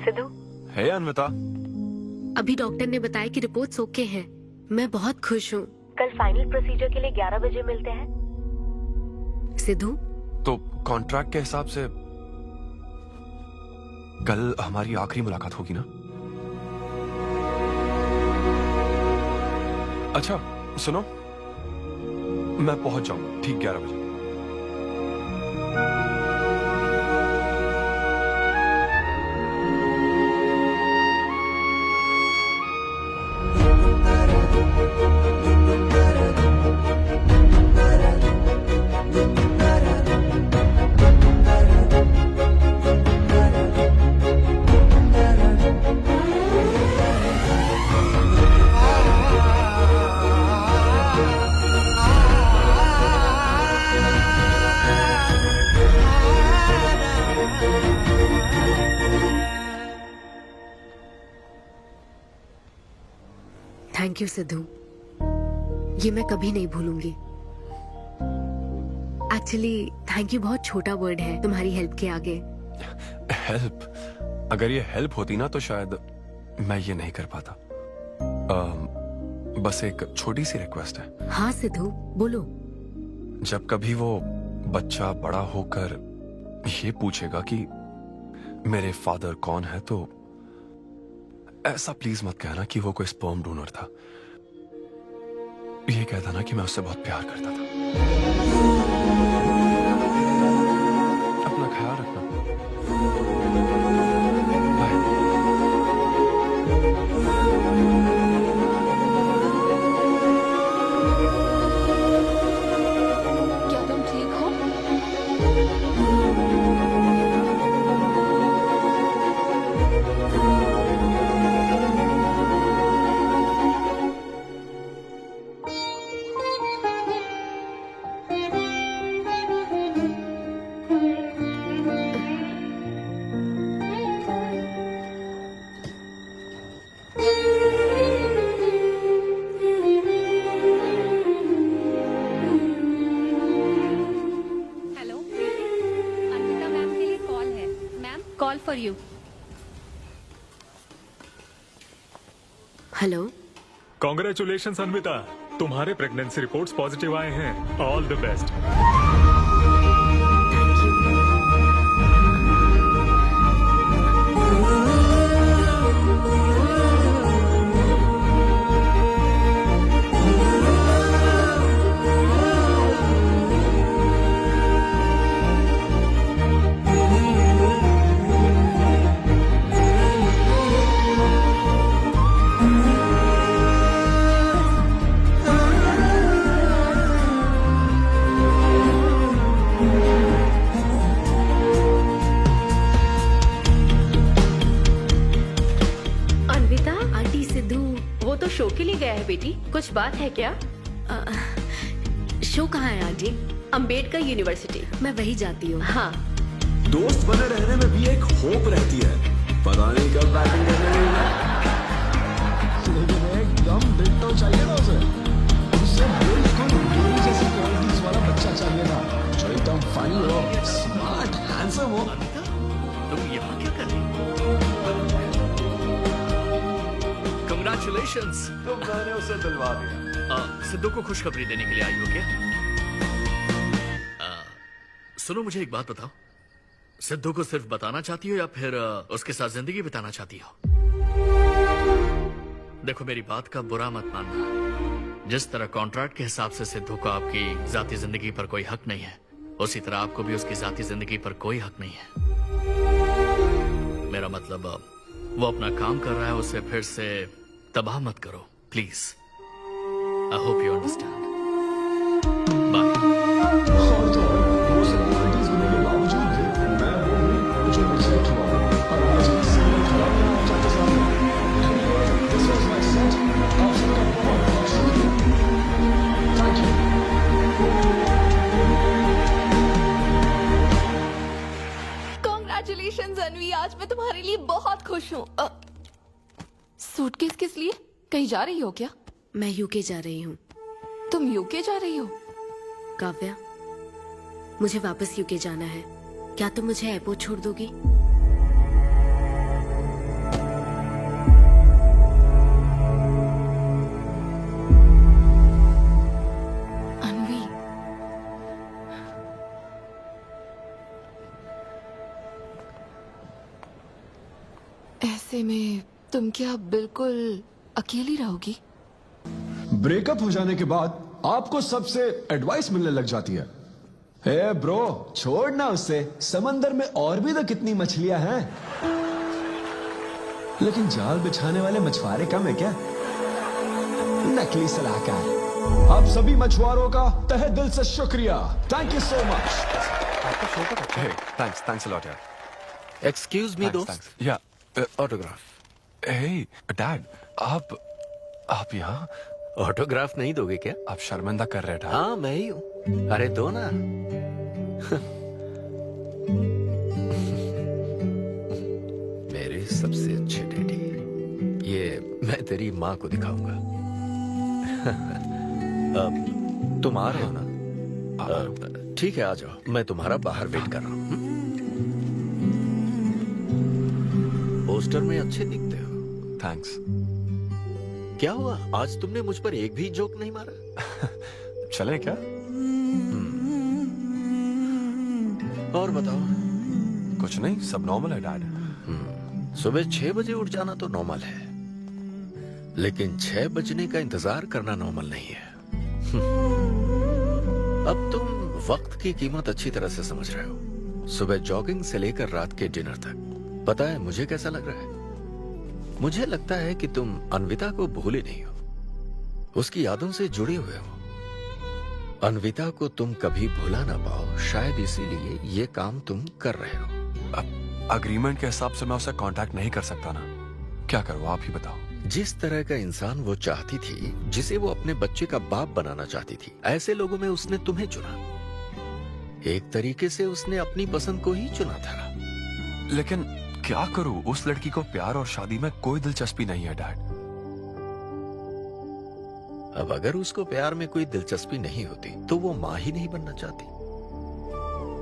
Siddhu. Hey Anvita. अभी डॉक्टर ने बताया कि रिपोर्ट्स ओके हैं। मैं बहुत खुश हूँ। कल फाइनल प्रोसीजर के लिए 11 बजे मिलते हैं। सिद्धू। तो कॉन्ट्रैक्ट के हिसाब से कल हमारी आखिरी मुलाकात होगी ना? अच्छा सुनो, मैं पहुंच जाऊंगा ठीक 11 बजे। थैंक यू सिद्धू, ये मैं कभी नहीं भूलूंगी। एक्चुअली थैंक यू बहुत छोटा वर्ड है तुम्हारी हेल्प के आगे। हेल्प? अगर ये हेल्प होती ना तो शायद मैं ये नहीं कर पाता। बस एक छोटी सी रिक्वेस्ट है। हाँ सिद्धू बोलो। जब कभी वो बच्चा बड़ा होकर ये पूछेगा कि मेरे फादर कौन है, तो ऐसा प्लीज मत कहना कि वो कोई स्पर्म डोनर था। ये कहता ना कि मैं उससे बहुत प्यार करता था। अपना ख्याल रखना। क्या तुम ठीक हो? हेलो, अंकिता मैम के लिए कॉल है। Ma'am, call for you. Hello. Congratulation Anvita, तुम्हारे प्रेगनेंसी रिपोर्ट्स पॉजिटिव आए हैं। All the best. Anvita, aunty Sidhu वो तो शो के लिए गया है बेटी, कुछ बात है क्या? शो कहाँ है आंटी? अंबेडकर यूनिवर्सिटी। मैं वही जाती हूँ। हाँ। दोस्त बने रहने में भी एक होप रहती है, पता नहीं कब बैटिंग करने लगेगा। लेकिन एकदम डिट्टो चाहिए ना उसे। उसे बिल्कुल मेरी जैसी क्वालिटीज वाला बच्चा चाहिए था, जो एकदम फनी हो, स्मार्ट, हैंडसम हो। तुम यहाँ क्या कर रही हो? Congratulations! तो मैंने उसे दिलवा दिया। सिद्धू को खुशखबरी देने के लिए आई हो क्या? सुनो, मुझे एक बात बताओ, सिद्धू को सिर्फ बताना चाहती हो या फिर उसके साथ जिंदगी बिताना चाहती हो? देखो, मेरी बात का बुरा मत मानना। जिस तरह कॉन्ट्रैक्ट के हिसाब से सिद्धू को आपकी जाती जिंदगी पर कोई हक नहीं है, उसी तरह आपको भी उसकी जाती जिंदगी पर कोई हक नहीं है। मेरा मतलब, वो अपना काम कर रहा है, उसे फिर से तबाह मत करो please. I hope you understand. Bye. और तो और, वो सब क्वालिटीज होने के बावजूद भी मैं वो हूँ जो रिजेक्ट हुआ और आज एक सिंगल खड़ा हुआ आप सबके सामने। This was my set. आप सबका बहुत बहुत शुक्रिया। Thank you. Congratulations अन्वी, आज मैं तुम्हारे लिए बहुत खुश हूँ। सूटकेस किस लिए? कहीं जा रही हो क्या? मैं यूके जा रही हूँ। तुम यूके जा रही हो? काव्या, मुझे वापस यूके जाना है। क्या तुम मुझे एयरपोर्ट छोड़ दोगी? अन्वी, ऐसे में तुम क्या बिल्कुल अकेली रहोगी? ब्रेकअप हो जाने के बाद आपको सबसे एडवाइस मिलने लग जाती है। हे ब्रो, छोड़ना उससे, समंदर में और भी तो कितनी मछलियां हैं। लेकिन जाल बिछाने वाले मछुआरे कम है क्या? नकली सलाहकार। आप सभी मछुआरों का तहे दिल से शुक्रिया। Thank you so much. Thanks a lot यार। एक्सक्यूज मी दोस्त। या ऑटोग्राफ। हे डैड, आप यहाँ? ऑटोग्राफ नहीं दोगे क्या? आप शर्मिंदा कर रहे थे। हाँ, मैं ही हूँ। अरे दो ना। मेरे सबसे अच्छे डैडी, ये मैं तेरी माँ को दिखाऊंगा। तुम आ रहे हो ना? ठीक है, आ जाओ, मैं तुम्हारा बाहर वेट कर रहा हूँ। पोस्टर में अच्छे दिखते हो। थैंक्स। क्या हुआ, आज तुमने मुझ पर एक भी जोक नहीं मारा? चले क्या? और बताओ, कुछ नहीं, सब नॉर्मल है डैड। सुबह 6 बजे उठ जाना तो नॉर्मल है, लेकिन 6 बजने का इंतजार करना नॉर्मल नहीं है। अब तुम वक्त की कीमत अच्छी तरह से समझ रहे हो। सुबह जॉगिंग से लेकर रात के डिनर तक। पता है मुझे कैसा लग रहा है? मुझे लगता है कि तुम अन्विता को भूले नहीं हो, उसकी यादों से जुड़े हुए हो। अन्विता को तुम कभी भुला ना पाओ, शायद इसीलिए ये काम तुम कर रहे हो। अब अग्रीमेंट के हिसाब से मैं उसे कांटेक्ट नहीं कर सकता ना, क्या करूँ आप ही बताओ। जिस तरह का इंसान वो चाहती थी, जिसे वो अपने बच्चे का बाप बनाना चाहती थी, ऐसे लोगों में उसने तुम्हें चुना। एक तरीके से उसने अपनी पसंद को ही चुना था। लेकिन क्या करूँ, उस लड़की को प्यार और शादी में कोई दिलचस्पी नहीं है डैड। अब अगर उसको प्यार में कोई दिलचस्पी नहीं होती तो वो माँ ही नहीं बनना चाहती।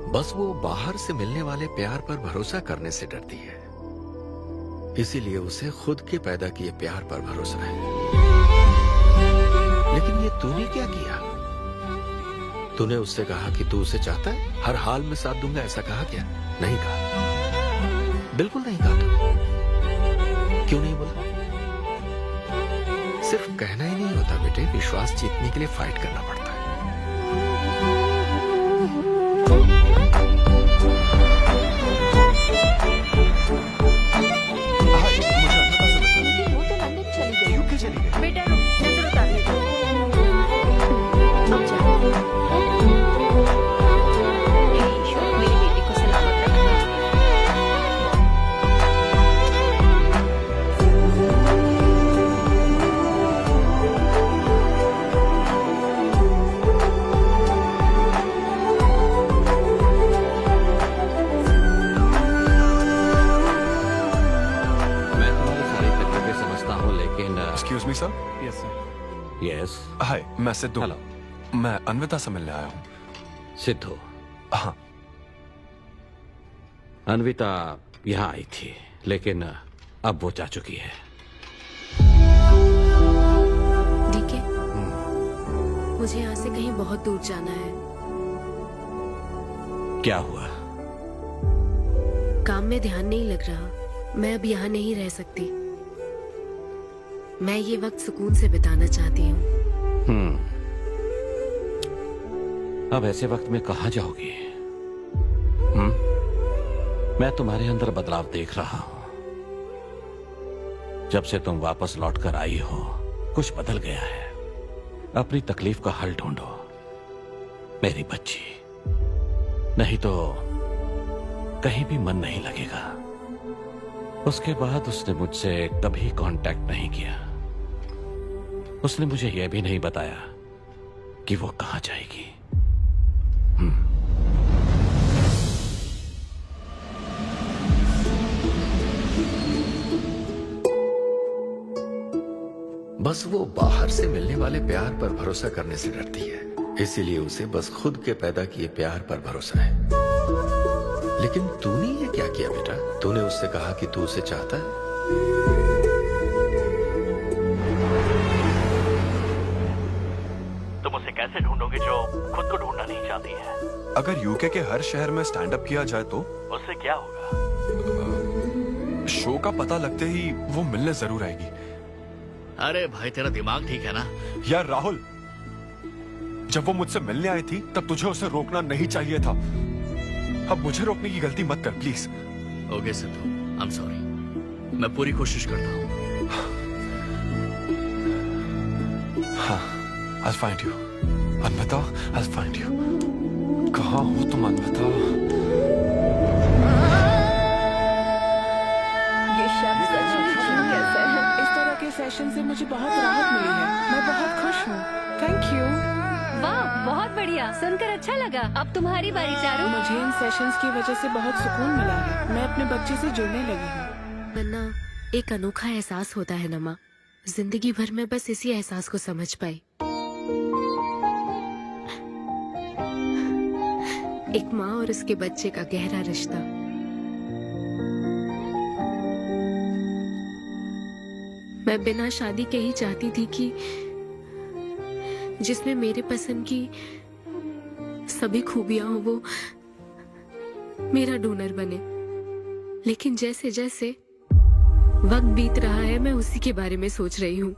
बस वो बाहर से मिलने वाले प्यार पर भरोसा करने से डरती है, इसीलिए उसे खुद के पैदा किए प्यार पर भरोसा है। लेकिन ये तूने क्या किया? तूने उससे कहा कि तू उसे चाहता है, हर हाल में साथ दूंगा, ऐसा कहा क्या? नहीं कहा, बिल्कुल नहीं कहा। तू क्यों नहीं बोला? सिर्फ कहना ही नहीं होता बेटे, विश्वास जीतने के लिए फाइट करना पड़ता है। वो तो लंदन चली गई। यूके चली गई। बेटा रुक, नजर उतार ले। ईश्वर मेरी बेटी को सलामत रखना। मैं तुम्हारी सारी तकलीफें समझता हूँ, लेकिन excuse me sir. Yes sir. Yes. Hi, मैं सिद्धू। हेलो। मैं अन्विता से मिलने आया हूँ। सिद्धू? हाँ। अन्विता यहाँ आई थी, लेकिन अब वो जा चुकी है। डीके, मुझे यहाँ से कहीं बहुत दूर जाना है। क्या हुआ? काम में ध्यान नहीं लग रहा। मैं अब यहाँ नहीं रह सकती। मैं ये वक्त सुकून से बिताना चाहती हूँ। अब ऐसे वक्त में कहाँ जाओगी? मैं तुम्हारे अंदर बदलाव देख रहा हूँ। जब से तुम वापस लौट कर आई हो, कुछ बदल गया है। अपनी तकलीफ का हल ढूंढो मेरी बच्ची, नहीं तो कहीं भी मन नहीं लगेगा। उसके बाद उसने मुझसे कभी कांटेक्ट नहीं किया। उसने मुझे यह भी नहीं बताया कि वो कहाँ जाएगी। बस वो बाहर से मिलने वाले प्यार पर भरोसा करने से डरती है, इसीलिए उसे बस खुद के पैदा किए प्यार पर भरोसा है। लेकिन तूने ये क्या किया बेटा? तूने उससे कहा कि तू उसे चाहता है। तुम उसे कैसे ढूंढोगे जो खुद को ढूंढना नहीं चाहती है? अगर यूके के हर शहर में स्टैंड अप किया जाए तो उससे क्या होगा? शो का पता लगते ही वो मिलने जरूर आएगी। अरे भाई, तेरा दिमाग ठीक है ना? यार राहुल, जब वो मुझसे मिलने आई थी तब तुझे उसे रोकना नहीं चाहिए था। अब मुझे रोकने की गलती मत कर please. Okay Sidhu, I am sorry. मैं पूरी कोशिश करता हूँ। हाँ, I'll find you. Anvita, I'll find you. कहाँ हो तुम अन्विता? ये शब्द सच में कैसा है? इस तरह के सेशन से मुझे बहुत राहत मिली है। मैं बहुत खुश हूँ। Thank you. वाह, बहुत बढ़िया, सुनकर अच्छा लगा। अब तुम्हारी बारी चारू। मुझे इन सेशंस की वजह से बहुत सुकून मिला है। मैं अपने बच्चे से जुड़ने लगी हूँ। वरना एक अनोखा एहसास होता है ना माँ। जिंदगी भर में बस इसी एहसास को समझ पाई। एक माँ और उसके बच्चे का गहरा रिश्ता। मैं बिना शादी के ही चाहती थी कि जिसमें मेरे पसंद की सभी खूबियां हो वो मेरा डोनर बने। लेकिन जैसे जैसे वक्त बीत रहा है मैं उसी के बारे में सोच रही हूँ।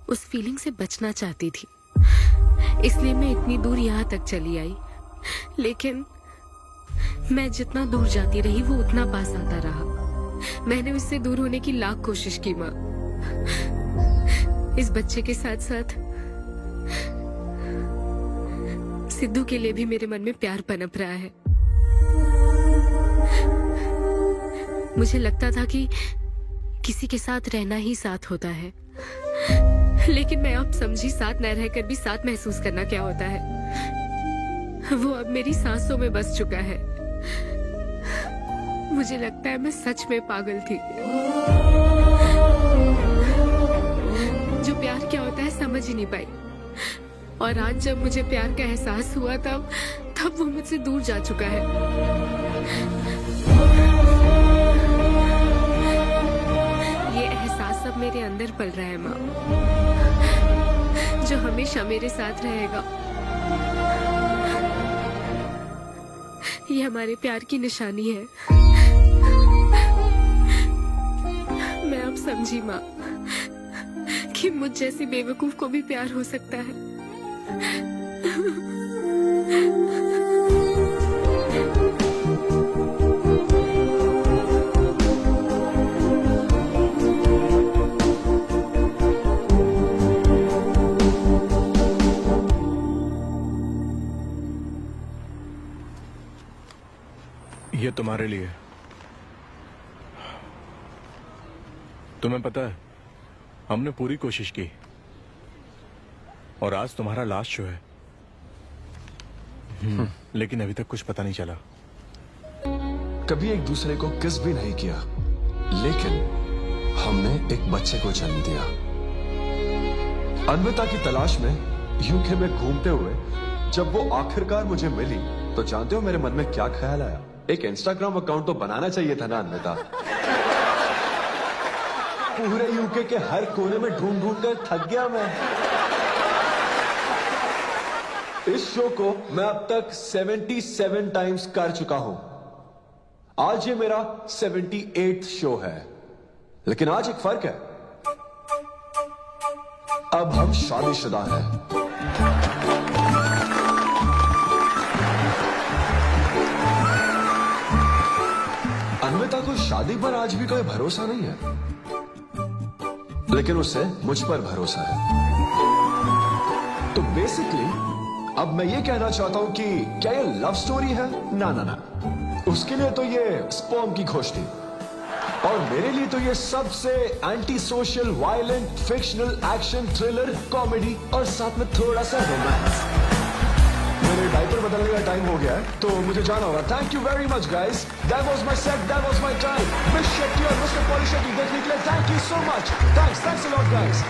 उस फीलिंग से बचना चाहती थी, इसलिए मैं इतनी दूर यहाँ तक चली आई। लेकिन मैं जितना दूर जाती रही वो उतना पास आता रहा। मैंने उससे दूर होने की लाख कोशिश की माँ। इस बच्चे के साथ साथ सिद्धू के लिए भी मेरे मन में प्यार पनप रहा है। मुझे लगता था कि किसी के साथ रहना ही साथ होता है, लेकिन मैं अब समझी साथ न रहकर भी साथ महसूस करना क्या होता है। वो अब मेरी सांसों में बस चुका है। मुझे लगता है मैं सच में पागल थी। जो प्यार क्या होता है समझ ही नहीं पाई, और आज जब मुझे प्यार का एहसास हुआ तब वो मुझसे दूर जा चुका है। ये एहसास अब मेरे अंदर पल रहा है माँ, जो हमेशा मेरे साथ रहेगा। ये हमारे प्यार की निशानी है। मैं अब समझी माँ कि मुझ जैसी बेवकूफ को भी प्यार हो सकता है। ये तुम्हारे लिए। तुम्हें पता है हमने पूरी कोशिश की और आज तुम्हारा लास्ट शो है, लेकिन अभी तक कुछ पता नहीं चला। कभी एक दूसरे को किस भी नहीं किया, लेकिन हमने एक बच्चे को जन्म दिया। अन्विता की तलाश में यूके में घूमते हुए जब वो आखिरकार मुझे मिली, तो जानते हो मेरे मन में क्या ख्याल आया? एक इंस्टाग्राम अकाउंट तो बनाना चाहिए था ना अन्विता। पूरे यूके के हर कोने में ढूंढ ढूंढ कर थक गया मैं। इस शो को मैं अब तक 77 टाइम्स कर चुका हूं। आज ये मेरा 78th शो है, लेकिन आज एक फर्क है, अब हम शादीशुदा हैं। अन्विता को शादी पर आज भी कोई भरोसा नहीं है, लेकिन उसे मुझ पर भरोसा है। तो बेसिकली अब मैं ये कहना चाहता हूं कि क्या ये लव स्टोरी है? ना ना ना, उसके लिए तो ये स्पर्म की खोज थी, और मेरे लिए तो ये सबसे anti social, violent, fictional, action, thriller, comedy और साथ में थोड़ा सा रोमांस। मेरे डायपर बदलने का टाइम हो गया है, तो मुझे जाना होगा। Thank you very much guys, that was my set, that was my time. Miss Shetty और मिस्टर पॉली शेट्टी देखने के लिए thank you so much. Thanks a lot guys.